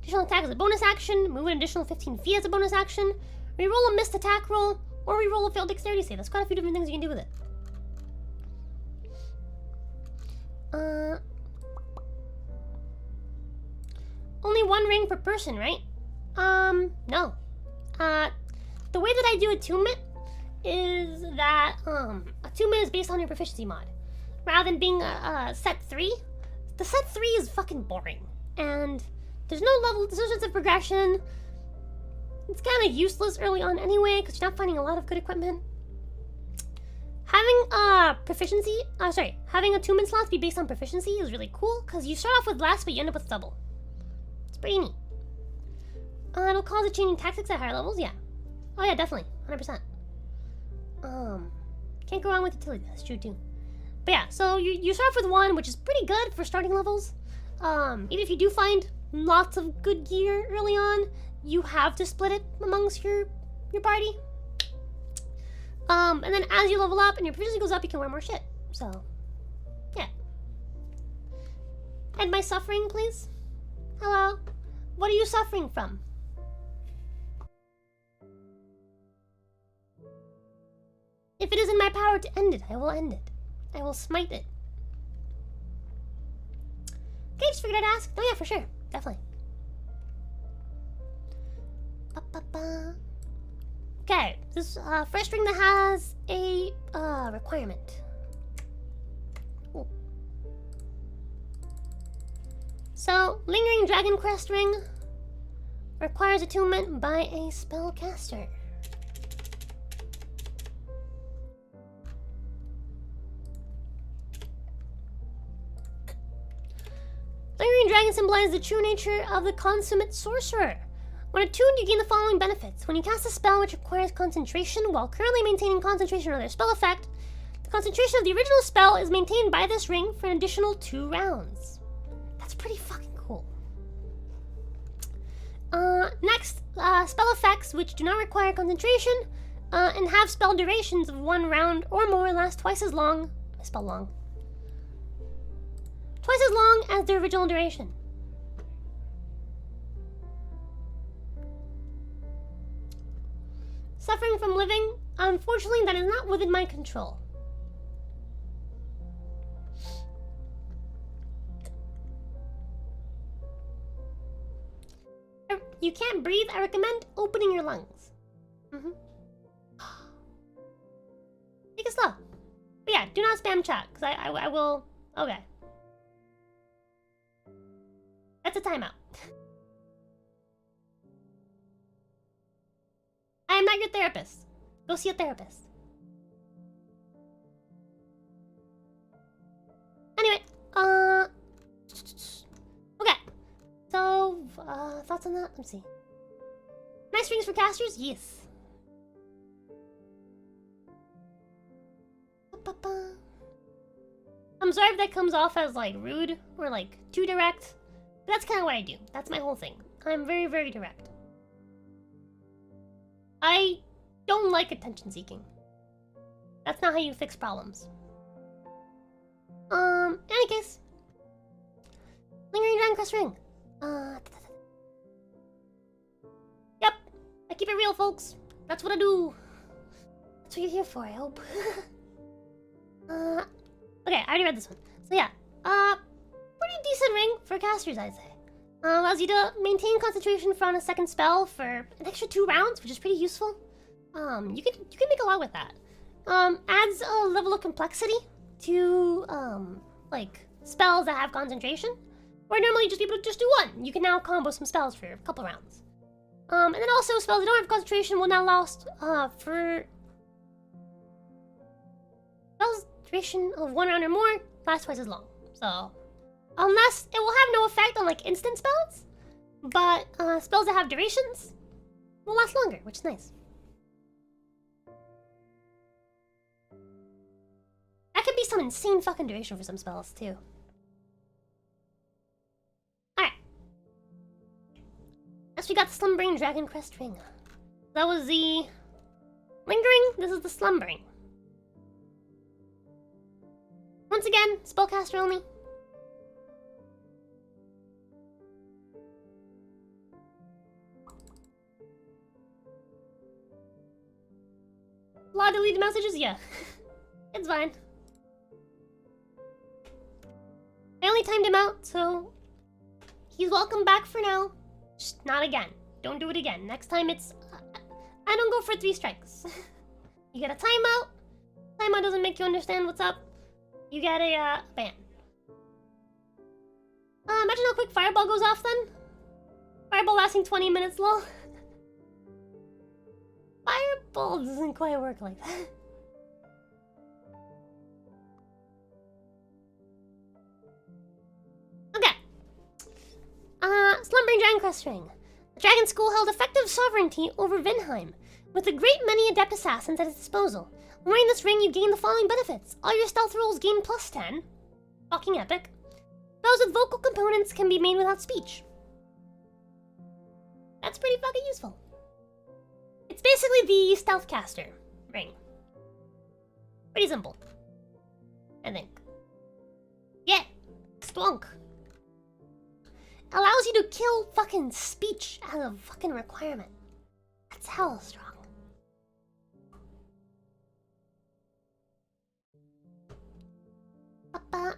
Additional attack is a bonus action. Move an additional 15 feet as a bonus action. Reroll a missed attack roll. Or reroll a failed dexterity save. There's quite a few different things you can do with it. Only one ring per person, right? No. The way that I do attunement is that, attunement is based on your proficiency mod. Rather than being a set 3, the set 3 is fucking boring. And there's no sense of progression. It's kind of useless early on anyway, because you're not finding a lot of good equipment. Having having attunement slots be based on proficiency is really cool, because you start off with less, but you end up with double. It's pretty neat. It'll cause a changing tactics at higher levels, yeah. Oh yeah, definitely, 100%. Can't go wrong with utility, that's true too. But yeah, so you start off with 1, which is pretty good for starting levels. Even if you do find lots of good gear early on, you have to split it amongst your party. And then as you level up and your proficiency goes up, you can wear more shit. So, yeah. End my suffering, please. Hello? What are you suffering from? If it is in my power to end it, I will end it. I will smite it. Okay, just figured I'd ask. Oh yeah, for sure. Definitely. Okay, this first ring that has a requirement. Ooh. So, Lingering Dragon Crest Ring requires attunement by a spellcaster. Lingering Dragon symbolizes the true nature of the consummate sorcerer. When attuned, you gain the following benefits. When you cast a spell which requires concentration while currently maintaining concentration on their spell effect, concentration of the original spell is maintained by this ring for an additional 2 rounds. That's pretty fucking cool. Next, spell effects which do not require concentration and have spell durations of 1 round or more last twice as long. I spell long. Twice as long as their original duration. Suffering from living? Unfortunately, that is not within my control. You can't breathe, I recommend opening your lungs. Take it slow. But yeah, do not spam chat, because I will... Okay. That's a timeout. I am not your therapist. Go see a therapist. Anyway, okay. So, thoughts on that? Let me see. Nice rings for casters? Yes. I'm sorry if that comes off as, like, rude or, like, too direct. But that's kind of what I do. That's my whole thing. I'm very, very direct. I don't like attention seeking. That's not how you fix problems. In any case. Lingering Dragon Crest Ring. Yep. I keep it real, folks. That's what I do. That's what you're here for, I hope. Okay, I already read this one. So yeah, pretty decent ring for casters, I'd say. Allows you to maintain concentration for on a second spell for an extra 2 rounds, which is pretty useful. You can make a lot with that. Adds a level of complexity to like spells that have concentration, where normally you'd just be able to just do one. You can now combo some spells for a couple rounds. And then also spells that don't have concentration will now last for spells duration of 1 round or more, last twice as long. So unless it will have no effect on like instant spells, but spells that have durations will last longer, which is nice. That could be some insane fucking duration for some spells too. Alright. Next we got the Slumbering Dragon Crest Ring. That was the Lingering, this is the Slumbering. Once again, spellcaster only. A lot of deleted messages? Yeah. It's fine. I only timed him out, so he's welcome back for now. Just not again. Don't do it again. Next time it's... I don't go for 3 strikes. You get a timeout. Timeout doesn't make you understand what's up. You get a ban. Imagine how quick Fireball goes off then. Fireball lasting 20 minutes, lol. Fireball doesn't quite work like that. Okay. Slumbering Dragon Crest Ring. The Dragon School held effective sovereignty over Vinheim, with a great many adept assassins at its disposal. Wearing this ring, you gain the following benefits. All your stealth rolls gain +10. Fucking epic. Spells with vocal components can be made without speech. That's pretty fucking useful. It's basically the stealth caster ring. Pretty simple, I think. Yeah, stonk. Allows you to kill fucking speech as a fucking requirement. That's hella strong.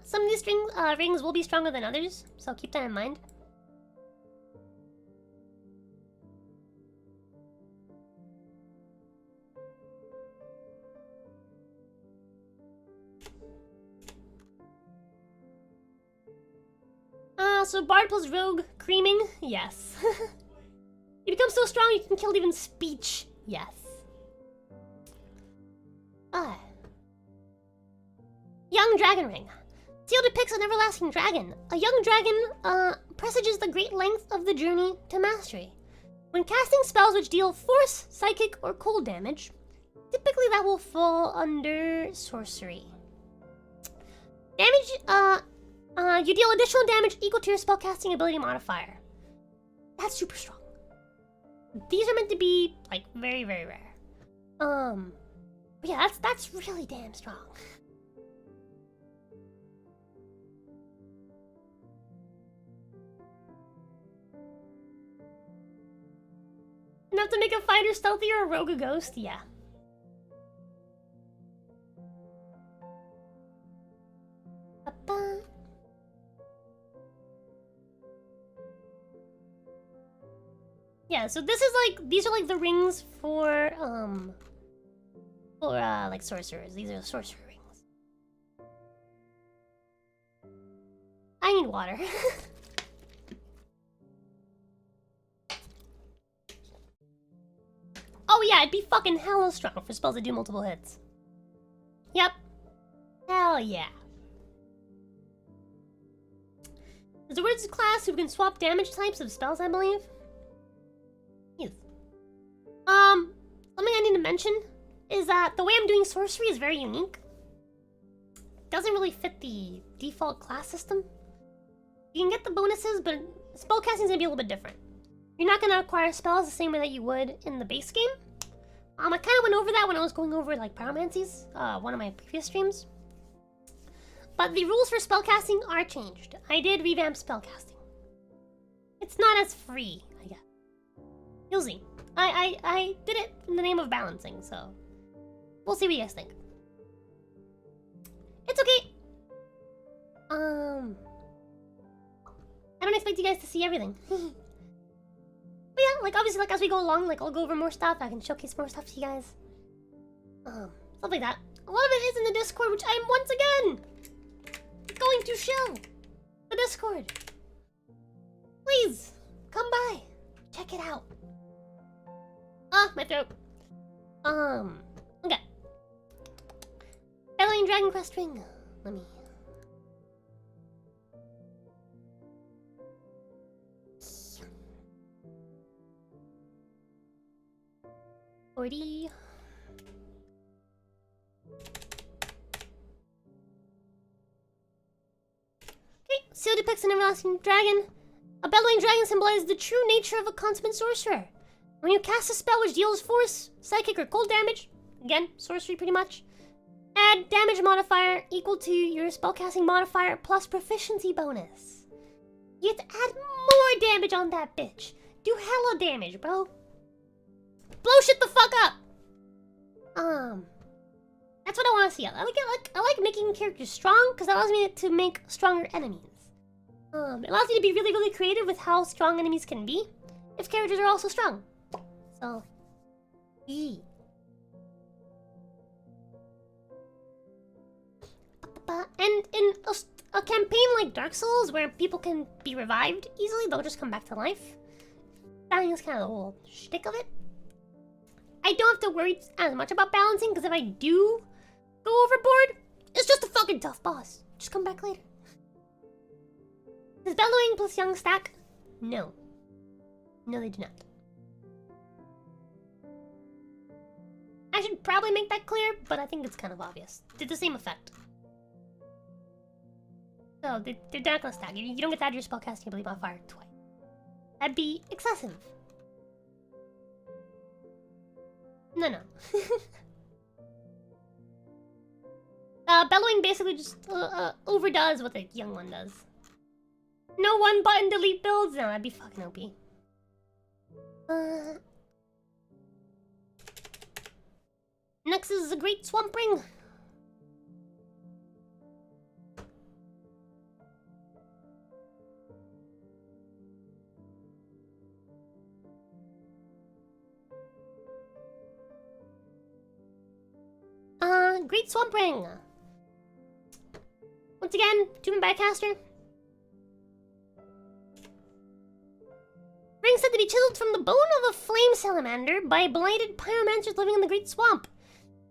Some of these rings will be stronger than others, so keep that in mind. So Bard plus Rogue creaming? Yes. You become so strong you can kill even speech? Yes. Young Dragon Ring. Seal depicts an everlasting dragon. A young dragon presages the great length of the journey to mastery. When casting spells which deal force, psychic, or cold damage, typically that will fall under sorcery. Damage, you deal additional damage equal to your spellcasting ability modifier. That's super strong. These are meant to be, like, very, very rare. But yeah, that's really damn strong. Enough to make a fighter stealthy or a rogue a ghost? Yeah. Ba-ba. Yeah, so this is like, these are like the rings for like sorcerers. These are sorcerer rings. I need water. Oh yeah, it'd be fucking hella strong for spells that do multiple hits. Yep. Hell yeah. There's a wizard class who can swap damage types of spells, I believe. Yes. Something I need to mention is that the way I'm doing sorcery is very unique. Doesn't really fit the default class system. You can get the bonuses, but spellcasting is gonna be a little bit different. You're not gonna acquire spells the same way that you would in the base game. I kind of went over that when I was going over like pyromancies, one of my previous streams. But the rules for spellcasting are changed. I did revamp spellcasting. It's not as free, I guess. You'll see. I did it in the name of balancing, so we'll see what you guys think. It's okay. I don't expect you guys to see everything. But yeah, like obviously, like as we go along, like I'll go over more stuff. I can showcase more stuff to you guys. Stuff like that. A lot of it is in the Discord, which I'm once again going to show the Discord. Please come by, check it out. Ah, my throat. Okay. Bellowing Dragon Crest Ring. Let me. Okay, seal depicts an everlasting dragon. A bellowing dragon symbolizes the true nature of a consummate sorcerer. When you cast a spell which deals force, psychic, or cold damage, again, sorcery pretty much, add damage modifier equal to your spellcasting modifier plus proficiency bonus. You have to add more damage on that bitch. Do hella damage, bro. Blow shit the fuck up! That's what I want to see. I like making characters strong because that allows me to make stronger enemies. It allows me to be really, really creative with how strong enemies can be if characters are also strong. So, and in a campaign like Dark Souls where people can be revived easily, they'll just come back to life. Dying is kind of the whole shtick of it. I don't have to worry as much about balancing, because if I do go overboard, it's just a fucking tough boss. Just come back later. Does bellowing plus young stack? No. No, they do not. I should probably make that clear, but I think it's kind of obvious. Did the same effect. So, they're not gonna stack. You don't get to add your spellcasting ability modifier twice. That'd be excessive. No. Bellowing basically just overdoes what the young one does. No one button delete builds? No, that'd be fucking OP. Next is the Great Swamp Ring. Great Swamp Ring. Once again, two-man bycaster. Ring said to be chiseled from the bone of a flame salamander by blighted pyromancers living in the Great Swamp.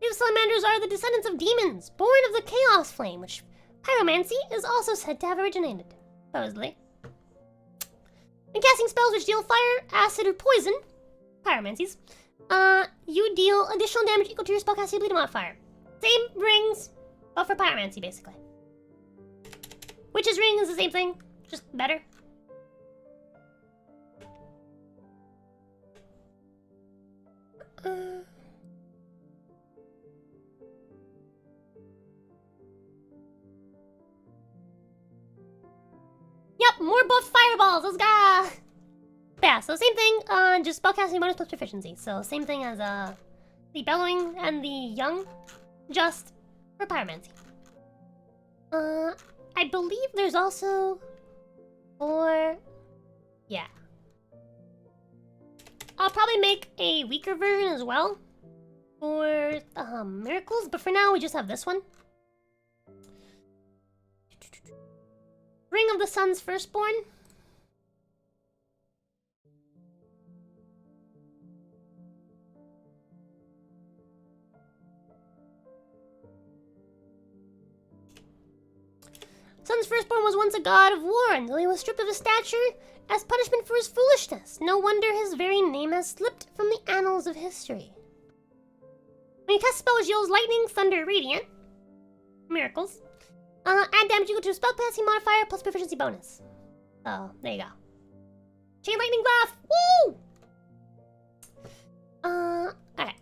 These salamanders are the descendants of demons, born of the Chaos Flame, which pyromancy is also said to have originated, supposedly. When casting spells which deal fire, acid, or poison, pyromancies, You deal additional damage equal to your spellcasting ability modifier. Same rings, but for pyromancy, basically. Witch's ring is the same thing, just better. Yep, more buff fireballs. Let's go. Yeah, so same thing. Just spellcasting bonus plus proficiency. So same thing as the bellowing and the young, just for pyromancy. I believe there's also yeah. I'll probably make a weaker version as well for miracles, but for now we just have this one. Ring of the Sun's Firstborn. Sun's Firstborn was once a god of war until he was stripped of his stature as punishment for his foolishness. No wonder his very name has slipped from the annals of history. When you cast a spell which yields lightning, thunder, radiant, miracles, add damage equal to a spellcasting modifier plus proficiency bonus. So, there you go. Chain lightning buff! Woo! Alright.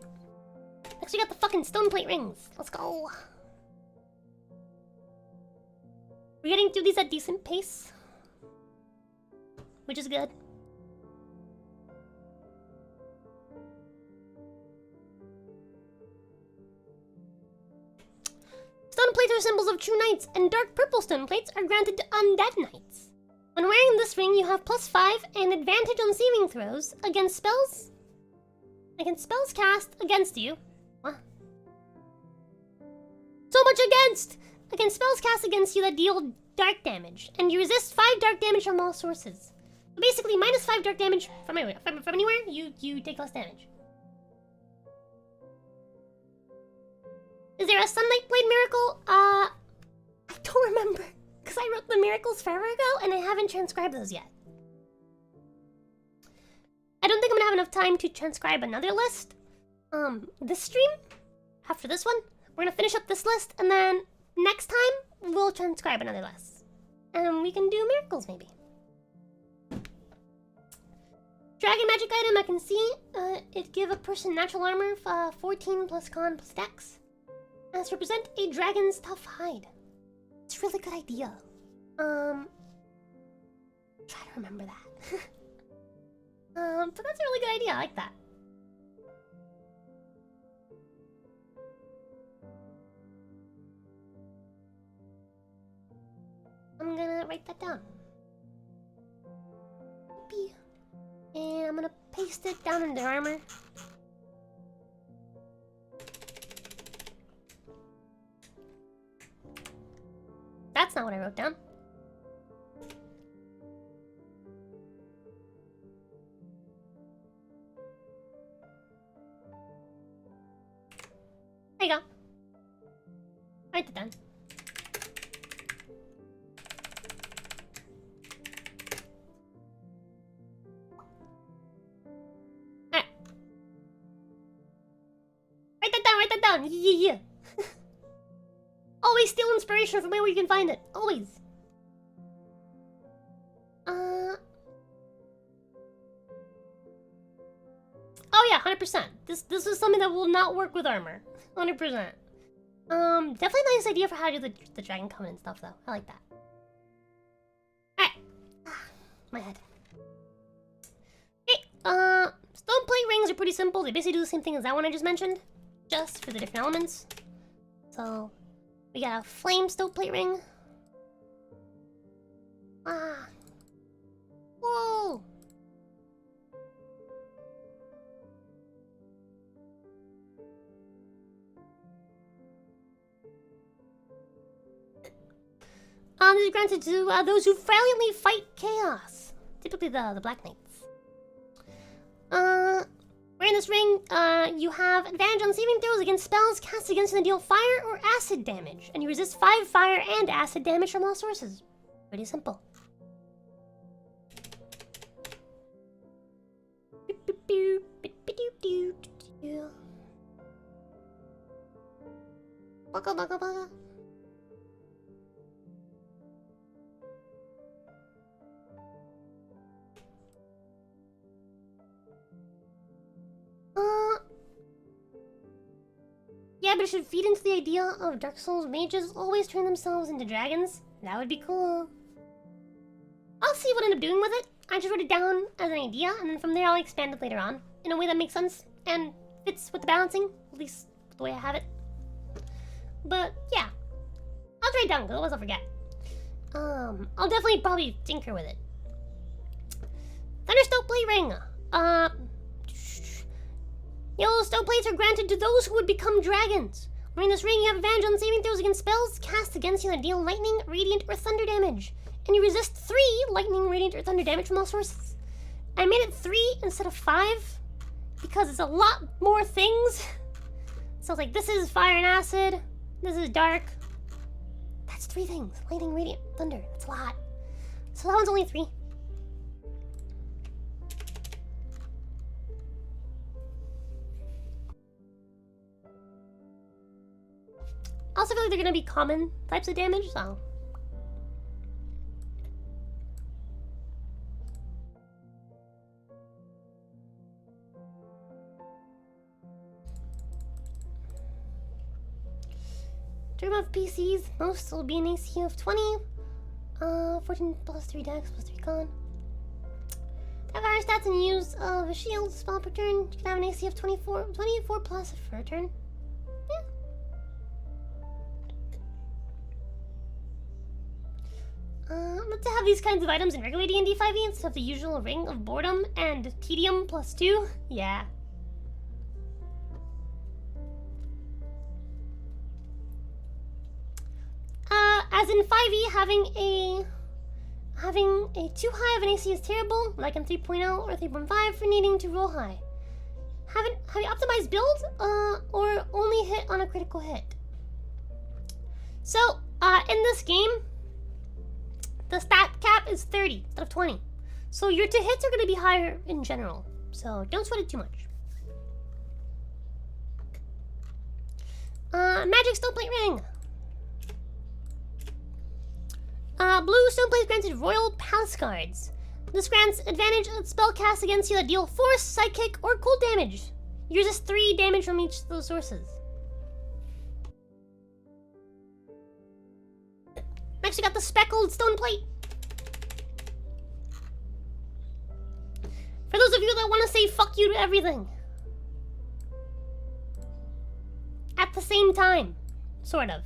Next we got the fucking stone plate rings. Let's go. We're getting through these at decent pace, which is good. Stone plates are symbols of true knights, and dark purple stone plates are granted to undead knights. When wearing this ring, you have +5 and advantage on saving throws against spells cast against you. What? So much against! Against spells cast against you that deal dark damage, and you resist 5 dark damage from all sources. So basically, -5 dark damage from anywhere, you take less damage. Is there a Sunlight Blade miracle? I don't remember, because I wrote the miracles forever ago, and I haven't transcribed those yet. I don't think I'm gonna have enough time to transcribe another list. This stream, after this one, we're gonna finish up this list, and then next time, we'll transcribe another list. And we can do miracles, maybe. Dragon magic item, I can see. It give a person natural armor, 14 plus con plus dex. As represent a dragon's tough hide. It's a really good idea. Try to remember that. But that's a really good idea, I like that. I'm gonna write that down. And I'm gonna paste it down into armor. That's not what I wrote down. There you go. Write it down. Write that down. Yeah. Always steal inspiration from where you can find it. Always. Oh yeah, 100%. This is something that will not work with armor. 100%. Definitely a nice idea for how to do the dragon covenant stuff though. I like that. Alright. My head. Okay, stone plate rings are pretty simple. They basically do the same thing as that one I just mentioned, just for the different elements. So we got a flame stone plate ring. Whoa! This is granted to those who valiantly fight chaos. Typically the Black Knights. Wearing this ring, you have advantage on saving throws against spells cast against you that deal fire or acid damage. And you resist 5 fire and acid damage from all sources. Pretty simple. Baka baka baka. Yeah, but it should feed into the idea of Dark Souls mages always turn themselves into dragons. That would be cool. I'll see what I end up doing with it. I just wrote it down as an idea, and then from there I'll expand it later on in a way that makes sense and fits with the balancing, at least the way I have it. But yeah, I'll write it down because otherwise I'll forget. I'll definitely probably tinker with it. Thunderstorm Ring. Yellow stone plates are granted to those who would become dragons. Wearing this ring, you have advantage on saving throws against spells cast against you that deal lightning, radiant, or thunder damage. And you resist 3 lightning, radiant, or thunder damage from all sources. I made it 3 instead of 5 because it's a lot more things. So it's like, this is fire and acid, this is dark. That's 3 things. Lightning, radiant, thunder. That's a lot. So that one's only 3. I also feel like they're gonna be common types of damage, so. Dream of PCs, most will be an AC of 20. 14 plus 3 dex plus 3 con. Have higher stats and use of a shield spell per turn. You can have an AC of 24 plus for a turn. Let's have these kinds of items in regular D&D 5e instead of the usual Ring of Boredom and Tedium plus 2. Yeah. As in 5e, having a too high of an AC is terrible, like in 3.0 or 3.5 for needing to roll high. Have you optimized build, or only hit on a critical hit? So, in this game, the stat cap is 30 instead of 20. So your to hits are going to be higher in general. So don't sweat it too much. Magic Stoneplate Ring. Blue Stoneplate granted Royal Palace cards. This grants advantage on spell cast against you that deal force, psychic, or cold damage. You resist 3 damage from each of those sources. Next we got the Speckled Stoneplate. For those of you that want to say fuck you to everything. At the same time. Sort of.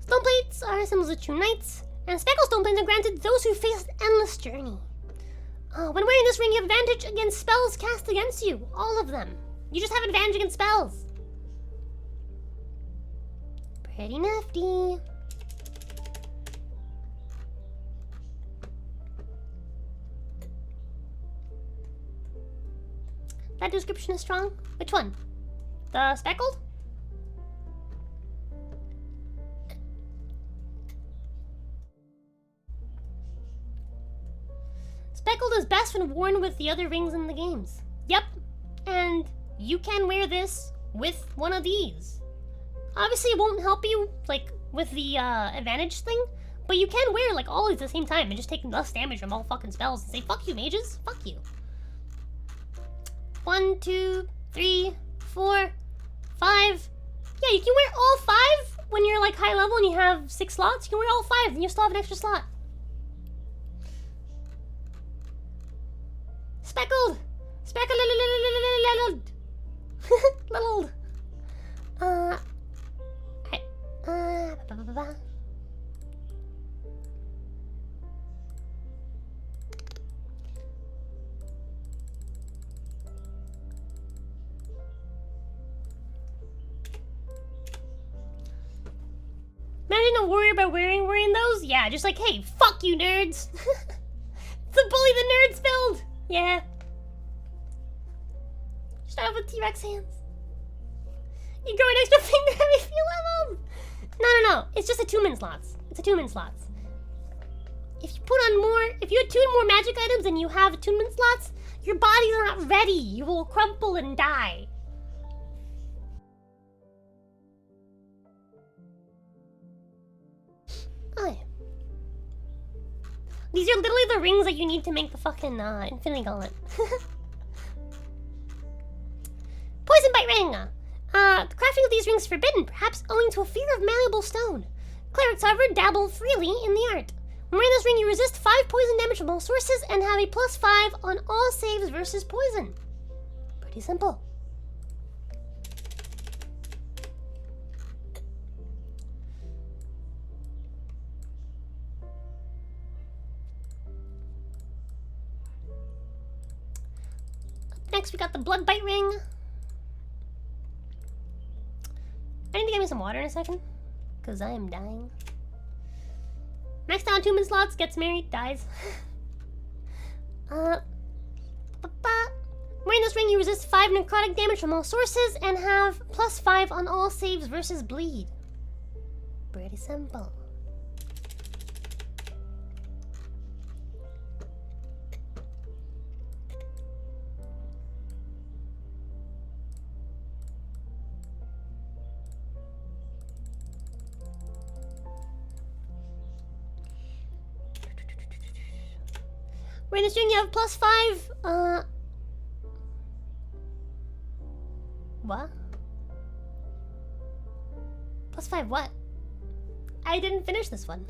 Stoneplates are symbols of true knights, and speckled stoneplates are granted to those who face an endless journey. When wearing this ring, you have advantage against spells cast against you. All of them. You just have advantage against spells. Pretty nifty. That description is strong. Which one? The speckled? Speckled is best when worn with the other rings in the games. Yep, and you can wear this with one of these. Obviously it won't help you, like, with the advantage thing, but you can wear, like, all these at the same time and just take less damage from all fucking spells and say, fuck you, mages, fuck you. 1, 2, 3, 4, 5. Yeah, you can wear all 5 when you're, like, high level and you have 6 slots. You can wear all 5 and you still have an extra slot. Speckled! Speckled! Littled! Alright. Imagine a warrior by wearing those? Yeah, just like, hey, fuck you, nerds! It's a bully the nerds build! Yeah. Start off with T-Rex hands. You grow an extra finger every few levels! No. It's just attunement slots. It's attunement slots. If you put on more, if you attune more magic items and you have attunement slots, Your body's not ready. You will crumple and die. Oh, yeah. These are literally the rings that you need to make the fucking Infinity Gauntlet. Poison Bite Ring! The crafting of these rings is forbidden, perhaps owing to a fear of malleable stone. Clerics, however, dabble freely in the art. When wearing this ring, you resist 5 poison damage from all sources and have a +5 on all saves versus poison. Pretty simple. Next, we got the Blood Bite Ring. I need to get me some water in a second, because I am dying. Maxed out 2 slots, gets married, dies. Wearing this ring, you resist 5 necrotic damage from all sources and have +5 on all saves versus bleed. Pretty simple. Wearing this ring, you have +5, what? +5 what? I didn't finish this one.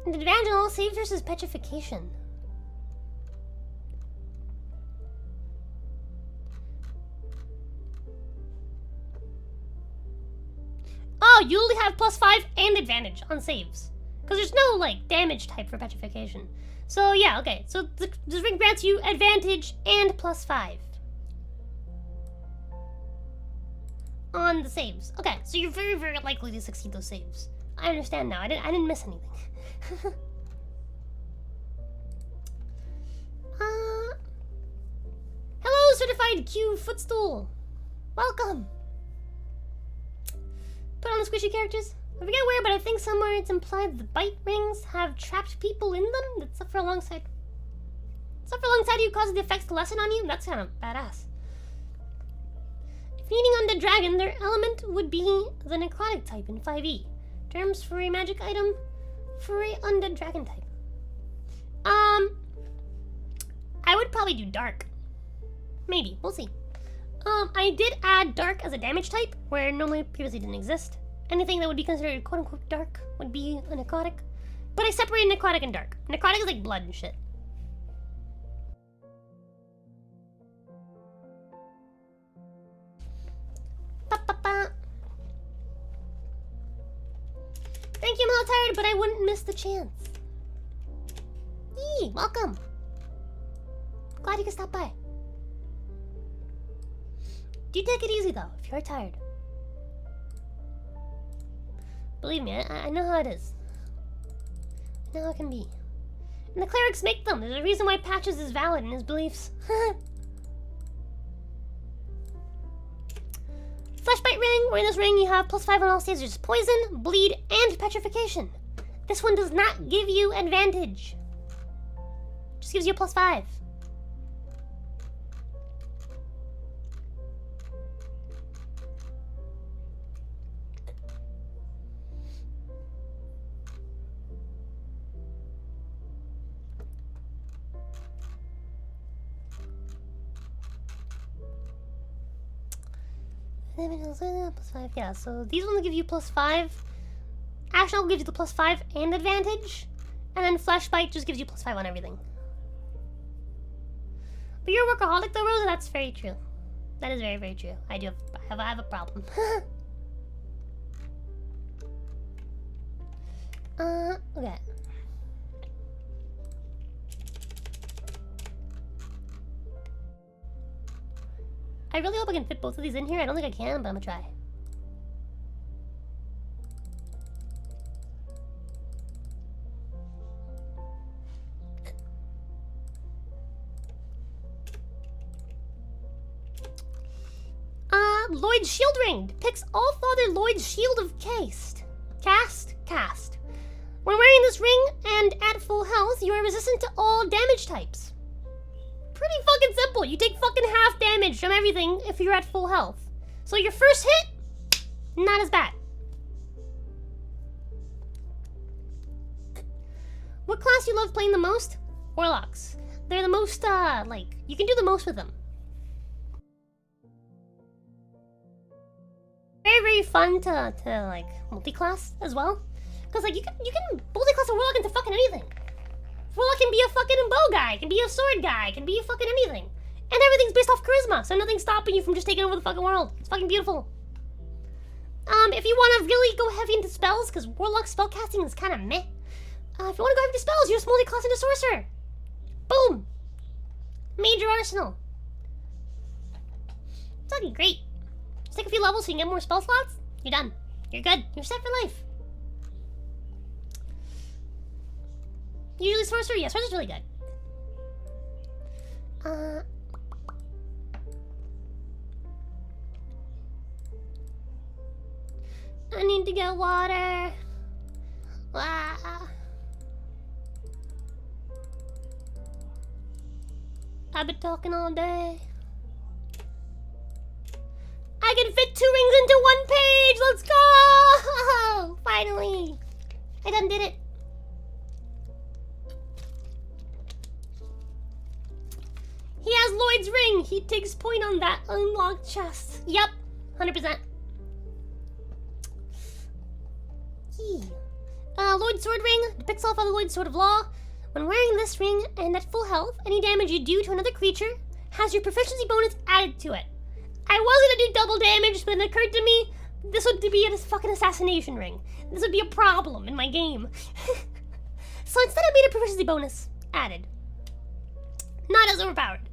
An advantage on all saves versus petrification. Oh, you only have +5 and advantage on saves. Because there's no, like, damage type for petrification. So, yeah, okay. So, this ring grants you advantage and +5. On the saves. Okay, so you're very, very likely to succeed those saves. I understand now. I didn't miss anything. Hello, Certified Q Footstool. Welcome. Put on the squishy characters. I forget where, but I think somewhere it's implied the bite rings have trapped people in them that suffer alongside you, causing the effects to lessen on you. That's kind of badass. If needing Undead Dragon, their element would be the necrotic type in 5e. Terms for a magic item for a Undead Dragon type. I would probably do dark. Maybe, we'll see. I did add dark as a damage type, where normally previously didn't exist. Anything that would be considered quote-unquote dark would be a necrotic. But I separated necrotic and dark. Necrotic is like blood and shit. Ba-ba-ba. Thank you, I'm a little tired, but I wouldn't miss the chance. Yee, welcome. Glad you could stop by. Do take it easy though, if you're tired. Believe me, I know how it is. I know how it can be. And the clerics make them. There's a reason why Patches is valid in his beliefs. Fleshbite Ring. Wearing this ring, you have +5 on all saves. There's poison, bleed, and petrification. This one does not give you advantage. Just gives you a +5. +5, yeah, so these ones give you +5. Ashnell gives you the +5 and advantage. And then Fleshbite just gives you +5 on everything. But you're a workaholic though, Rosa, that's very true. That is very, very true. I have a problem. Okay. I really hope I can fit both of these in here. I don't think I can, but I'm gonna try. Lloyd's Shield Ring depicts All-Father Lloyd's Shield of Cast. When wearing this ring and at full health, you are resistant to all damage types. pretty fucking simple. You take fucking half damage from everything if you're at full health. So your first hit, not as bad. What class you love playing the most? Warlocks. They're the most, like, you can do the most with them. Very, very fun to like, multi-class as well. Because, like, you can multi-class a Warlock into fucking anything. Warlock can be a fucking bow guy, can be a sword guy, can be a fucking anything. And everything's based off charisma, so nothing's stopping you from just taking over the fucking world. It's fucking beautiful. If you want to really go heavy into spells, because Warlock spellcasting is kind of meh. If you want to go heavy into spells, you just multi-class into Sorcerer. Boom! Major arsenal. It's fucking great. Just take a few levels so you can get more spell slots. You're done. You're good. You're set for life. Usually Sorcerer, yeah, Sorcerer's really good. I need to get water. I've been talking all day. I can fit 2 rings into 1 page! Let's go! Finally! I done did it. He has Lloyd's ring! He takes point on that unlocked chest. Yep, 100%. Lloyd's sword ring depicts off of the Lloyd's sword of law. When wearing this ring and at full health, any damage you do to another creature has your proficiency bonus added to it. I was gonna do double damage, but it occurred to me this would be a fucking assassination ring. This would be a problem in my game. So instead I made a proficiency bonus added. Not as overpowered.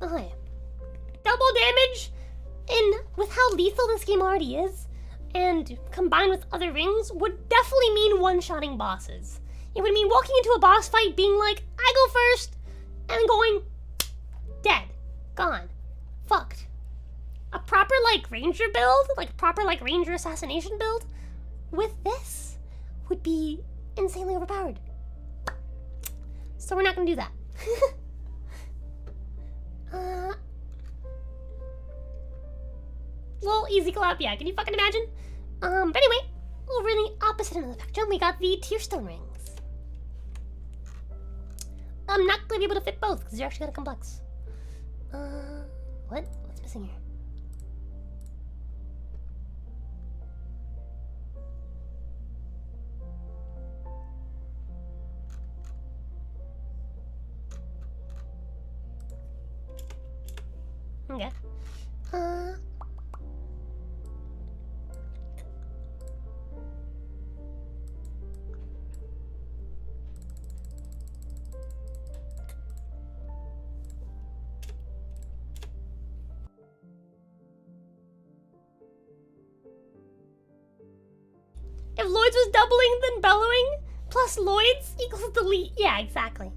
Okay. Double damage, and with how lethal this game already is, and combined with other rings, would definitely mean one-shotting bosses. It would mean walking into a boss fight being like, I go first, and going, dead, gone, fucked. A proper, like, ranger build, like, proper, like, ranger assassination build, with this, would be insanely overpowered. So we're not gonna do that. Lol, easy collab, yeah, can you fucking imagine? But anyway, over in the opposite end of the spectrum, we got the Tearstone rings. I'm not gonna be able to fit both, because they're actually kind of complex. What? What's missing here? Okay. If Lloyd's was doubling, then bellowing, plus Lloyd's equals delete. Yeah, exactly.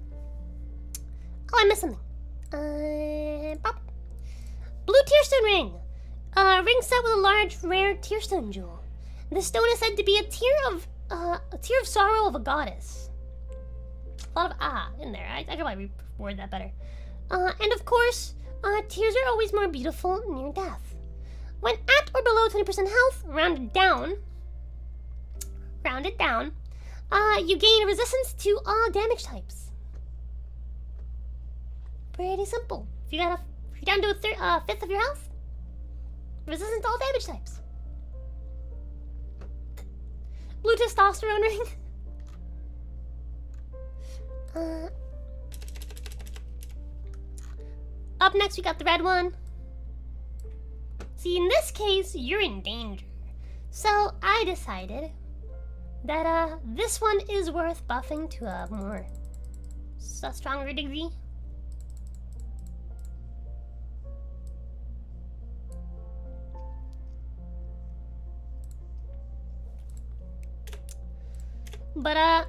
Oh, I missed something. Pop. Blue Tearstone Ring. Ring set with a large, rare Tearstone jewel. This stone is said to be a tear of sorrow of a goddess. A lot of in there. I could probably reword that better. And of course, tears are always more beautiful near death. When at or below 20% health, rounded down, you gain resistance to all damage types. Pretty simple. If you're down to a fifth of your health, resistant to all damage types. Blue Testosterone Ring. Up next, we got the red one. See, in this case, you're in danger. So I decided that this one is worth buffing to a more stronger degree. But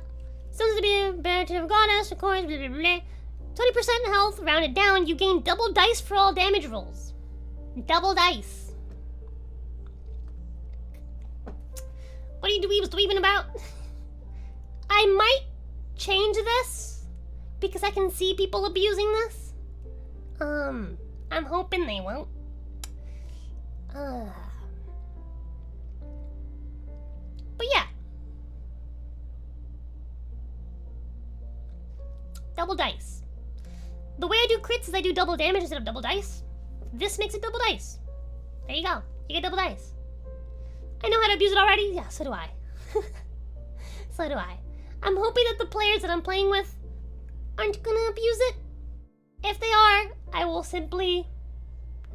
seems to be a better goddess, of course, blah, blah, blah. 20% health, rounded down, you gain double dice for all damage rolls. Double dice. What are you dweebs dweebing about? I might change this because I can see people abusing this. I'm hoping they won't. But yeah. Double dice. The way I do crits is I do double damage instead of double dice. This makes it double dice. There you go. You get double dice. I know how to abuse it already. Yeah, so do I. So do I. I'm hoping that the players that I'm playing with aren't gonna abuse it. If they are, I will simply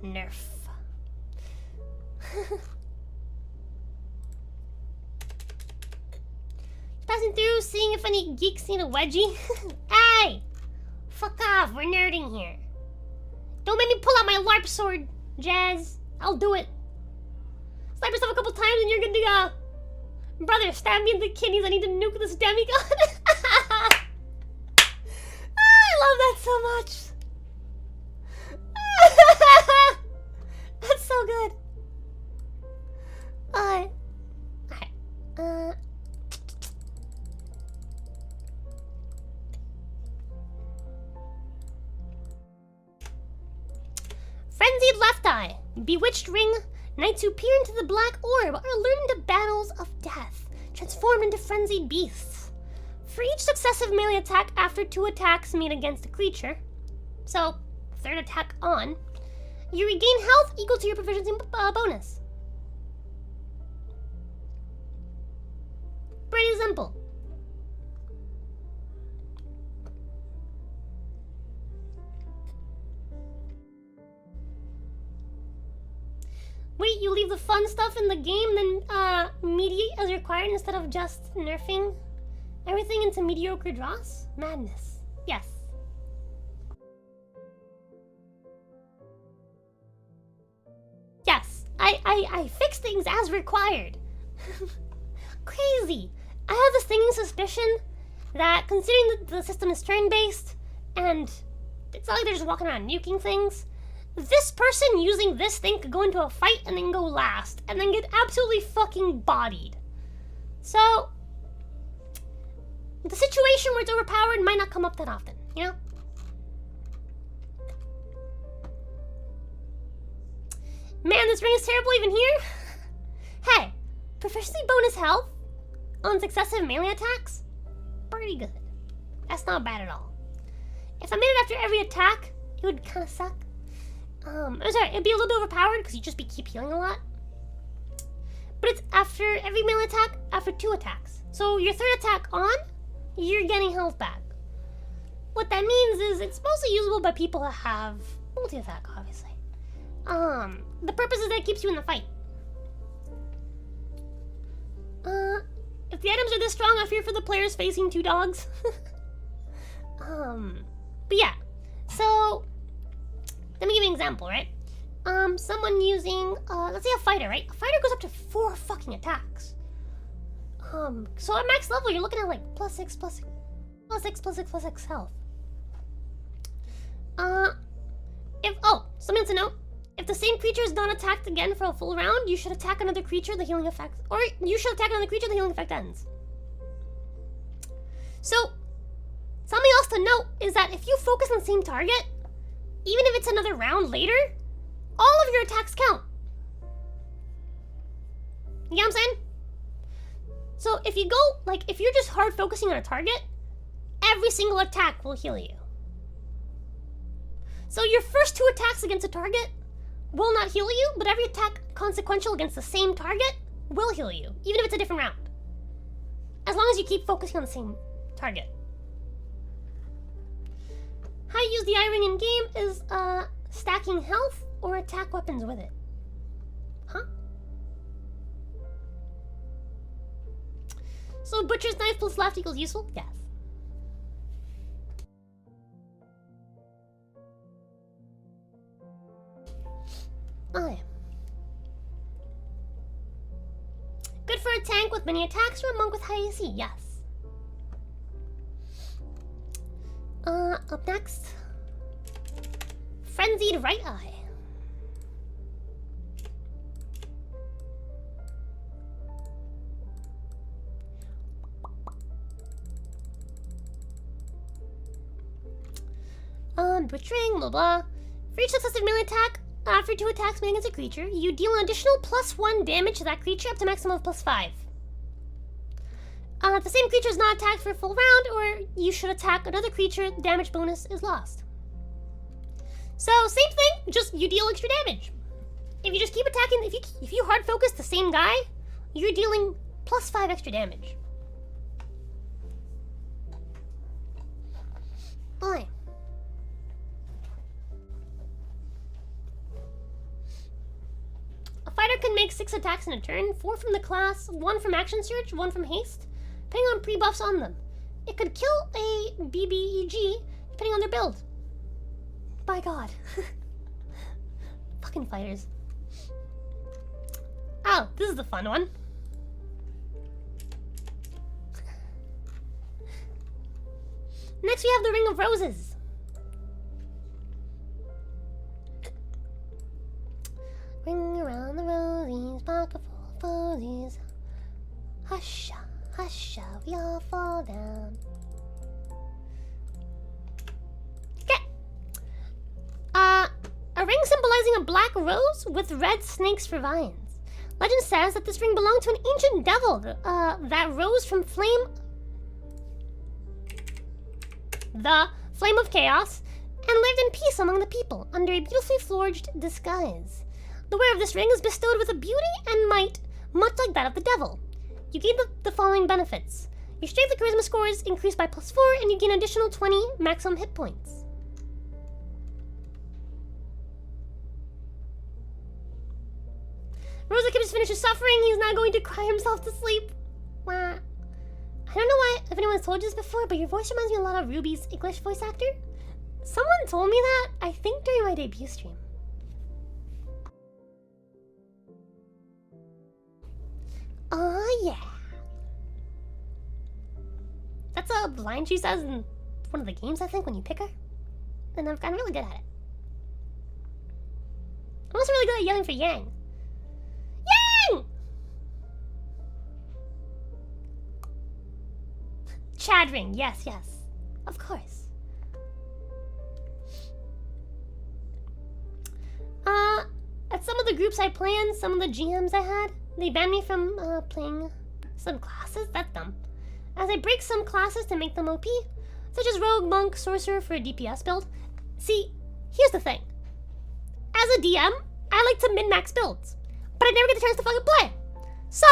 nerf. Passing through, seeing if any geeks need a wedgie. Hey! Fuck off, we're nerding here. Don't make me pull out my LARP sword, Jazz. I'll do it. Slap yourself a couple times and you're good to go. Brother, stab me in the kidneys. I need to nuke this demigod. I love that so much. That's so good. Alright. Frenzied Left Eye. Bewitched Ring. Knights who peer into the black orb are lured into battles of death, transformed into frenzied beasts. For each successive melee attack after 2 attacks made against a creature, so 3rd attack on, you regain health equal to your proficiency bonus. Pretty simple. Wait, you leave the fun stuff in the game, then mediate as required instead of just nerfing everything into mediocre draws? Madness. Yes. Yes, I fix things as required. Crazy. I have this thinking suspicion that considering that the system is turn-based, and it's not like they're just walking around nuking things, this person using this thing could go into a fight and then go last, and then get absolutely fucking bodied. So, the situation where it's overpowered might not come up that often, you know? Man, this ring is terrible even here. Hey, proficiency bonus health on successive melee attacks? Pretty good. That's not bad at all. If I made it after every attack, it would kind of suck. I'm sorry, it'd be a little bit overpowered because you'd just keep healing a lot. But it's after every melee attack, after 2 attacks. So your 3rd attack on, you're getting health back. What that means is it's mostly usable by people that have multi-attack, obviously. The purpose is that it keeps you in the fight. If the items are this strong, I fear for the players facing 2 dogs. But yeah, so let me give you an example, right? Someone using, let's say a fighter, right? A fighter goes up to 4 fucking attacks. So at max level, you're looking at like +6, +6, +6 health. Something to note. If the same creature is not attacked again for a full round, you should attack another creature, the healing effect, or you should attack another creature, the healing effect ends. So, something else to note is that if you focus on the same target, even if it's another round later, all of your attacks count. You know what I'm saying? So if you go, like, if you're just hard focusing on a target, every single attack will heal you. So your first 2 attacks against a target will not heal you, but every attack consequential against the same target will heal you, even if it's a different round. As long as you keep focusing on the same target. How you use the eye ring in game is stacking health or attack weapons with it. Huh? So butcher's knife plus left equals useful? Yes. Oh. Good for a tank with many attacks or a monk with high AC? Yes. Up next, Frenzied Right Eye. Butchering, blah blah. For each successive melee attack, after 2 attacks made against a creature, you deal an additional +1 damage to that creature up to a maximum of +5. If the same creature is not attacked for a full round, or you should attack another creature, the damage bonus is lost. So, same thing, just you deal extra damage. If you just keep attacking, if you hard focus the same guy, you're dealing +5 extra damage. Boy. A fighter can make 6 attacks in a turn, 4 from the class, 1 from action surge, 1 from haste, depending on pre-buffs on them. It could kill a BBEG, depending on their build. By God. Fucking fighters. Oh, this is the fun one. Next we have the Ring of Roses. Ring around the rosies, pocket full of posies. Husha, husha, we all fall down. Okay. A ring symbolizing a black rose with red snakes for vines. Legend says that this ring belonged to an ancient devil that rose from the flame of chaos, and lived in peace among the people under a beautifully forged disguise. The wearer of this ring is bestowed with a beauty and might much like that of the devil. You gain the following benefits. Your strength and charisma scores increase by +4, and you gain an additional 20 maximum hit points. Rosa Gibbs finishes suffering. He's now going to cry himself to sleep. Wah. I don't know if anyone's told you this before, but your voice reminds me a lot of Ruby's English voice actor. Someone told me that, I think during my debut stream. Oh yeah. That's a line she says in one of the games, I think, when you pick her. And I've gotten really good at it. I'm also really good at yelling for Yang. Yang! Chad Ring, yes, yes. Of course. At some of the groups I play in, some of the GMs I had, they banned me from playing some classes. That's dumb. As I break some classes to make them OP, such as Rogue, Monk, Sorcerer for a DPS build. See, here's the thing. As a DM, I like to min-max builds, but I never get the chance to fucking play. So,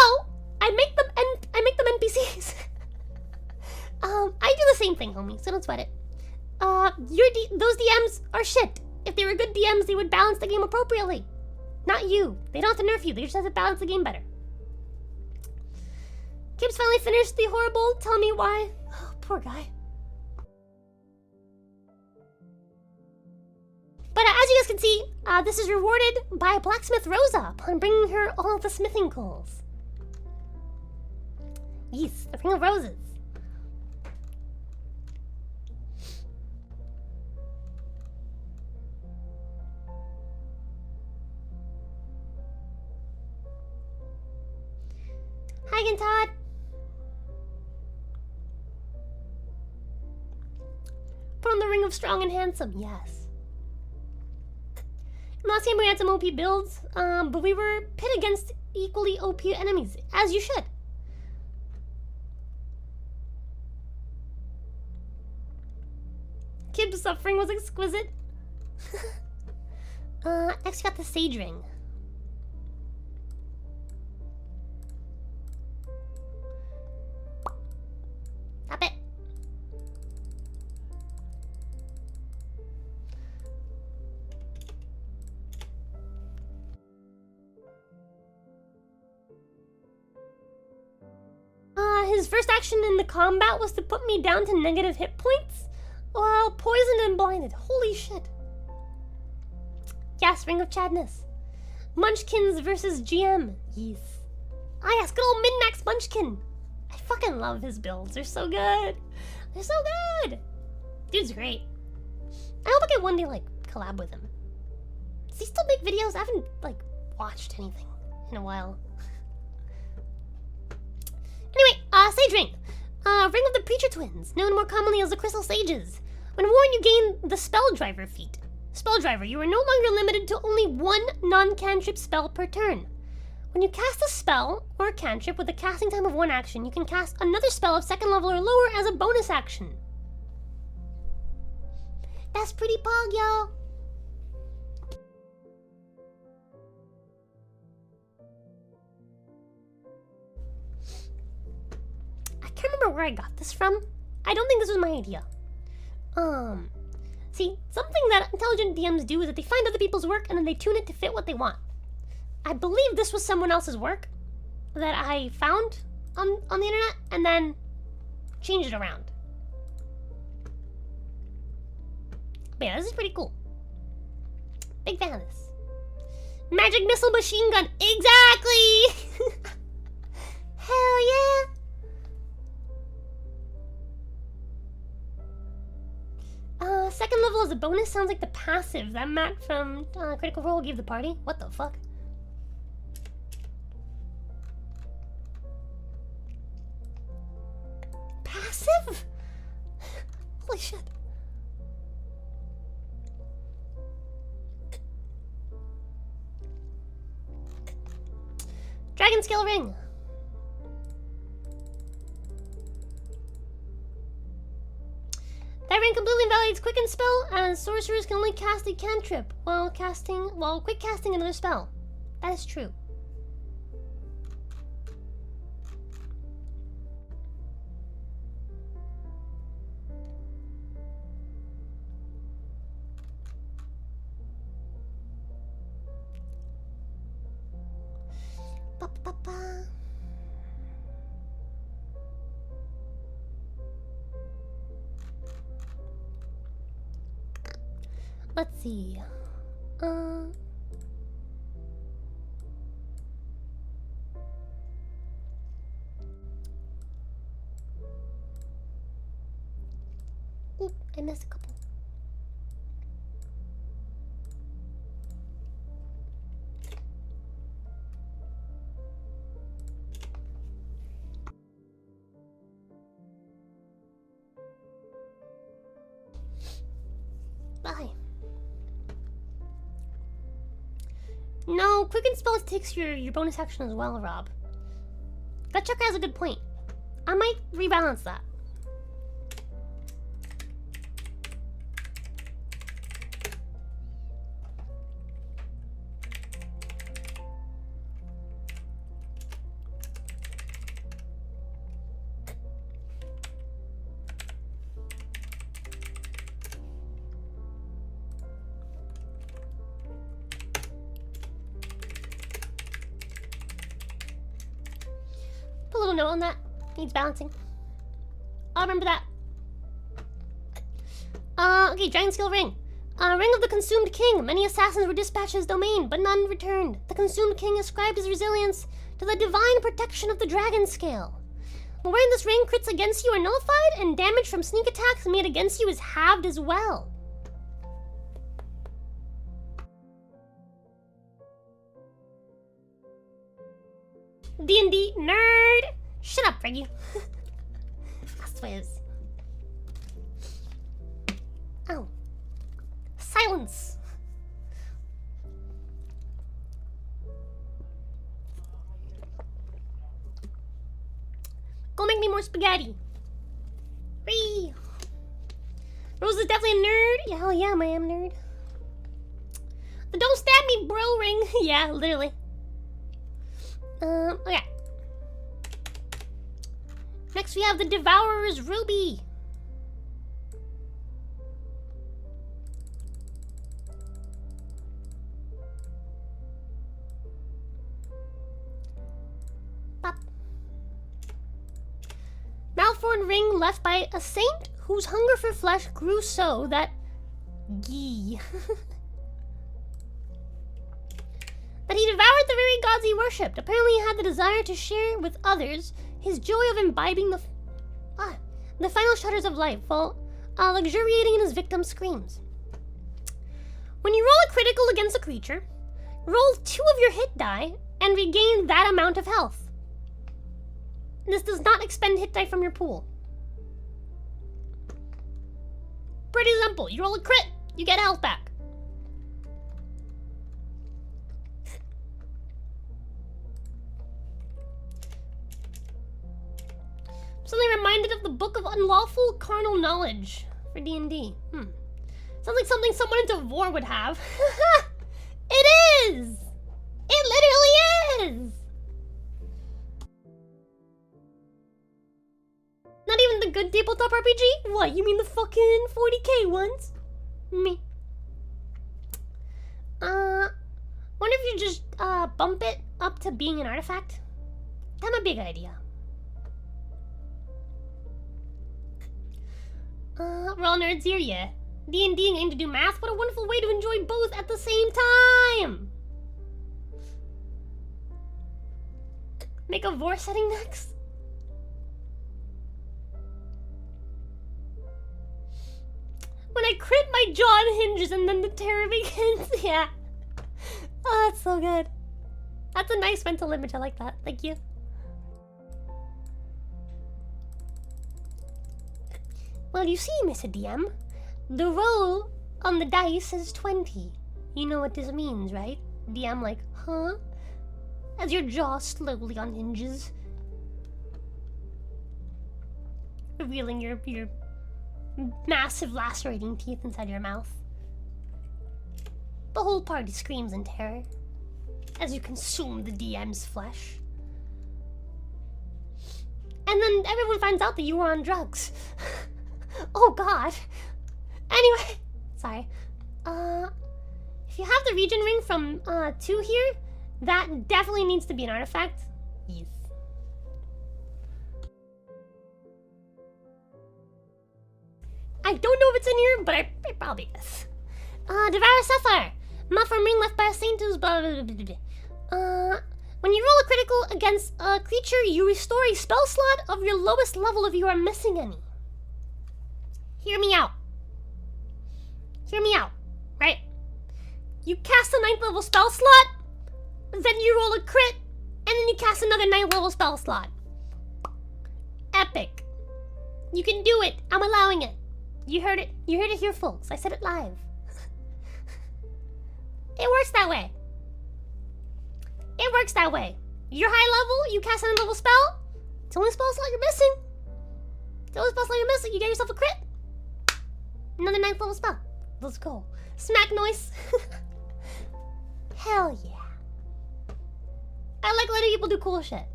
I make them NPCs. I do the same thing, homie, so don't sweat it. Those DMs are shit. If they were good DMs, they would balance the game appropriately. Not you. They don't have to nerf you, they just have to balance the game better. Gibbs finally finished the horrible Tell Me Why. Oh, poor guy. But as you guys can see, this is rewarded by Blacksmith Rosa upon bringing her all the smithing coals. Yes, the Ring of Roses. Hi again, Todd. Put on the Ring of Strong and Handsome, yes. In last game we had some OP builds, but we were pit against equally OP enemies, as you should. Kib's suffering was exquisite. Next we got the Sage Ring. Stop it. His first action in the combat was to put me down to negative hit points while poisoned and blinded. Holy shit. Yes, Ring of Chadness. Munchkins versus GM. Yes. Ah yes, good old min-max Munchkin. I fucking love his builds. They're so good. They're so good. Dude's great. I hope I can one day, like, collab with him. Does he still make videos? I haven't, like, watched anything in a while. Anyway, Sage Ring. Ring of the Preacher Twins, known more commonly as the Crystal Sages. When worn, you gain the Spell Driver feat. Spell Driver, you are no longer limited to only one non-cantrip spell per turn. When you cast a spell or a cantrip with a casting time of 1 action, you can cast another spell of 2nd level or lower as a bonus action. That's pretty pog, y'all. I can't remember where I got this from. I don't think this was my idea. See, something that intelligent DMs do is that they find other people's work and then they tune it to fit what they want. I believe this was someone else's work that I found on the internet and then changed it around. But yeah, this is pretty cool. Big fan of this. Magic missile machine gun. Exactly! Hell yeah! Second level as a bonus sounds like the passive that Matt from Critical Role gave the party. What the fuck? Passive? Holy shit. Dragon Scale Ring. That ring completely invalidates Quicken spell, as sorcerers can only cast a cantrip while quick casting another spell. That is true. Ba-ba-ba. Let's see. Oop, I missed a couple. Bye. No, Quicken Spell takes your bonus action as well, Rob. Gutchucker has a good point. I might rebalance that. Put a little note on that. Needs balancing. I'll remember that. Okay, Dragon Scale Ring. Ring of the Consumed King. Many assassins were dispatched to his domain, but none returned. The Consumed King ascribed his resilience to the divine protection of the Dragon Scale. When wearing this ring, crits against you are nullified, and damage from sneak attacks made against you is halved as well. D&D nerd! Shut up, Reggie. That's what it is. Oh. Silence! Go make me more spaghetti. Whee! Rose is definitely a nerd. Yeah, hell yeah, I am nerd. The don't stab me, bro ring. Yeah, literally. Okay. Next we have the Devourer's Ruby. Pop. Malthorn ring left by a saint whose hunger for flesh grew so that... Gee. That he devoured the very gods he worshipped. Apparently he had the desire to share with others his joy of imbibing the final shudders of life while luxuriating in his victim's screams. When you roll a critical against a creature, roll 2 of your hit die and regain that amount of health. This does not expend hit die from your pool. Pretty Pretty simple. You roll a crit, you get health back. Suddenly reminded of the Book of Unlawful Carnal Knowledge for D&D. Sounds like something someone in Devore would have. It is! It literally is! Not even the good tabletop RPG? What, you mean the fucking 40k ones? Me. Wonder if you just, bump it up to being an artifact? That might be a good idea. We're all nerds here, yeah. D&D and aim to do math, what a wonderful way to enjoy both at the same time! Make a Vor setting next? When I crit, my jaw unhinges and then the terror begins. Yeah. Oh, that's so good. That's a nice mental image. I like that. Thank you. Well, you see, Mr. DM, the roll on the dice is 20. You know what this means, right? DM like, huh? As your jaw slowly unhinges, revealing your massive lacerating teeth inside your mouth. The whole party screams in terror as you consume the DM's flesh. And then everyone finds out that you were on drugs. Oh god. Anyway, sorry. If you have the Regen Ring from 2 here, that definitely needs to be an artifact. Yes. I don't know if it's in here, but it probably is. Devour Sapphire. Malform ring left by a saint who's blah blah blah blah blah. When you roll a critical against a creature, you restore a spell slot of your lowest level if you are missing any. Hear me out. Hear me out, right? You cast a 9th level spell slot, then you roll a crit, and then you cast another 9th level spell slot. Epic. You can do it. I'm allowing it. You heard it. You heard it here, folks. I said it live. It works that way. It works that way. You're high level, you cast a 9th level spell. It's the only spell slot you're missing. It's the only spell slot you're missing. You get yourself a crit. Another 9th level spell. Let's go. Smack noise. Hell yeah. I like letting people do cool shit.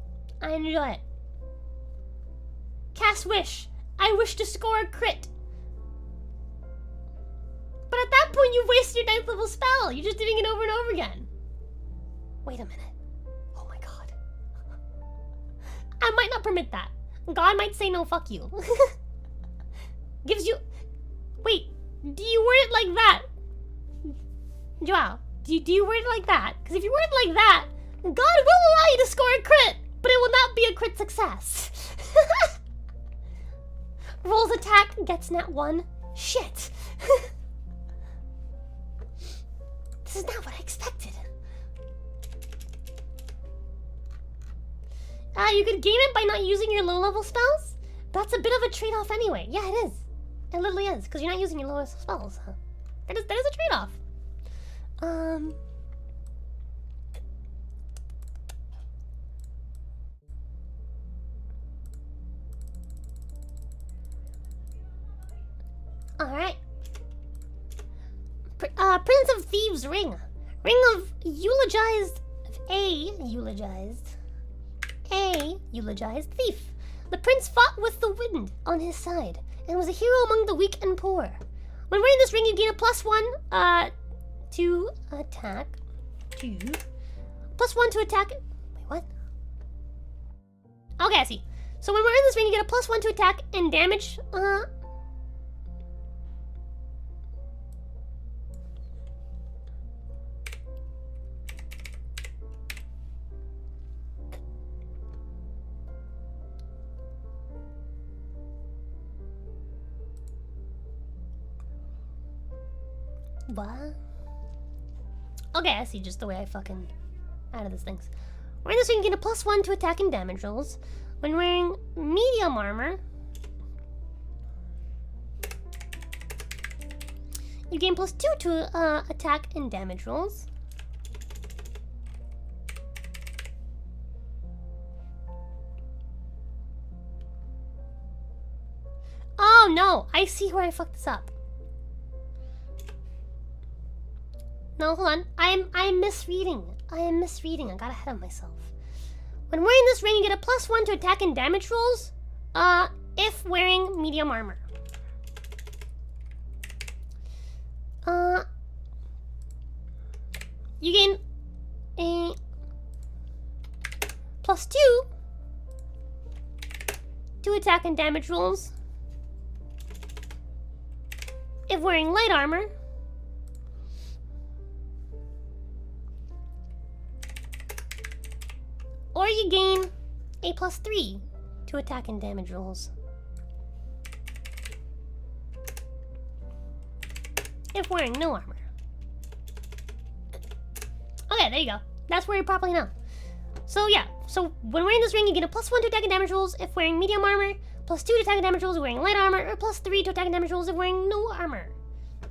I enjoy it. Cast Wish. I wish to score a crit. But at that point, you waste your 9th level spell. You're just doing it over and over again. Wait a minute. Oh my god. I might not permit that. God might say no, fuck you. Gives you... Wait, do you word it like that? Joao, do you word it like that? Because if you word it like that, God will allow you to score a crit, but it will not be a crit success. Rolls attack, gets nat 1. Shit. This is not what I expected. You could gain it by not using your low-level spells? That's a bit of a trade-off anyway. Yeah, it is. It literally is, because you're not using your lowest spells. Huh? That is a trade-off. Alright. Prince of Thieves Ring. Ring of eulogized thief. The prince fought with the wind on his side and was a hero among the weak and poor. When wearing this ring, you gain a +1 to attack. +1 to attack. Wait, what? Okay, I see. So when wearing this ring, you get a +1 to attack and damage. What? Okay, I see just the way I fucking added these things. Wearing this, you can get a +1 to attack and damage rolls. When wearing medium armor, You gain +2 to attack and damage rolls. Oh no, I see where I fucked this up. No, hold on. I'm misreading. I am misreading. I got ahead of myself. When wearing this ring, you get a +1 to attack and damage rolls. If wearing medium armor. You gain a +2 to attack and damage rolls if wearing light armor. Or you gain a +3 to attack and damage rolls if wearing no armor. Okay, there you go. That's where you properly know. So yeah, so when wearing this ring, you get a +1 to attack and damage rolls if wearing medium armor, +2 to attack and damage rolls if wearing light armor, or +3 to attack and damage rolls if wearing no armor.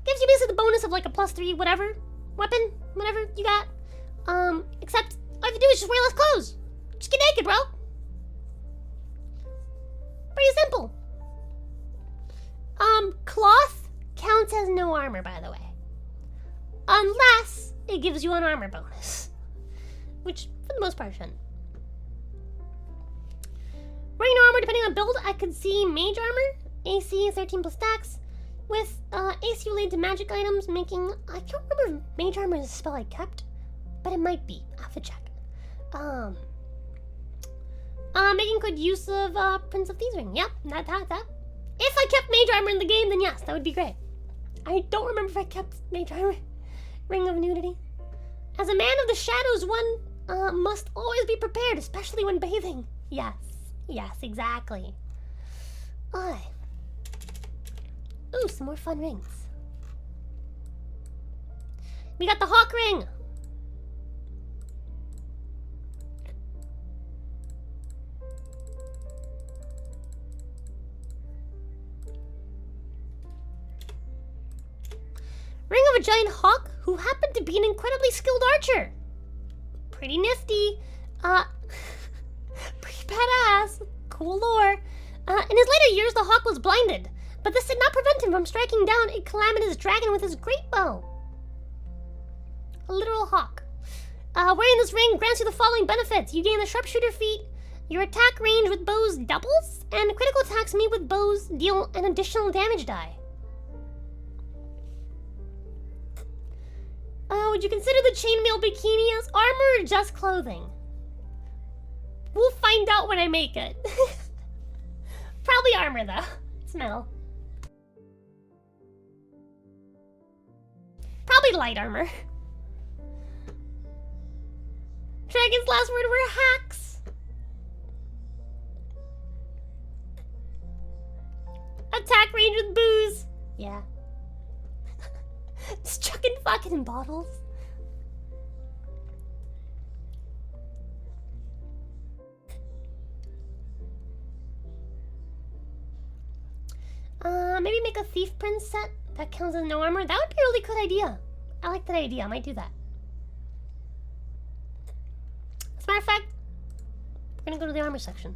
Gives you basically the bonus of like a +3 whatever, weapon, whatever you got. Except all you have to do is just wear less clothes. Just get naked, bro. Pretty simple. Cloth counts as no armor, by the way. Unless it gives you an armor bonus. Which, for the most part, shouldn't. Wearing no armor, depending on build, I could see mage armor, AC 13 plus stacks, with AC related to magic items, making... I can't remember if mage armor is a spell I kept, but it might be. I have to check. Making good use of Prince of Thieves ring. Yep, that. If I kept mage armor in the game, then yes, that would be great. I don't remember if I kept mage armor. Ring of nudity. As a man of the shadows, one must always be prepared, especially when bathing. Yes, exactly. Aye. Ooh, some more fun rings. We got the Hawk ring. Ring of a giant hawk who happened to be an incredibly skilled archer. Pretty nifty. Pretty badass. Cool lore. In his later years, the hawk was blinded, but this did not prevent him from striking down a calamitous dragon with his great bow. A literal hawk. Wearing this ring grants you the following benefits. You gain the sharpshooter feat, your attack range with bows doubles, and critical attacks made with bows deal an additional damage die. Would you consider the chainmail bikini as armor or just clothing? We'll find out when I make it. Probably armor though. It's metal. Probably light armor. Dragon's last word were hacks. Attack range with booze. Yeah. Just chucking fucking bottles. Maybe make a Thief Prince set that counts as no armor. That would be a really good idea. I like that idea. I might do that. As a matter of fact, we're gonna go to the armor section.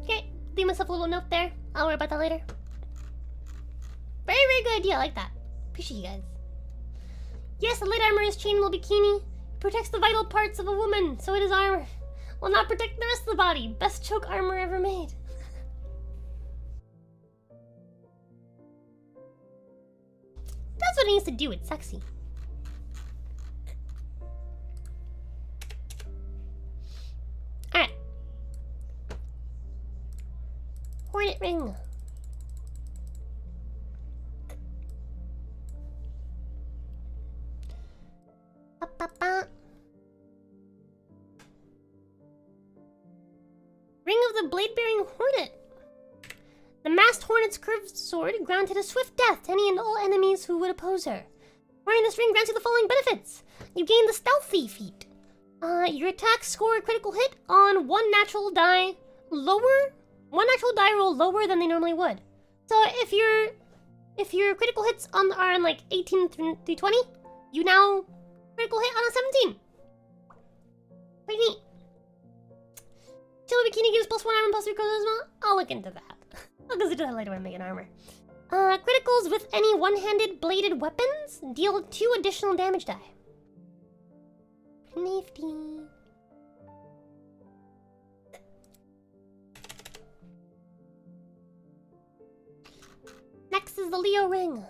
Okay, leave myself a little note there. I'll worry about that later. very good idea. I like that. Appreciate you guys. Yes, the light armor is chainable bikini. It protects the vital parts of a woman, so it is armor. Will not protect the rest of the body. Best choke armor ever made. That's what it needs to do. It's sexy. Alright. Hornet ring. Ba-ba-ba. Ring of the blade-bearing hornet. The masked hornet's curved sword granted a swift death to any and all enemies who would oppose her. Wearing this ring grants you the following benefits. You gain the stealthy feat. Your attacks score a critical hit on one natural die roll lower than they normally would. So if your critical hits are on like 18 through 20, you now critical hit on a 17. Pretty neat. Chill bikini gives +1 armor and +3 charisma. I'll look into that. I'll consider that later when I make an armor. Criticals with any one-handed bladed weapons deal 2 additional damage die. Nifty. Next is the Leo ring.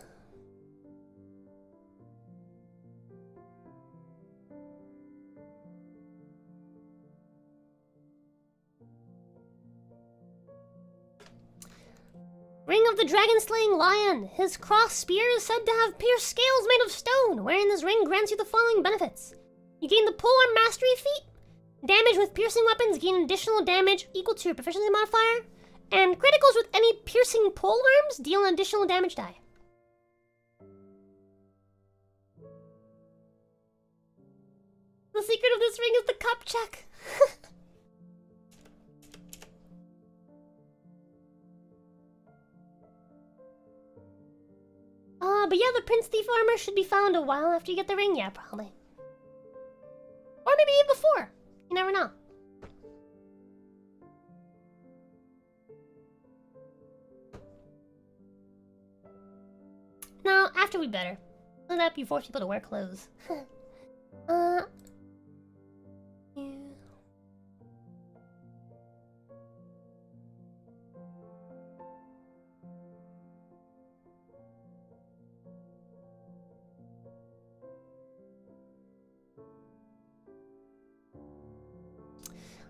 Ring of the dragon-slaying lion. His cross spear is said to have pierced scales made of stone. Wearing this ring grants you the following benefits. You gain the polearm mastery feat. Damage with piercing weapons gain additional damage equal to your proficiency modifier. And criticals with any piercing polearms deal an additional damage die. The secret of this ring is the cup check. But yeah, the Prince Thief armor should be found a while after you get the ring. Yeah, probably. Or maybe even before. You never know. No, after we better. So that you force people to wear clothes. Yeah.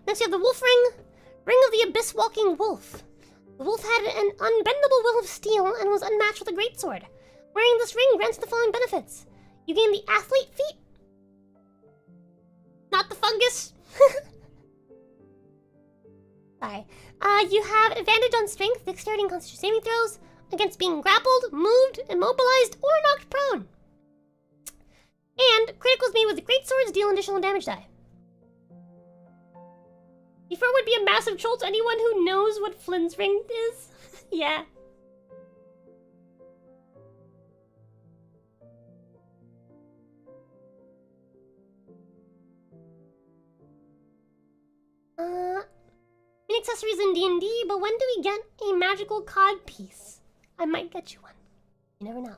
Next you have the wolf ring. Ring of the abyss-walking wolf. The wolf had an unbendable will of steel and was unmatched with a greatsword. Wearing this ring grants the following benefits. You gain the athlete feat. Not the fungus. Sorry. You have advantage on strength, dexterity, and constitution saving throws against being grappled, moved, immobilized, or knocked prone. And criticals made with the greatswords deal additional damage die. Before would be a massive troll to anyone who knows what Flynn's ring is. Yeah. Main accessories in D&D, but when do we get a magical cod piece? I might get you one. You never know.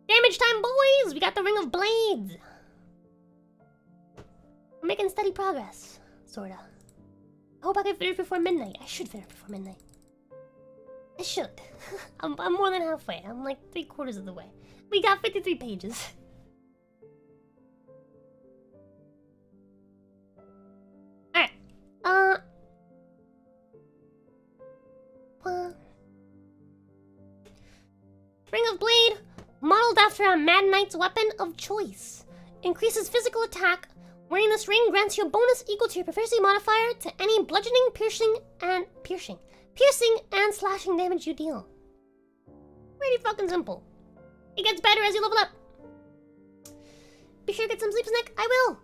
Damage time, boys! We got the Ring of Blades. We're making steady progress. Sorta. I hope I can finish before midnight. I should finish before midnight. I should. I'm more than halfway. I'm like 3/4 of the way. We got 53 pages. Alright. Ring of Blade. Modeled after a Mad Knight's weapon of choice. Increases physical attack. Wearing this ring grants you a bonus equal to your proficiency modifier to any bludgeoning, piercing, and slashing damage you deal. Pretty fucking simple. It gets better as you level up. Be sure to get some sleep, Snack. I will.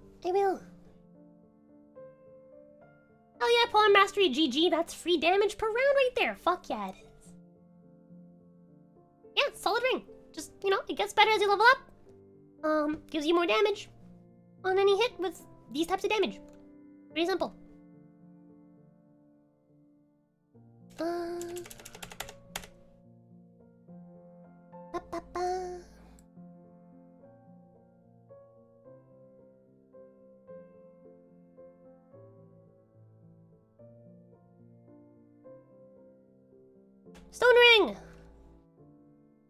Oh yeah, Polar Mastery GG. That's free damage per round right there. Fuck yeah, it is. Yeah, solid ring. Just, you know, it gets better as you level up. Gives you more damage on any hit with these types of damage. Pretty simple.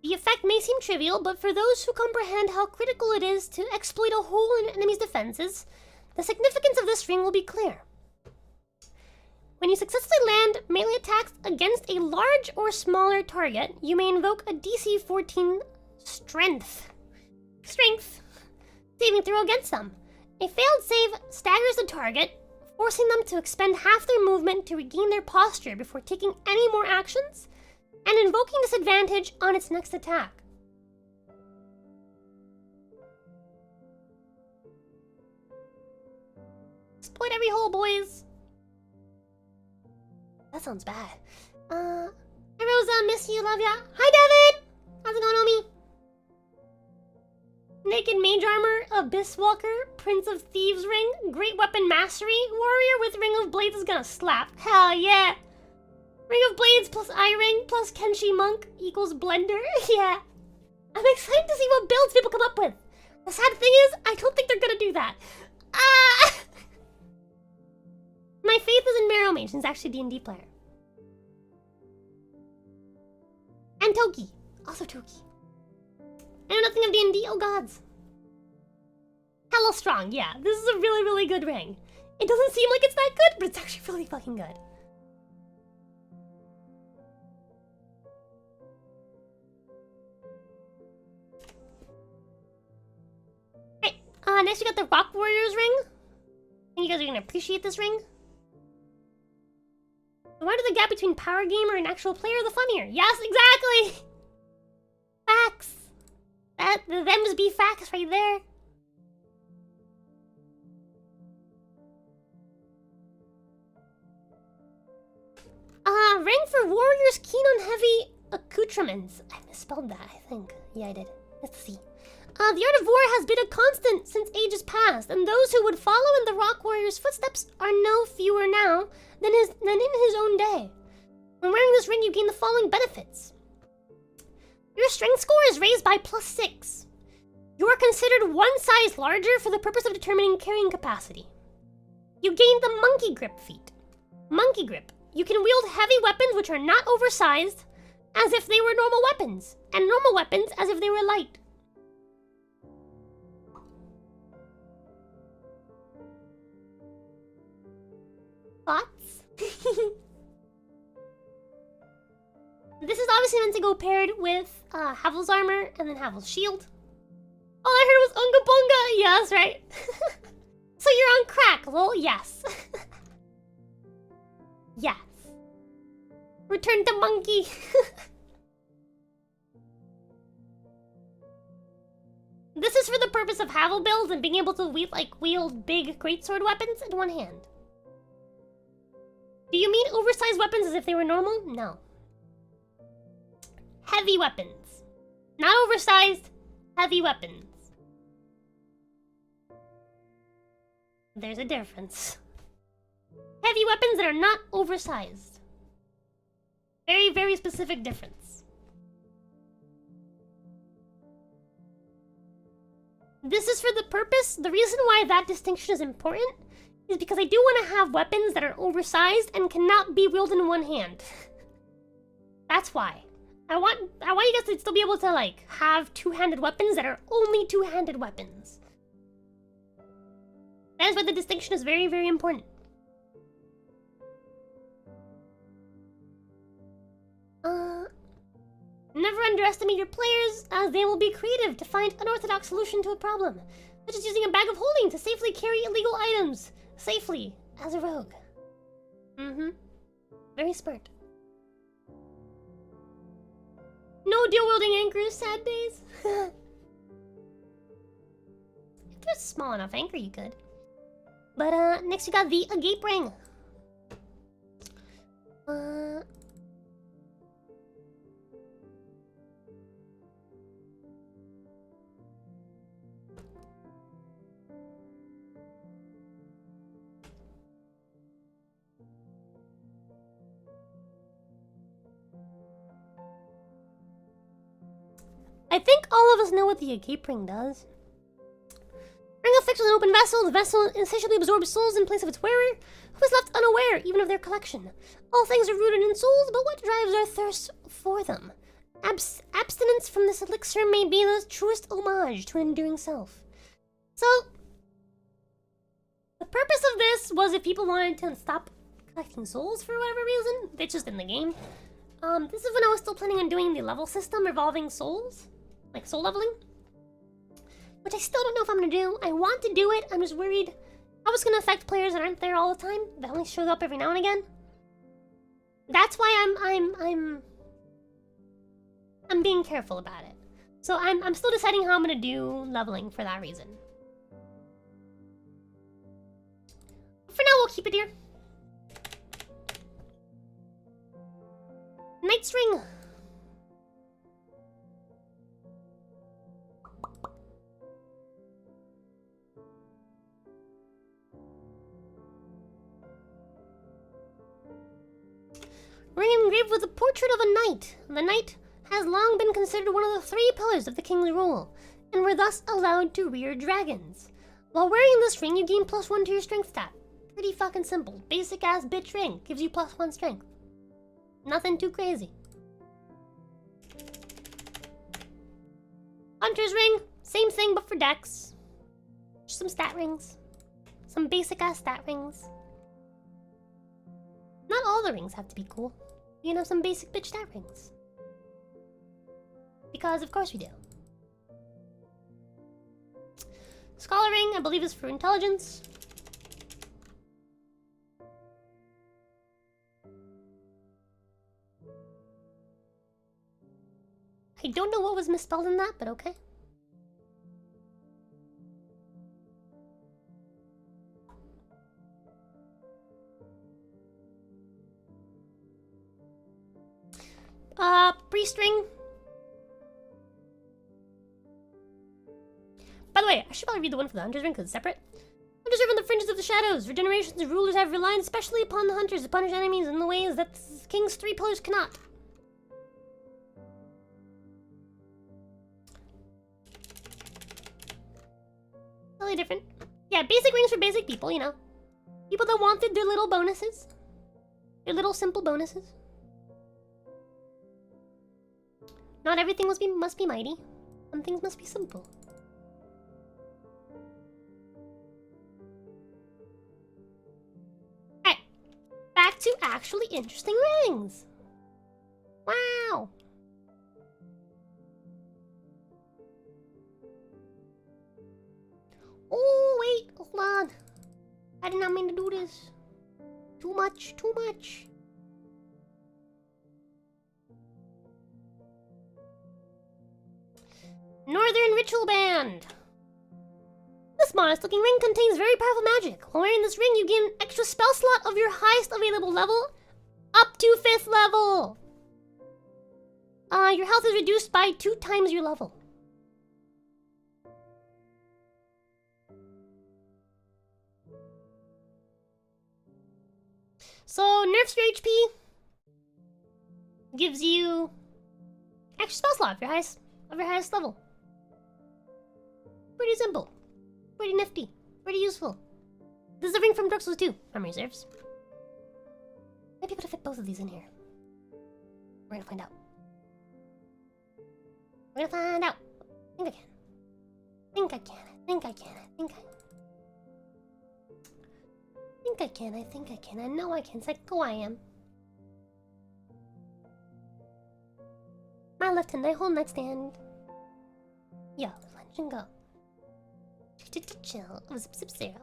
The effect may seem trivial, but for those who comprehend how critical it is to exploit a hole in an enemy's defenses, the significance of this ring will be clear. When you successfully land melee attacks against a large or smaller target, you may invoke a DC 14 Strength saving throw against them. A failed save staggers the target, forcing them to expend half their movement to regain their posture before taking any more actions, and invoking disadvantage on its next attack. Exploit every hole, boys! That sounds bad. Hi Rosa, miss you, love ya. Hi Devin! How's it going, homie? Naked Mage Armor, Abyss Walker, Prince of Thieves Ring, Great Weapon Mastery, Warrior with Ring of Blades is gonna slap. Hell yeah! Ring of Blades plus Eye-Ring plus Kenshi Monk equals Blender. Yeah. I'm excited to see what builds people come up with. The sad thing is, I don't think they're gonna do that. Ah! My faith is in Marrow Mage, since actually D&D player. And Toki. Also Toki. I know nothing of D&D, oh gods. Hella strong, yeah. This is a really, really good ring. It doesn't seem like it's that good, but it's actually really fucking good. Right, next we got the Rock Warriors ring. And you guys are gonna appreciate this ring. The wider the gap between power gamer and actual player, the funnier. Yes, exactly! Facts. The them's be facts right there. Ring for warriors keen on heavy accoutrements. I misspelled that, I think. Yeah, I did. Let's see. The art of war has been a constant since ages past, and those who would follow in the Rock Warrior's footsteps are no fewer now than in his own day. When wearing this ring, you gain the following benefits. Your strength score is raised by +6. You are considered one size larger for the purpose of determining carrying capacity. You gain the Monkey Grip feat. Monkey Grip. You can wield heavy weapons which are not oversized, as if they were normal weapons, and normal weapons as if they were light. Thoughts? This is obviously meant to go paired with Havel's armor and then Havel's shield. All I heard was Unga Bunga! Yes, right? So you're on crack, lol? Yes. Yes. Return to monkey. This is for the purpose of Havel builds and being able to wield big greatsword weapons in one hand. Do you mean oversized weapons as if they were normal? No. Heavy weapons. Not oversized, heavy weapons. There's a difference. Heavy weapons that are not oversized. Very, very specific difference. This is for the purpose, the reason why that distinction is important is because I do want to have weapons that are oversized and cannot be wielded in one hand. That's why. I want you guys to still be able to have two-handed weapons that are only two-handed weapons. That is why the distinction is very, very important. Never underestimate your players, as they will be creative to find an unorthodox solution to a problem, such as using a bag of holding to safely carry illegal items safely as a rogue. Very smart. No deal wielding anchors, sad days. If there's a small enough anchor, you could. But next we got the Agape Ring. I think all of us know what the Agape Ring does. Ring affixed with an open vessel, the vessel insatiably absorbs souls in place of its wearer, who is left unaware even of their collection. All things are rooted in souls, but what drives our thirst for them? Abstinence from this elixir may be the truest homage to an enduring self. So, the purpose of this was if people wanted to stop collecting souls for whatever reason. It's just in the game. This is when I was still planning on doing the level system revolving souls. Like soul leveling. Which I still don't know if I'm gonna do. I want to do it, I'm just worried how it's gonna affect players that aren't there all the time. That only show up every now and again. That's why I'm being careful about it. So I'm still deciding how I'm gonna do leveling for that reason. For now, we'll keep it here. Knight's Ring. Ring engraved with a portrait of a knight. The knight has long been considered one of the 3 pillars of the king's rule, and were thus allowed to rear dragons. While wearing this ring, you gain +1 to your strength stat. Pretty fucking simple. Basic ass bitch ring. Gives you +1 strength. Nothing too crazy. Hunter's Ring. Same thing but for dex. Just some stat rings. Some basic ass stat rings. Not all the rings have to be cool. You can have some basic bitch stat rings. Because of course we do. Scholar Ring, I believe, is for intelligence. I don't know what was misspelled in that, but okay. Priest Ring. By the way, I should probably read the one for the Hunter's Ring because it's separate. Hunters are from the fringes of the shadows. For generations, the rulers have relied especially upon the hunters to punish enemies in the ways that the king's 3 pillars cannot. Totally different. Yeah, basic rings for basic people, you know. People that wanted their little bonuses. Their little simple bonuses. Not everything must be mighty. Some things must be simple. Alright. Back to actually interesting rings. Wow. Oh, wait. Hold on. I did not mean to do this. Too much. Too much. Northern Ritual Band. This modest-looking ring contains very powerful magic. While wearing this ring, you gain an extra spell slot of your highest available level, up to 5th level. Your health is reduced by 2 times your level. So, nerfs your HP. Gives you extra spell slot of your highest level. Pretty simple. Pretty nifty. Pretty useful. This is a ring from Dark Souls 2. Memory serves. Might be able to fit both of these in here. We're gonna find out. We're gonna find out. I think I can. I think I can. I think I can. I think I can. I think I can. I know I can. Psycho I am. My left hand, I hold nightstand. Yo, lunch and go. Chill. Zip zip zero.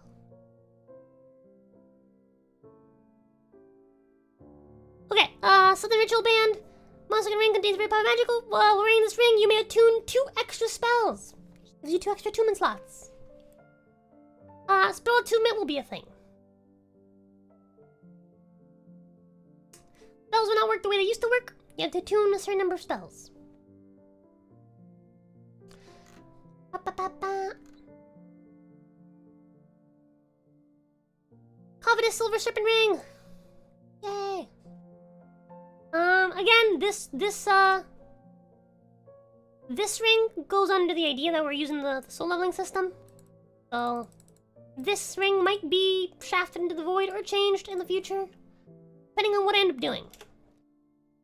Okay, so the ritual band. Monster ring contains very powerful magical. While wearing this ring, you may attune 2 extra spells. Gives you 2 extra attunement slots. Spell attunement will be a thing. Spells will not work the way they used to work. You have to attune a certain number of spells. Covetous Silver Serpent Ring! Yay! Again, this ring goes under the idea that we're using the soul leveling system. So, this ring might be shafted into the void or changed in the future, depending on what I end up doing.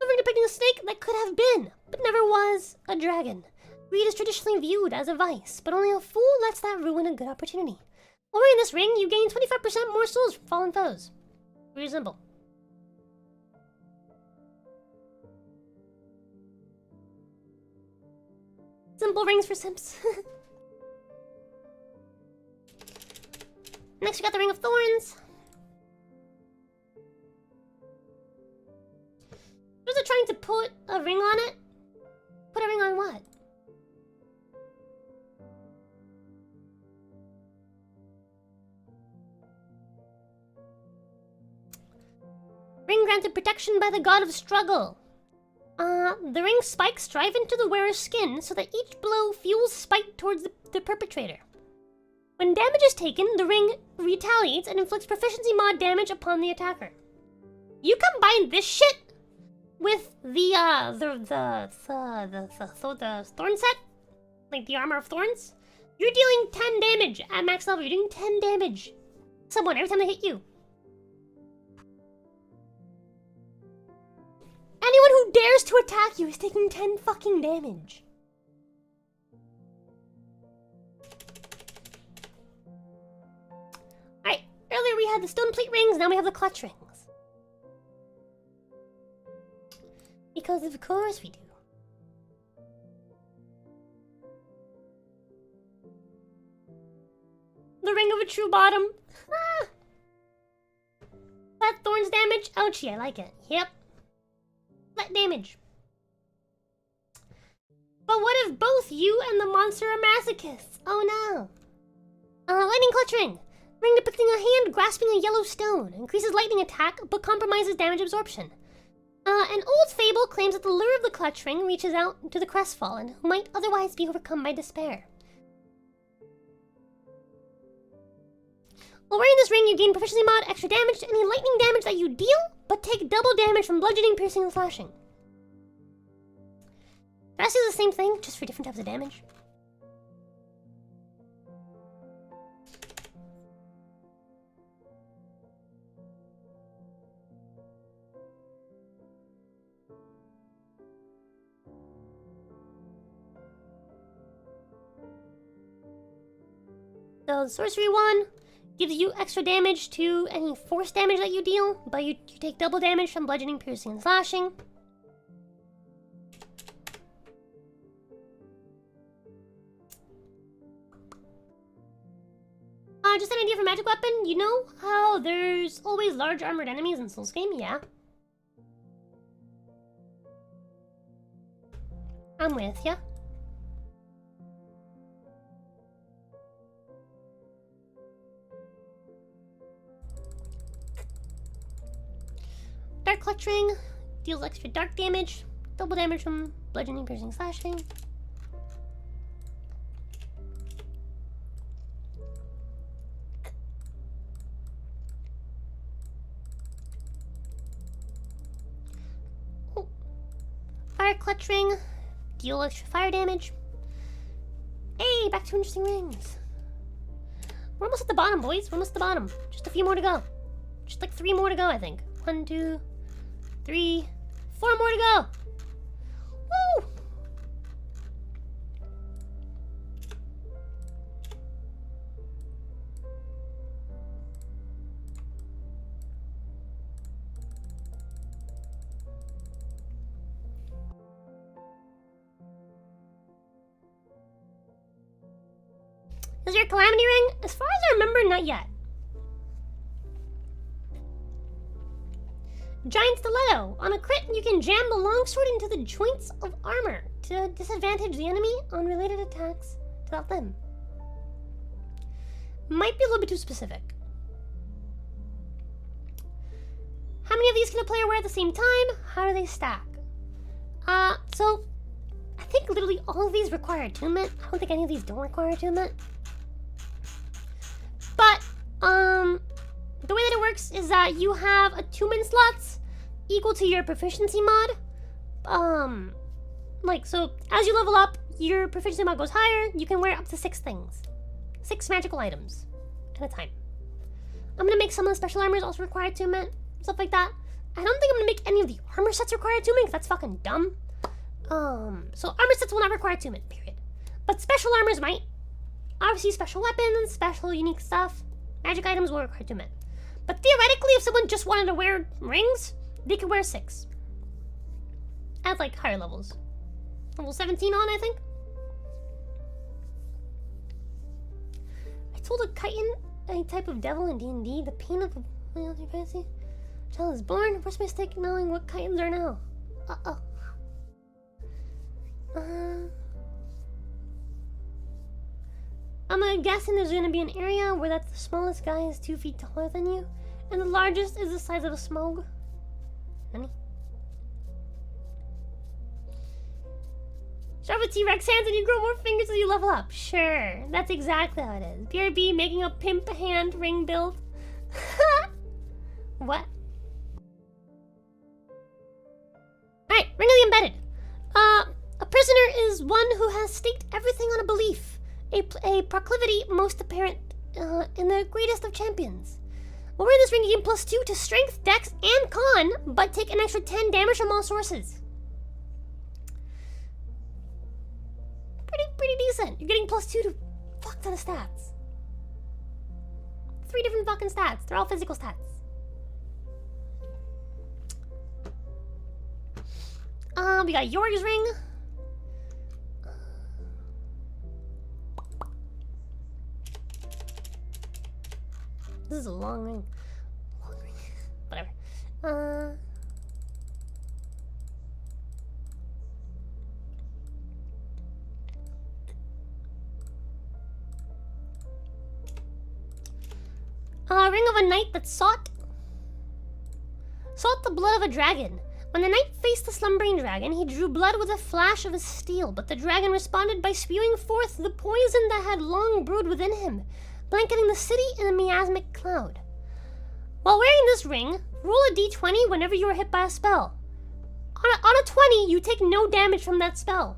Over depicting a snake that could have been, but never was a dragon. Greed is traditionally viewed as a vice, but only a fool lets that ruin a good opportunity. While wearing this ring, you gain 25% more souls from fallen foes. Pretty simple. Simple rings for simps. Next, we got the Ring of Thorns. Was it trying to put a ring on it? Put a ring on what? Ring granted protection by the god of struggle. The ring's spikes drive into the wearer's skin so that each blow fuels spike towards the perpetrator. When damage is taken, the ring retaliates and inflicts proficiency mod damage upon the attacker. You combine this shit with the Thorn Set, like the Armor of Thorns, you're dealing 10 damage at max level. You're doing 10 damage. Someone every time they hit you. Anyone who dares to attack you is taking 10 fucking damage. Alright, earlier we had the stone plate rings, now we have the clutch rings. Because of course we do. The ring of a true bottom. Ah. Flat thorns damage. Ouchie, I like it. Yep. Flat damage. But what if both you and the monster are masochists? Oh no. Lightning clutch ring. Ring depicting a hand grasping a yellow stone. Increases lightning attack, but compromises damage absorption. An old fable claims that the lure of the clutch ring reaches out to the crestfallen, who might otherwise be overcome by despair. While wearing this ring, you gain proficiency mod, extra damage to any lightning damage that you deal, but take double damage from bludgeoning, piercing, and slashing. The rest is the same thing, just for different types of damage. So the sorcery one gives you extra damage to any force damage that you deal, but you take double damage from bludgeoning, piercing, and slashing. Just an idea for magic weapon. You know how there's always large armored enemies in Souls game? Yeah. I'm with ya. Dark clutch ring deals extra dark damage, double damage from bludgeoning, piercing, slashing. Oh. Fire clutch ring, deal extra fire damage. Hey, back to interesting rings. We're almost at the bottom, boys. We're almost at the bottom. Just a few more to go. Just like 3 more to go, I think. 1, 2, 3, 4 more to go. Woo! Is there a calamity ring? As far as I remember, not yet. Giant stiletto. On a crit, you can jam the longsword into the joints of armor to disadvantage the enemy on related attacks to that limb. Might be a little bit too specific. How many of these can a player wear at the same time? How do they stack? So I think literally all of these require attunement. I don't think any of these don't require attunement. But the way that it works is that you have attunement slots equal to your proficiency mod. So as you level up, your proficiency mod goes higher. You can wear up to 6 things. 6 magical items at a time. I'm gonna make some of the special armors also require attunement, stuff like that. I don't think I'm gonna make any of the armor sets require attunement, because that's fucking dumb. So armor sets will not require attunement, period. But special armors might. Obviously, special weapons, special unique stuff, magic items will require attunement. But theoretically, if someone just wanted to wear rings, they could wear 6. At like higher levels. Level 17 on, I think. I told a chitin, a type of devil in D&D, the pain of a fantasy. Child is born. First mistake knowing what chitins are now. Uh-oh. I'm guessing there's gonna be an area where that's the smallest guy is 2 feet taller than you, and the largest is the size of a smog. Honey? Sharp with T-Rex hands and you grow more fingers as you level up. Sure, that's exactly how it is. BRB making a pimp hand ring build. What? Alright, Ring of the Embedded. A prisoner is one who has staked everything on a belief. A proclivity most apparent in the greatest of champions. While wearing this ring, you gain +2 to strength, dex, and con, but take an extra 10 damage from all sources. Pretty decent. You're getting +2 to fuck ton of stats. 3 different fucking stats. They're all physical stats. We got Yorg's ring. This is a long ring. Whatever. Ring of a knight that sought the blood of a dragon. When the knight faced the slumbering dragon, he drew blood with a flash of his steel, but the dragon responded by spewing forth the poison that had long brewed within him, blanketing the city in a miasmic cloud. While wearing this ring, roll a d20 whenever you are hit by a spell. On a 20, you take no damage from that spell.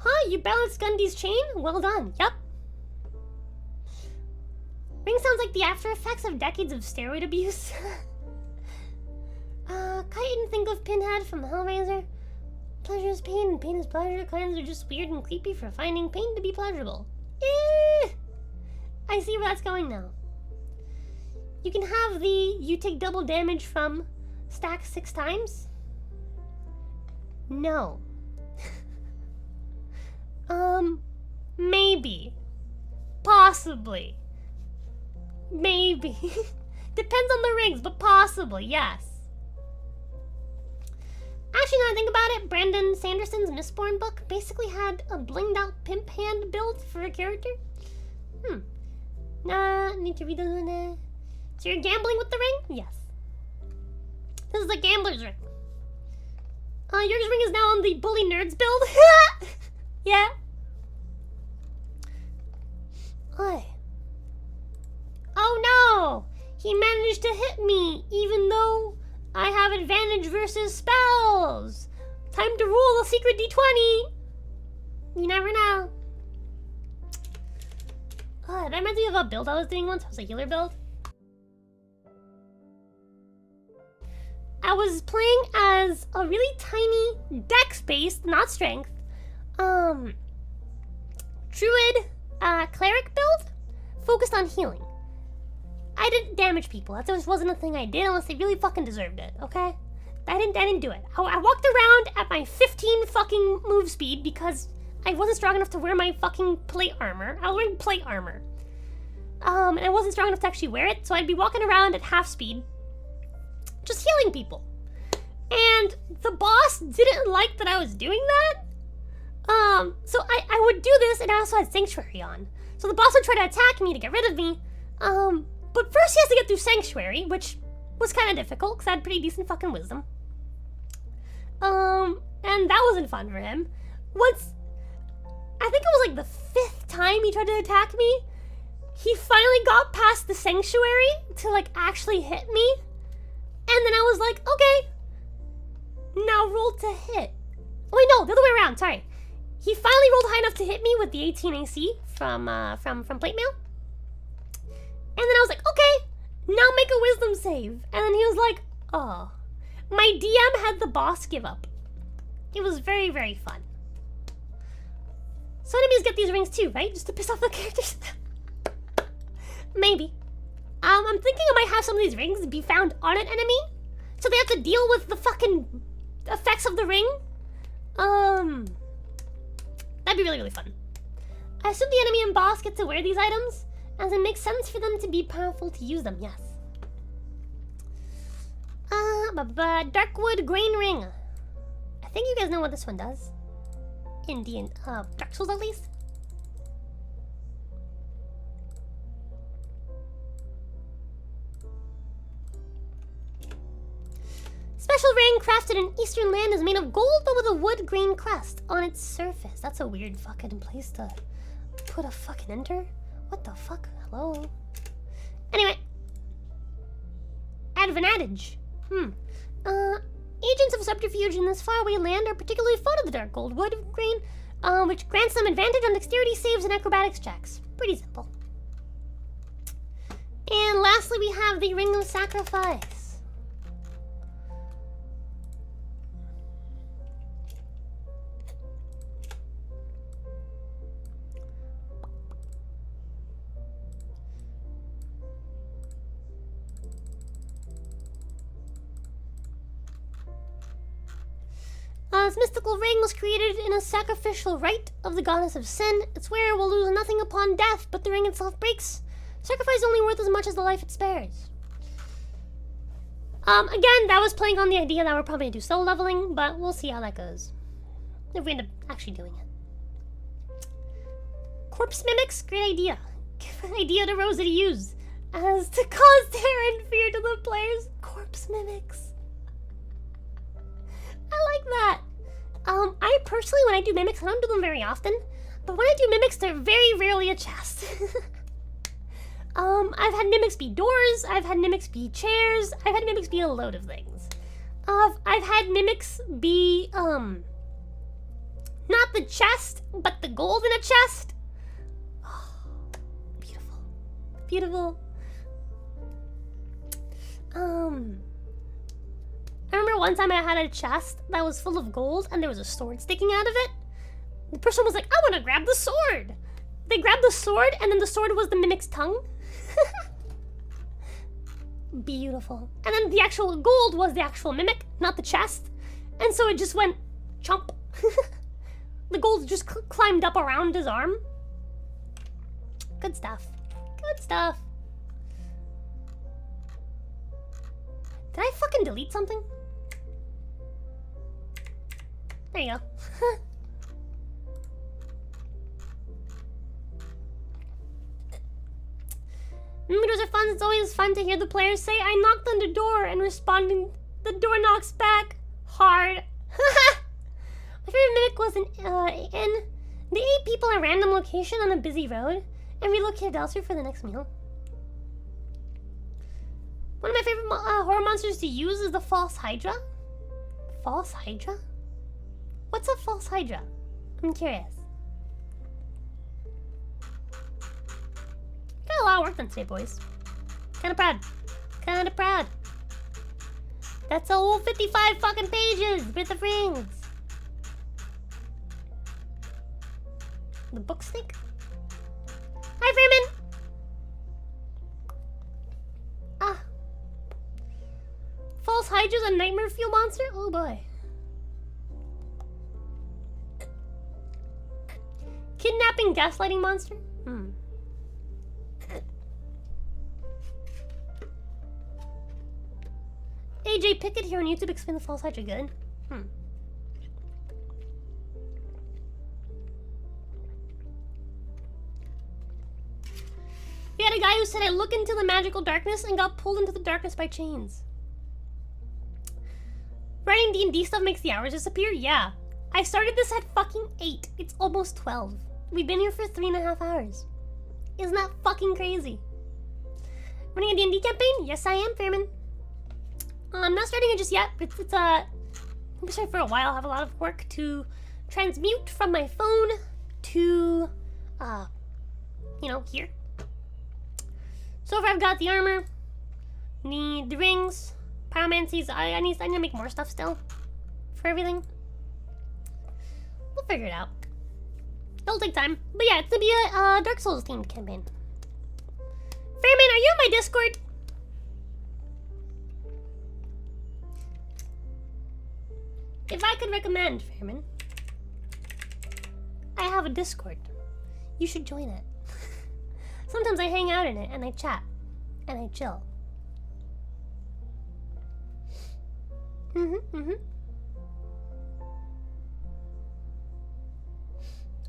Huh, you balanced Gundy's chain? Well done, yep. Ring sounds like the after effects of decades of steroid abuse. Chitin, think of Pinhead from Hellraiser. Pleasure is pain and pain is pleasure. Chitins are just weird and creepy for finding pain to be pleasurable. I see where that's going now. You can have you take double damage from stack 6 times? No. Maybe. Possibly. Maybe. Depends on the rings, but possibly, yes. Actually, now I think about it, Brandon Sanderson's Mistborn book basically had a blinged out pimp hand build for a character. Need to read those in there. So you're gambling with the ring? Yes. This is the gambler's ring. Yours ring is now on the bully nerds build. Yeah. Oi. Oh no! He managed to hit me, even though I have advantage versus spells. Time to roll a secret d20. You never know. That reminds me of a build I was doing once. It was a healer build. I was playing as a really tiny dex-based, not strength, druid cleric build focused on healing. I didn't damage people. That just wasn't a thing I did unless they really fucking deserved it, okay? I didn't do it. I walked around at my 15 fucking move speed because I wasn't strong enough to wear my fucking plate armor. I was wearing plate armor. And I wasn't strong enough to actually wear it, so I'd be walking around at half speed, just healing people. And the boss didn't like that I was doing that. So I would do this, and I also had Sanctuary on. So the boss would try to attack me to get rid of me. But first he has to get through Sanctuary, which was kind of difficult, because I had pretty decent fucking wisdom. And that wasn't fun for him. Once, I think it was like the 5th time he tried to attack me, he finally got past the Sanctuary to like actually hit me. And then I was like, okay, now roll to hit. Oh wait, no, the other way around, sorry. He finally rolled high enough to hit me with the 18 AC from plate mail. And then I was like, okay, Now make a wisdom save. And then he was like, oh. My DM had the boss give up. It was very, very fun. So enemies get these rings too, right? Just to piss off the characters. Maybe. I'm thinking I might have some of these rings be found on an enemy, so they have to deal with the fucking effects of the ring. That'd be really, really fun. I assume the enemy and boss get to wear these items, as it makes sense for them to be powerful to use them, yes. Darkwood Grain Ring. I think you guys know what this one does. In Dark Souls at least. Special ring crafted in Eastern land is made of gold but with a wood grain crest on its surface. That's a weird fucking place to put a fucking enter. What the fuck? Hello? Anyway. Advantage. Agents of subterfuge in this faraway land are particularly fond of the dark gold wood grain, which grants them advantage on dexterity saves and acrobatics checks. Pretty simple. And lastly, we have the Ring of Sacrifice. This mystical ring was created in a sacrificial rite of the goddess of sin. Its wearer will lose nothing upon death, but the ring itself breaks. Sacrifice only worth as much as the life it spares. Again, that was playing on the idea that we're probably gonna do soul leveling, but we'll see how that goes. If we end up actually doing it. Corpse mimics, great idea. Give an idea to ROZA to use as to cause terror and fear to the players. Corpse mimics. I like that. I personally, when I do mimics, I don't do them very often, but when I do mimics, they're very rarely a chest. I've had mimics be doors, I've had mimics be chairs, I've had mimics be a load of things. I've had mimics be, not the chest, but the gold in a chest. Oh, beautiful. Beautiful. I remember one time I had a chest that was full of gold and there was a sword sticking out of it. The person was like, I want to grab the sword. They grabbed the sword and then the sword was the mimic's tongue. Beautiful. And then the actual gold was the actual mimic, not the chest. And so it just went chomp. The gold just climbed up around his arm. Good stuff. Good stuff. Did I fucking delete something? There you go. Mimics are fun. It's always fun to hear the players say, I knocked on the door, and responding, the door knocks back hard. My favorite mimic was they ate people at a random location on a busy road and relocated elsewhere for the next meal. One of my favorite horror monsters to use is the False Hydra. False Hydra? What's a False Hydra? I'm curious. Got a lot of work done today, boys. Kinda proud. Kinda proud. That's a whole 55 fucking pages worth of rings. The book snake? Hi, Freeman! Ah. False Hydra's a nightmare fuel monster? Oh boy. Kidnapping gaslighting monster? AJ Pickett here on YouTube explain the False Hydra good. We had a guy who said I look into the magical darkness and got pulled into the darkness by chains. Writing D&D stuff makes the hours disappear? Yeah. I started this at fucking 8. It's almost 12. We've been here for 3.5 hours. Isn't that fucking crazy? Running a D&D campaign? Yes, I am, Fairman. I'm not starting it just yet, but it's I'll be starting for a while. I have a lot of work to transmute from my phone to, here. So far I've got the armor, Need the rings, pyromancies. I need to make more stuff still for everything. We'll figure it out. It'll take time. But yeah, it's gonna be a Dark Souls themed campaign. Fairman, are you in my Discord? If I could recommend, Fairman, I have a Discord. You should join it. Sometimes I hang out in it and I chat and I chill.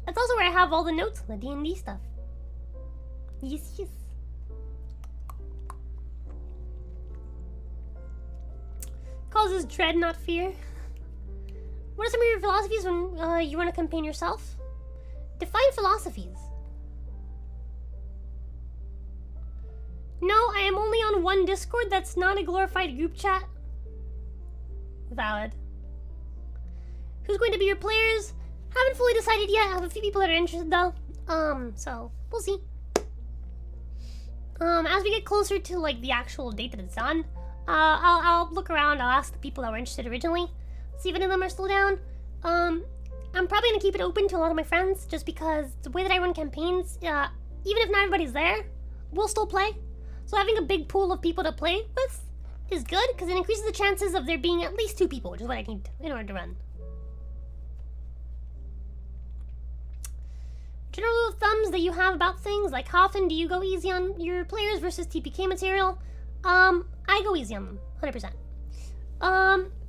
That's also where I have all the notes on the D&D stuff. Yes, yes. Causes dread, not fear. What are some of your philosophies when you run a campaign yourself? Define philosophies. No, I am only on one Discord that's not a glorified group chat. Valid. Who's going to be your players? Haven't fully decided yet. I have a few people that are interested though. So we'll see. As we get closer to like the actual date that it's on, I'll look around. I'll ask the people that were interested originally, see if any of them are still down. I'm probably gonna keep it open to a lot of my friends, just because the way that I run campaigns, even if not everybody's there, we'll still play. So having a big pool of people to play with is good, because it increases the chances of there being at least 2 people, which is what I need in order to run. General rule of thumbs that you have about things, like how often do you go easy on your players versus TPK material? I go easy on them, 100%.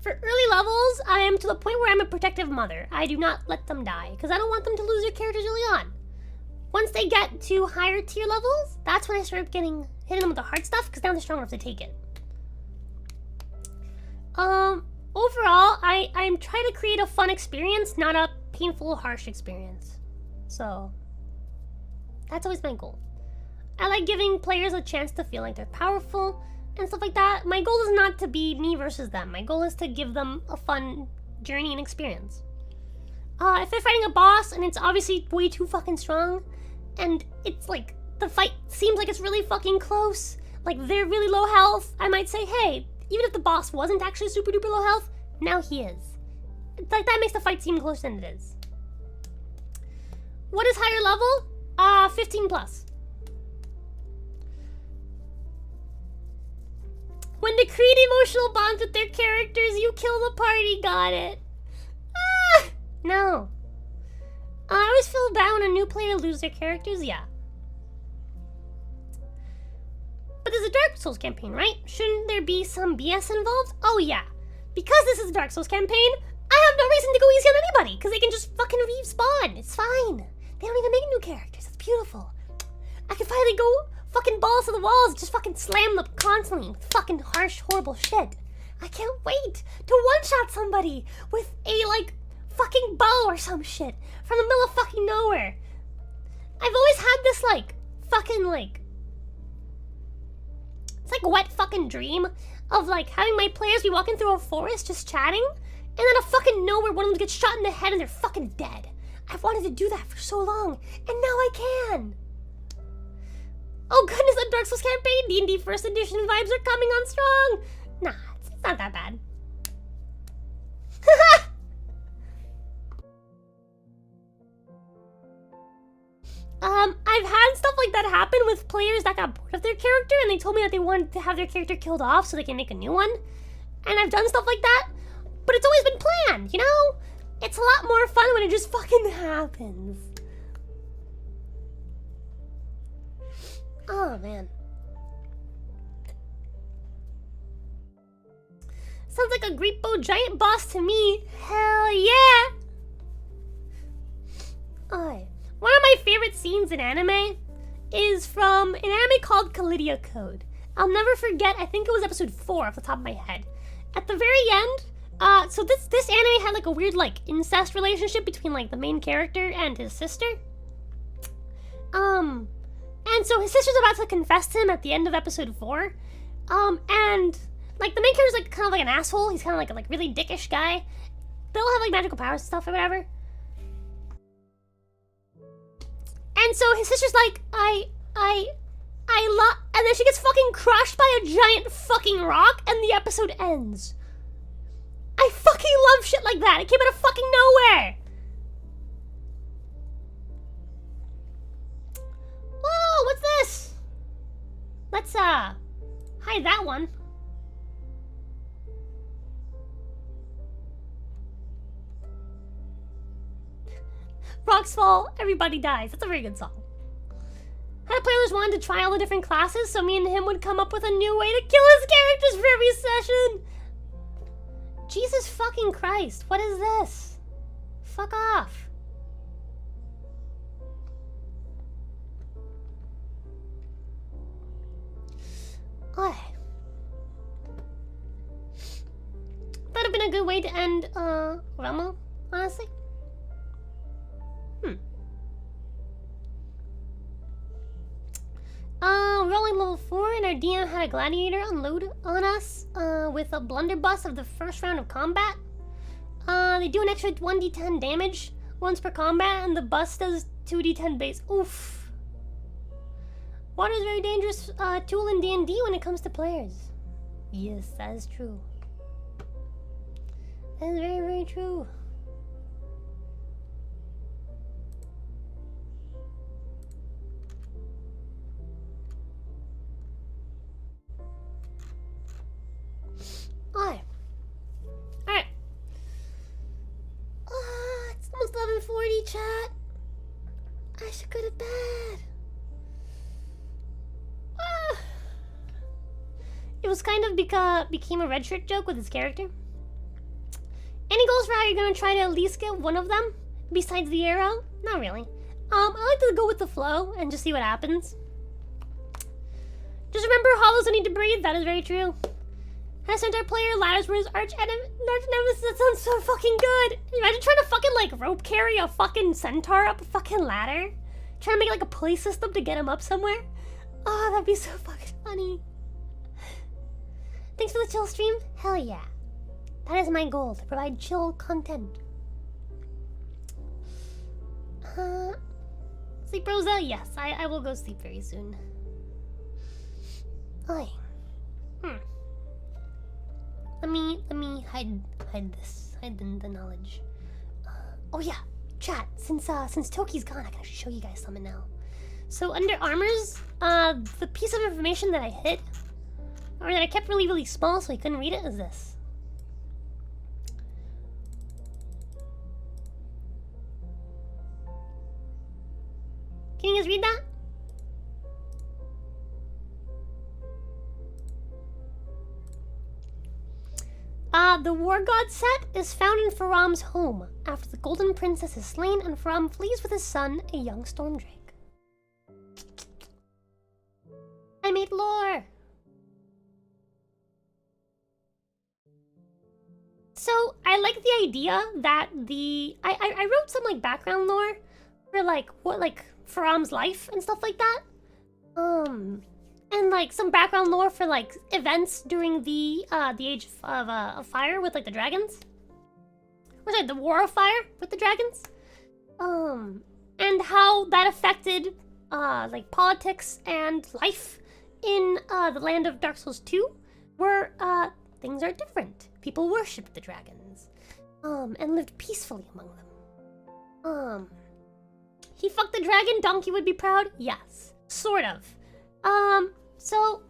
For early levels, I am to the point where I'm a protective mother. I do not let them die, because I don't want them to lose their characters early on. Once they get to higher tier levels, that's when I start hitting them with the hard stuff, because now they're strong enough to take it. Overall, I'm trying to create a fun experience, not a painful, harsh experience. So, that's always my goal. I like giving players a chance to feel like they're powerful and stuff like that. My goal is not to be me versus them. My goal is to give them a fun journey and experience. If they're fighting a boss and it's obviously way too fucking strong, and it's like, the fight seems like it's really fucking close, like they're really low health, I might say, hey, even if the boss wasn't actually super duper low health, now he is. It's like that makes the fight seem closer than it is. What is higher level? 15 plus. When they create emotional bonds with their characters, you kill the party. Got it. Ah! No. I always feel bad when a new player loses their characters. Yeah. But there's a Dark Souls campaign, right? Shouldn't there be some BS involved? Oh yeah. Because this is a Dark Souls campaign, I have no reason to go easy on anybody, because they can just fucking respawn. It's fine. They don't even make new characters. It's beautiful. I can finally go fucking balls to the walls, just fucking slam them constantly with fucking harsh, horrible shit. I can't wait to one-shot somebody with a, like, fucking bow or some shit from the middle of fucking nowhere. I've always had this, like, fucking, like, it's like a wet fucking dream of, like, having my players be walking through a forest just chatting, and then a fucking nowhere one of them gets shot in the head and they're fucking dead. I've wanted to do that for so long, and now I can. Oh goodness, a Dark Souls campaign! D&D First Edition vibes are coming on strong! Nah, it's not that bad. I've had stuff like that happen with players that got bored of their character and they told me that they wanted to have their character killed off so they can make a new one. And I've done stuff like that, but it's always been planned, you know? It's a lot more fun when it just fucking happens. Oh, man. Sounds like a Greepo giant boss to me. Hell yeah! Alright. One of my favorite scenes in anime is from an anime called Callidia Code. I'll never forget, I think it was episode 4 off the top of my head. At the very end, so this anime had like a weird like incest relationship between like the main character and his sister. And so his sister's about to confess to him at the end of episode 4. And like the main character's like kind of like an asshole. He's kind of like a like really dickish guy. They'll have like magical powers and stuff or whatever. And so his sister's like, I And then she gets fucking crushed by a giant fucking rock, and the episode ends. I fucking love shit like that. It came out of fucking nowhere. Whoa, what's this? Let's, hide that one. Rocks fall, everybody dies. That's a very good song. Had players wanted to try all the different classes, so me and him would come up with a new way to kill his characters for every session. Jesus fucking Christ, what is this? Fuck off. Oh. That'd have been a good way to end, Ramo, honestly. We're only level 4 and our DM had a gladiator unload on us, with a blunderbuss of the first round of combat. They do an extra 1d10 damage once per combat, and the bus does 2d10 base. Oof. Water is a very dangerous, tool in D&D when it comes to players. Yes, that is true. That is very, very true. Alright. It's almost 11:40, chat. I should go to bed. It was kind of became a red shirt joke with his character. Any goals for how you're gonna try to at least get one of them? Besides the arrow? Not really. I like to go with the flow and just see what happens. Just remember, hollows don't need to breathe. That is very true. Had a centaur player, ladders were his arch nemesis. That sounds so fucking good. Imagine trying to fucking like rope carry a fucking centaur up a fucking ladder. Trying to make like a play system to get him up somewhere. Oh, that'd be so fucking funny. Thanks for the chill stream. Hell yeah. That is my goal, to provide chill content. Sleep, Rosa? Yes, I will go sleep very soon. Oi. Let me hide the knowledge. Oh yeah, chat. Since Toki's gone, I can actually show you guys something now. So under armors, the piece of information that I hid, or that I kept really, really small so he couldn't read it, is this. Can you guys read that? The War God set is found in Faram's home after the Golden Princess is slain and Faram flees with his son, a young storm drake. I made lore! So, I like the idea that I wrote some, like, background lore for, like, Faram's life and stuff like that. And like some background lore for like events during the age of fire with like the dragons. Or sorry, the war of fire with the dragons. And how that affected like politics and life in the land of Dark Souls 2, where things are different. People worshipped the dragons, and lived peacefully among them. He fucked the dragon. Donkey would be proud. Yes, sort of. So,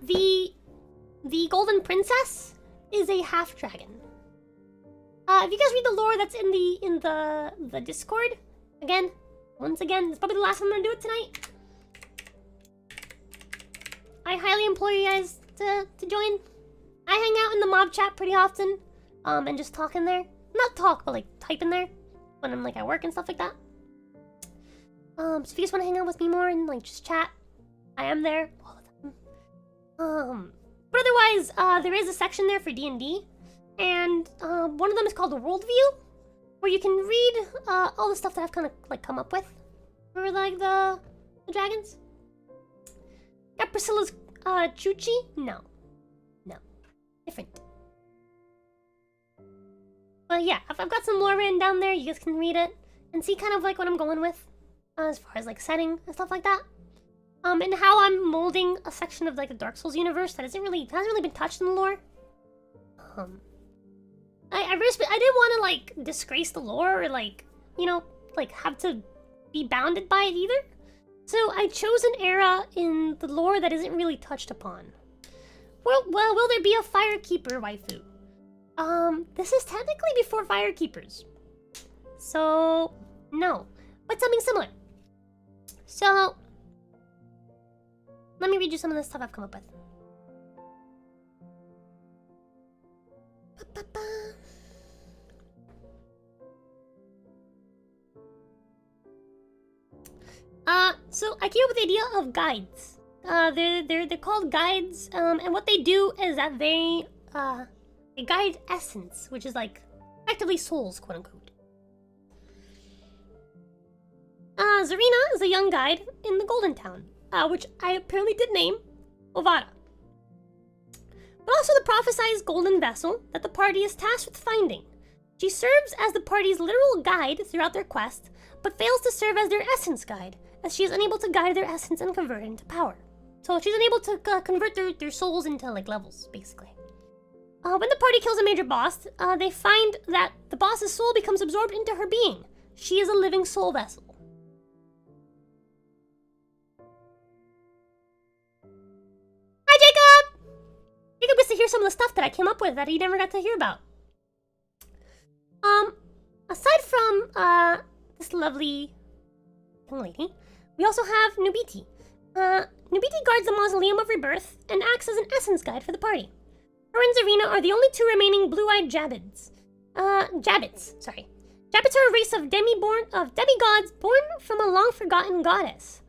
the Golden Princess is a half dragon. If you guys read the lore that's in the Discord, once again, it's probably the last time I'm gonna do it tonight. I highly implore you guys to join. I hang out in the mob chat pretty often, and just talk in there. Not talk, but like type in there when I'm like at work and stuff like that. So if you guys want to hang out with me more and like just chat, I am there all the time. But otherwise, there is a section there for D&D, and one of them is called the Worldview, where you can read all the stuff that I've kind of like come up with for like the dragons. Got Priscilla's Chuchi? No, different. But yeah, I've got some lore written down there. You guys can read it and see kind of like what I'm going with. As far as like setting and stuff like that. and how I'm molding a section of like the Dark Souls universe that hasn't really been touched in the lore. I didn't want to like disgrace the lore or like, you know, like have to be bounded by it either. So I chose an era in the lore that isn't really touched upon. Well, will there be a Firekeeper waifu? This is technically before Firekeepers. So, no. But something similar. So, let me read you some of the stuff I've come up with. So I came up with the idea of guides. They're called guides, and what they do is that they guide essence, which is like effectively souls, quote unquote. Zarina is a young guide in the Golden Town, which I apparently did name Ovada. But also the prophesized golden vessel that the party is tasked with finding. She serves as the party's literal guide throughout their quest, but fails to serve as their essence guide, as she is unable to guide their essence and convert it into power. So she's unable to convert their souls into like levels, basically. When the party kills a major boss, they find that the boss's soul becomes absorbed into her being. She is a living soul vessel. Hi, Jacob! Jacob gets to hear some of the stuff that I came up with that he never got to hear about. Aside from this lovely young lady, we also have Nubiti. Nubiti guards the Mausoleum of Rebirth and acts as an essence guide for the party. Her and Zarina are the only two remaining blue-eyed Jabbits. Jabbits are a race of demigods born from a long-forgotten goddess.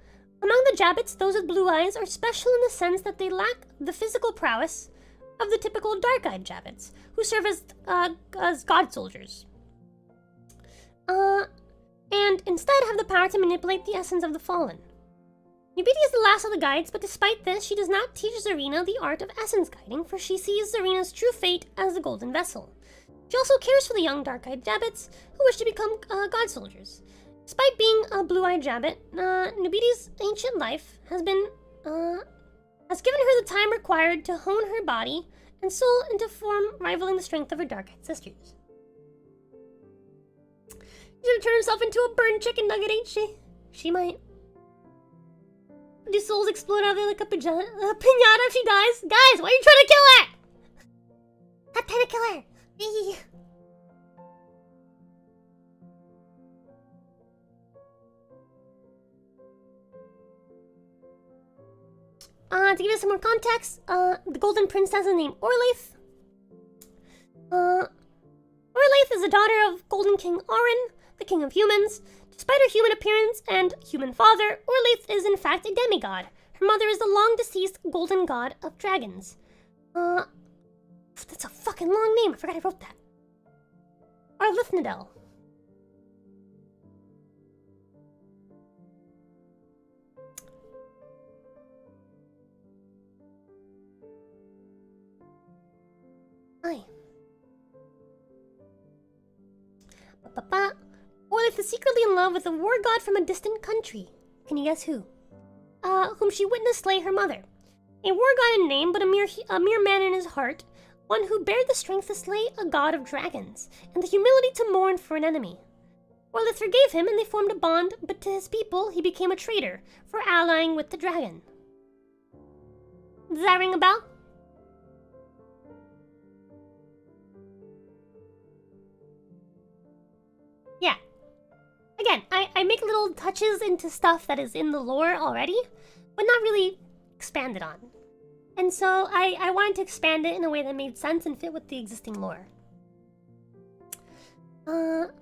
Among the Jabbits, those with blue eyes are special in the sense that they lack the physical prowess of the typical dark-eyed Jabbits, who serve as god soldiers. And instead have the power to manipulate the essence of the fallen. Nubiti is the last of the guides, but despite this, she does not teach Zarina the art of essence guiding, for she sees Zarina's true fate as the golden vessel. She also cares for the young dark-eyed Jabbits who wish to become god soldiers. Despite being a blue-eyed Jabbit, Nubiti's ancient life has given her the time required to hone her body and soul into form rivaling the strength of her dark-eyed sisters. She's gonna turn herself into a burned chicken nugget, ain't she? She might. Do souls explode out there like a pinata if she dies? Guys, why are you trying to kill her? Stop trying to kill her. To give you some more context, the Golden Princess is named Orlaith. Orlaith is the daughter of Golden King Auron, the King of Humans. Despite her human appearance and human father, Orlaith is in fact a demigod. Her mother is the long-deceased Golden God of Dragons. That's a fucking long name. I forgot I wrote that. Arlithnadel. Hi. Orlaith is secretly in love with a war god from a distant country. Can you guess who? Whom she witnessed slay her mother. A war god in name, but a mere man in his heart. One who bared the strength to slay a god of dragons, and the humility to mourn for an enemy. Orlaith forgave him, and they formed a bond, but to his people, he became a traitor for allying with the dragon. Does that ring a bell? Yeah. Again, I make little touches into stuff that is in the lore already, but not really expanded on. And so I wanted to expand it in a way that made sense and fit with the existing lore. The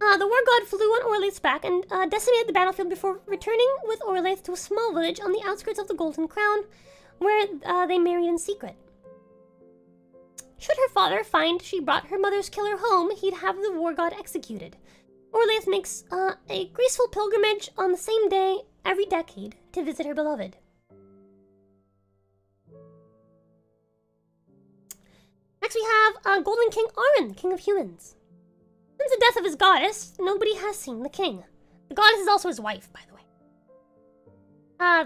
war god flew on Orlaith's back and decimated the battlefield before returning with Orlaith to a small village on the outskirts of the Golden Crown, where they married in secret. Should her father find she brought her mother's killer home, he'd have the war god executed. Orlaith makes a graceful pilgrimage on the same day every decade to visit her beloved. Next we have Golden King Auron, King of Humans. Since the death of his goddess, nobody has seen the king. The goddess is also his wife, by the way.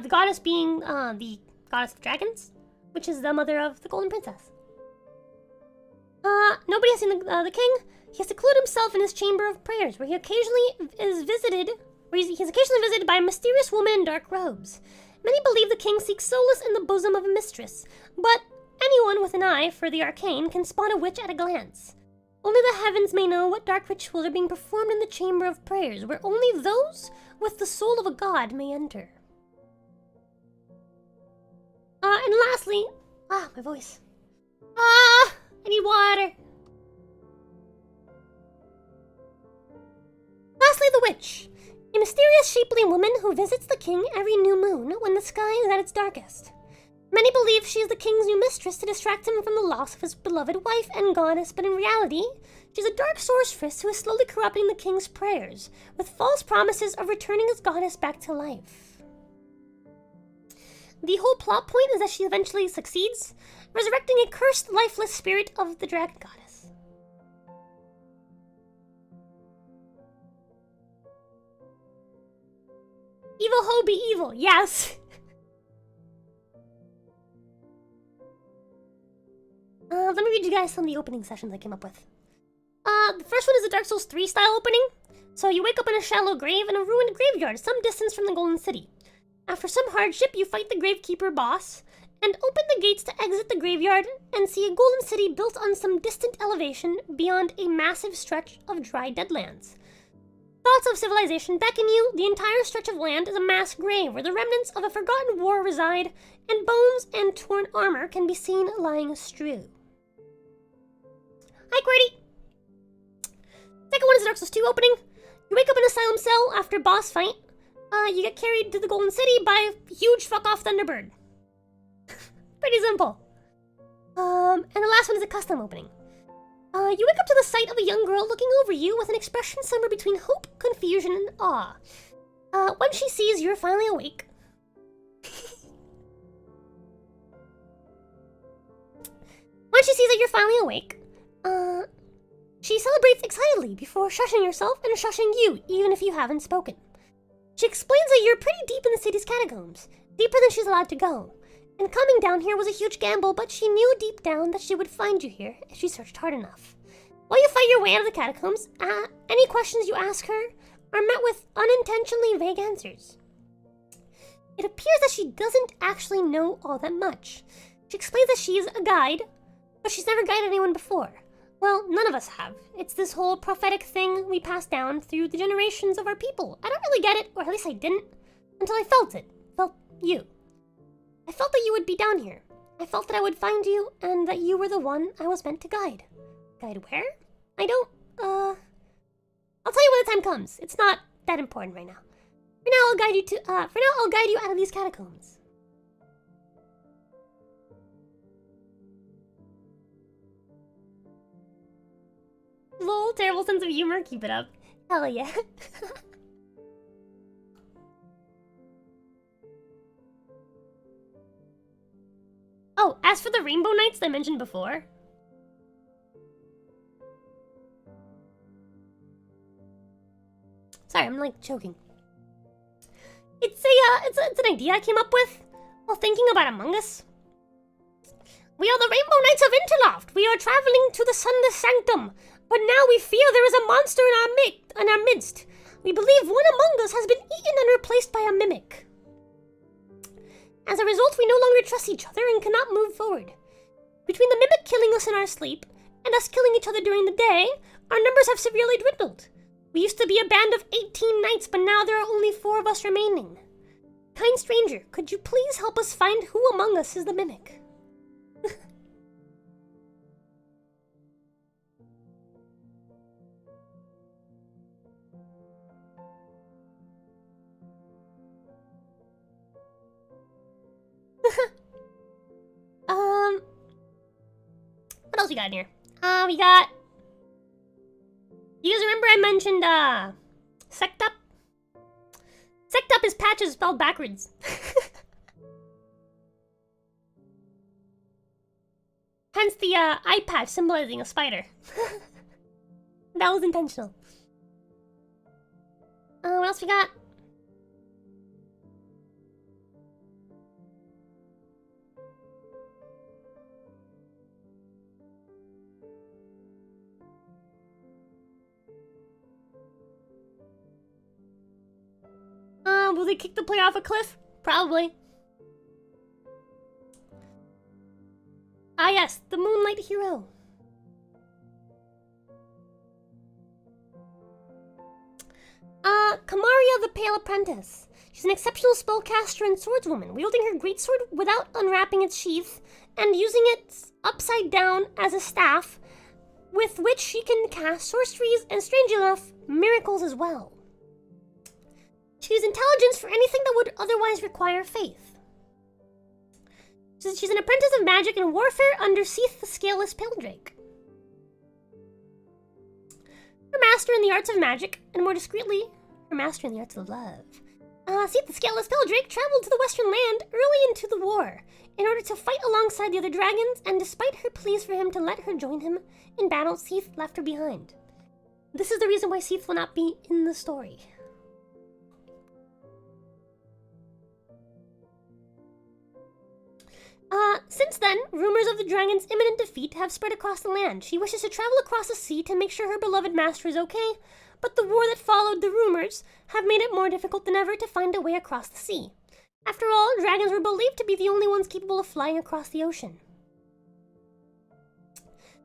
The goddess being the goddess of dragons, which is the mother of the Golden Princess. Nobody has seen the king. He has secluded himself in his chamber of prayers, where he occasionally is visited, he's occasionally visited by a mysterious woman in dark robes. Many believe the king seeks solace in the bosom of a mistress, but anyone with an eye for the arcane can spot a witch at a glance. Only the heavens may know what dark rituals are being performed in the chamber of prayers, where only those with the soul of a god may enter. And lastly, my voice. I need water. Lastly, the witch. A mysterious shapely woman who visits the king every new moon when the sky is at its darkest. Many believe she is the king's new mistress to distract him from the loss of his beloved wife and goddess, but in reality, she's a dark sorceress who is slowly corrupting the king's prayers, with false promises of returning his goddess back to life. The whole plot point is that she eventually succeeds, resurrecting a cursed, lifeless spirit of the dragon goddess. Evil ho be evil, yes! Let me read you guys some of the opening sessions I came up with. The first one is the Dark Souls 3 style opening. So you wake up in a shallow grave in a ruined graveyard some distance from the Golden City. After some hardship, you fight the Gravekeeper boss, and open the gates to exit the graveyard and see a golden city built on some distant elevation beyond a massive stretch of dry deadlands. Thoughts of civilization beckon you. The entire stretch of land is a mass grave where the remnants of a forgotten war reside, and bones and torn armor can be seen lying strewn. Hi, Qwerty! Second one is Dark Souls 2 opening. You wake up in an asylum cell after boss fight. You get carried to the Golden City by a huge fuck-off Thunderbird. Pretty simple. And the last one is a custom opening. You wake up to the sight of a young girl looking over you with an expression somewhere between hope, confusion, and awe. When she sees you're finally awake... When she sees that you're finally awake, she celebrates excitedly before shushing herself and shushing you, even if you haven't spoken. She explains that you're pretty deep in the city's catacombs, deeper than she's allowed to go. And coming down here was a huge gamble, but she knew deep down that she would find you here if she searched hard enough. While you fight your way out of the catacombs, any questions you ask her are met with unintentionally vague answers. It appears that she doesn't actually know all that much. She explains that she's a guide, but she's never guided anyone before. Well, none of us have. It's this whole prophetic thing we pass down through the generations of our people. I don't really get it, or at least I didn't, until I felt it. Felt you. I felt that you would be down here. I felt that I would find you, and that you were the one I was meant to guide. Guide where? I don't, I'll tell you when the time comes. It's not that important right now. For now, I'll guide you out of these catacombs. Lol, terrible sense of humor. Keep it up. Hell yeah. Oh, as for the Rainbow Knights I mentioned before. Sorry, I'm like choking. It's an idea I came up with while thinking about Among Us. We are the Rainbow Knights of Interloft. We are traveling to the Sunless Sanctum, but now we fear there is a monster in our midst. We believe one among us has been eaten and replaced by a mimic. As a result, we no longer trust each other and cannot move forward. Between the mimic killing us in our sleep and us killing each other during the day, our numbers have severely dwindled. We used to be a band of 18 knights, but now there are only 4 of us remaining. Kind stranger, could you please help us find who among us is the mimic? What else we got in here? We got... You guys remember I mentioned, Sectup? Sectup is patches spelled backwards. Hence the, eye patch symbolizing a spider. That was intentional. What else we got? Will they kick the player off a cliff? Probably. Ah yes, the Moonlight Hero. Kamaria the Pale Apprentice. She's an exceptional spellcaster and swordswoman, wielding her greatsword without unwrapping its sheath, and using it upside down as a staff, with which she can cast sorceries and, strangely enough, miracles as well. She uses intelligence for anything that would otherwise require faith. She's an apprentice of magic and warfare under Seath the Scaleless Paledrake. Her master in the arts of magic, and more discreetly, her master in the arts of love. Seath the Scaleless Paledrake traveled to the Western Land early into the war in order to fight alongside the other dragons, and despite her pleas for him to let her join him in battle, Seath left her behind. This is the reason why Seath will not be in the story. Since then, rumors of the dragon's imminent defeat have spread across the land. She wishes to travel across the sea to make sure her beloved master is okay, but the war that followed the rumors have made it more difficult than ever to find a way across the sea. After all, dragons were believed to be the only ones capable of flying across the ocean.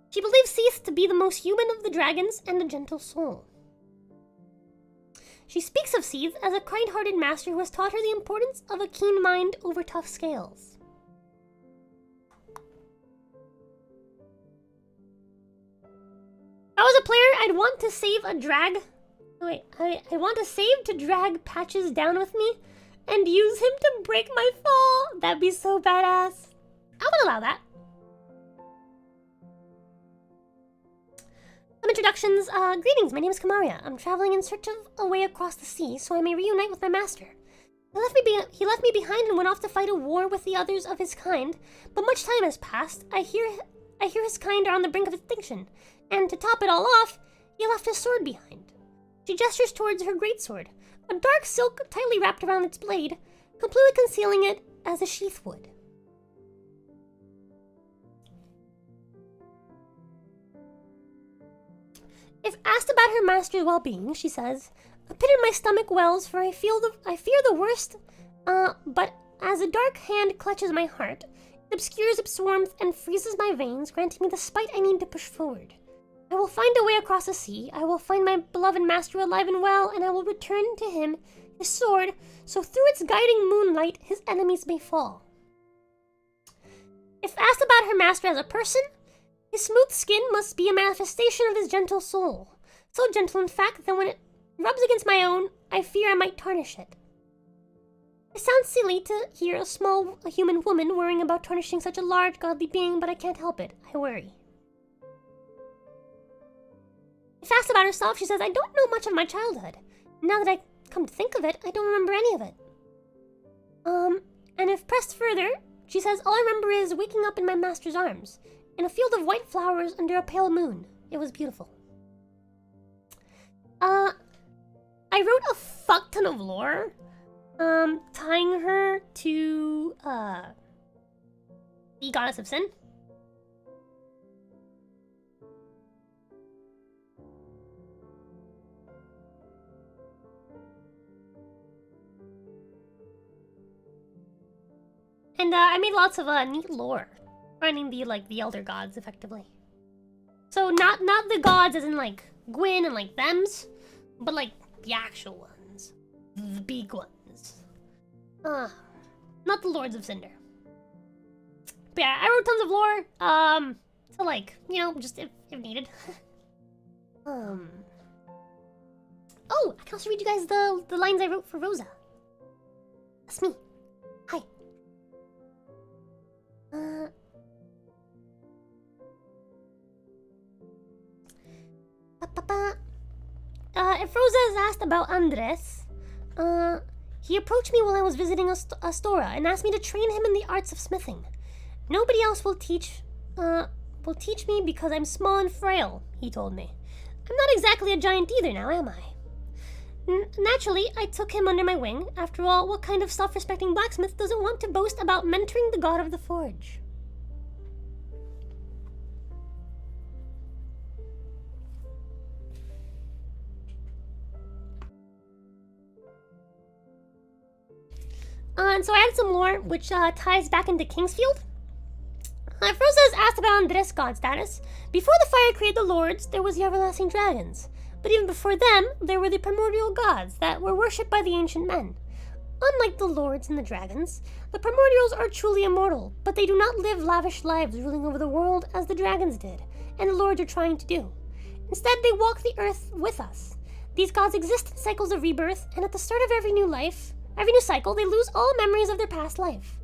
She believes Seath to be the most human of the dragons and a gentle soul. She speaks of Seath as a kind-hearted master who has taught her the importance of a keen mind over tough scales. If I was a player, I'd want to save a drag. Wait, I want to save to drag Patches down with me and use him to break my fall. That'd be so badass. I would allow that. Some introductions. Greetings, my name is Kamaria. I'm traveling in search of a way across the sea so I may reunite with my master. He left me behind and went off to fight a war with the others of his kind, but much time has passed. I hear his kind are on the brink of extinction. And to top it all off, he left his sword behind. She gestures towards her greatsword, a dark silk tightly wrapped around its blade, completely concealing it as a sheath would. If asked about her master's well-being, she says, "A pit in my stomach wells, for I fear the worst, but as a dark hand clutches my heart, it obscures its warmth and freezes my veins, granting me the spite I need to push forward. I will find a way across the sea, I will find my beloved master alive and well, and I will return to him his sword, so through its guiding moonlight his enemies may fall." If asked about her master as a person, his smooth skin must be a manifestation of his gentle soul. So gentle, in fact, that when it rubs against my own, I fear I might tarnish it. It sounds silly to hear a human woman worrying about tarnishing such a large, godly being, but I can't help it. I worry. If asked about herself, she says, "I don't know much of my childhood. Now that I come to think of it, I don't remember any of it." And if pressed further, she says, "All I remember is waking up in my master's arms, in a field of white flowers under a pale moon. It was beautiful." I wrote a fuck ton of lore, tying her to, the Goddess of Sin. And I made lots of neat lore, finding the elder gods effectively. So not the gods as in like Gwyn and like thems, but like the actual ones, the big ones. Not the Lords of Cinder. But yeah, I wrote tons of lore. So like, you know, just if needed. Oh, I can also read you guys the lines I wrote for ROZA. That's me. Hi. If ROZA is asked about Andres, he approached me while I was visiting Astora and asked me to train him in the arts of smithing. Nobody else will teach me because I'm small and frail, he told me. I'm not exactly a giant either now, am I? Naturally, I took him under my wing. After all, what kind of self-respecting blacksmith doesn't want to boast about mentoring the god of the forge? And so I had some lore, which ties back into Kingsfield. If Rosa has asked about Andres' god status, before the fire created the lords, there was the everlasting dragons. But even before them, there were the primordial gods that were worshipped by the ancient men. Unlike the lords and the dragons, the primordials are truly immortal, but they do not live lavish lives ruling over the world as the dragons did, and the lords are trying to do. Instead, they walk the earth with us. These gods exist in cycles of rebirth, and at the start of every new cycle, they lose all memories of their past life.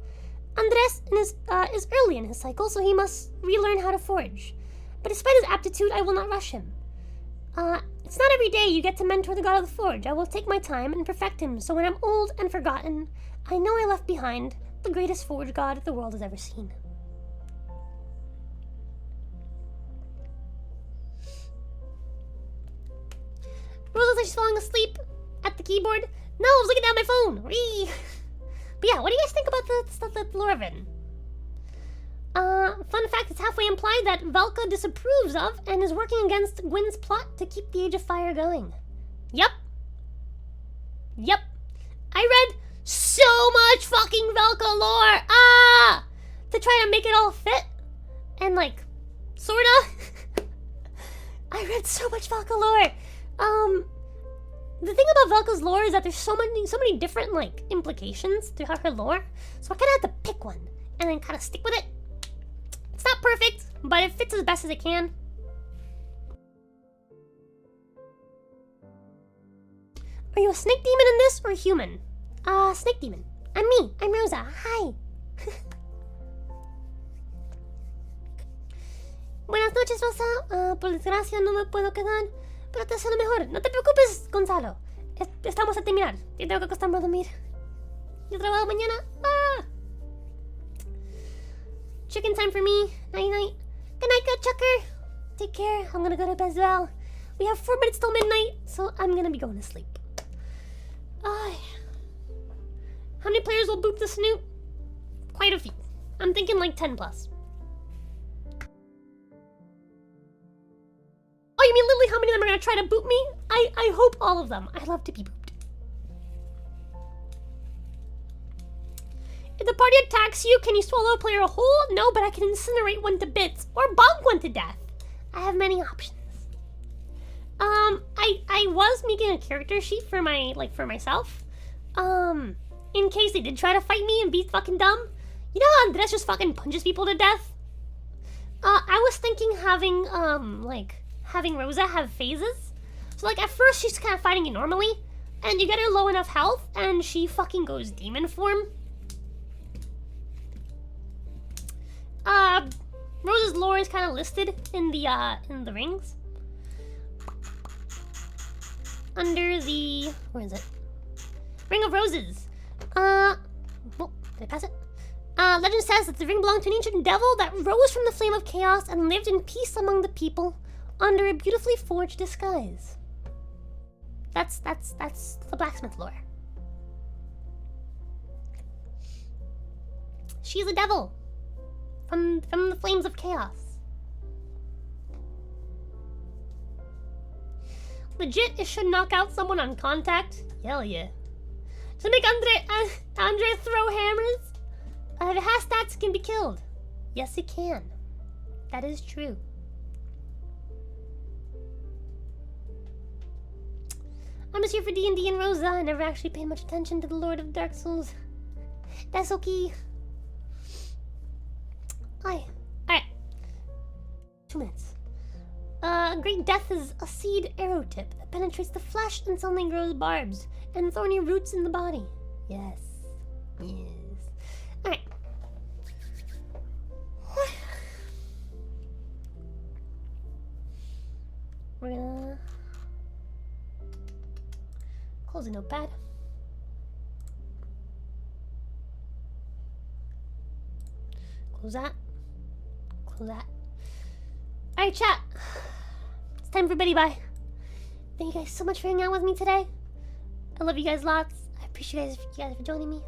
Andres is early in his cycle, so he must relearn how to forge. But despite his aptitude, I will not rush him. It's not every day you get to mentor the god of the forge. I will take my time and perfect him, so when I'm old and forgotten, I know I left behind the greatest forge god the world has ever seen. Rose looks like she's falling asleep at the keyboard. No, I was looking down my phone. Whee! But yeah, what do you guys think about the stuff that Lorvin? Fun fact, it's halfway implied that Velka disapproves of and is working against Gwyn's plot to keep the Age of Fire going. Yep. I read so much fucking Velka lore! To try to make it all fit. And like, sorta. I read so much Velka lore. The thing about Velka's lore is that there's so many different, like, implications throughout her lore. So I kind of had to pick one and then kind of stick with it. It's not perfect, but it fits as best as it can. Are you a snake demon in this or a human? Snake demon. I'm me. I'm Rosa. Hi. Buenas noches, Rosa. Por desgracia no me puedo quedar. Pero te deseo lo mejor. No te preocupes, Gonzalo. Estamos a terminar. Yo tengo que acostarme a dormir. Yo trabajo mañana. Chicken time for me. Night night. Good night, good Chucker. Take care. I'm gonna go to bed as well. We have 4 minutes till midnight, so I'm gonna be going to sleep. How many players will boop the snoot? Quite a few. I'm thinking like 10 plus. Oh, you mean literally how many of them are gonna try to boot me? I hope all of them. I love to be booped. If the party attacks you, can you swallow a player whole? No, but I can incinerate one to bits or bonk one to death. I have many options. I was making a character sheet for myself. In case they did try to fight me and be fucking dumb. You know how Andres just fucking punches people to death? I was thinking having Rosa have phases. So like at first she's kind of fighting you normally, and you get her low enough health, and she fucking goes demon form. Rosa's lore is kind of listed in the rings. Under the... where is it? Ring of Roses. Oh, did I pass it? Legend says that the ring belonged to an ancient devil that rose from the flame of chaos and lived in peace among the people under a beautifully forged disguise. That's the blacksmith lore. She's a devil from the flames of chaos. Legit, it should knock out someone on contact. Hell yeah. To make Andre throw hammers. If it has stats, it can be killed. Yes, it can. That is true. I'm just here for D&D and Rosa. I never actually paid much attention to the Lord of Dark Souls. That's okay. Alright. 2 minutes. Great Death is a seed arrow tip that penetrates the flesh and suddenly grows barbs and thorny roots in the body. Yes. Alright. We're gonna close the notepad. Close that. Close that. Alright, chat. It's time for Betty Bye. thank you guys so much for hanging out with me today. I love you guys lots. I appreciate you guys for joining me.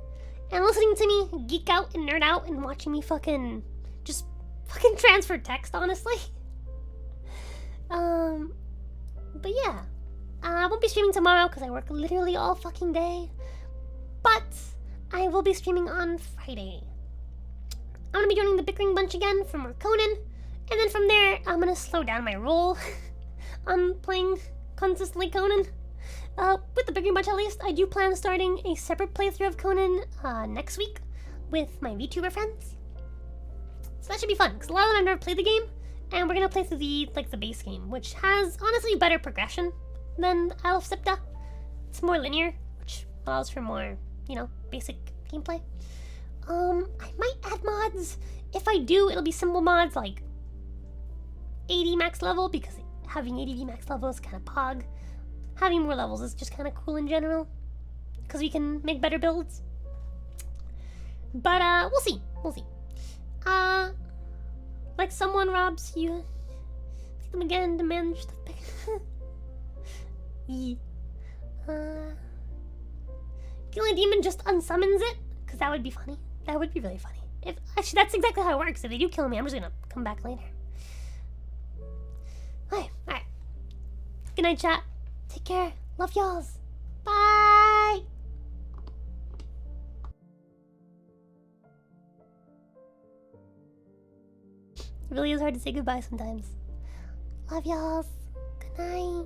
And listening to me geek out and nerd out and watching me just fucking transfer text, honestly. But yeah. I won't be streaming tomorrow because I work literally all fucking day. But I will be streaming on Friday. I'm gonna be joining the Bickering Bunch again for more Conan. And then from there, I'm gonna slow down my roll on playing consistently Conan. With the Bickering Bunch at least, I do plan on starting a separate playthrough of Conan next week with my VTuber friends. So that should be fun, because a lot of them have never played the game, and we're gonna play through the base game, which has honestly better progression than Isle of Sipta. It's more linear, which allows for more, basic gameplay. I might add mods. If I do, it'll be simple mods like 80 max level, because having 80 max level is kind of pog. Having more levels is just kind of cool in general, because we can make better builds. But we'll see. Like someone robs you, take them again to manage the pick. Kill a demon just unsummons it, because that would be funny. That would be really funny. Actually, that's exactly how it works. If they do kill me, I'm just gonna come back later. Alright. Good night, chat. Take care. Love y'alls. Bye! It really is hard to say goodbye sometimes. Love y'alls. Good night.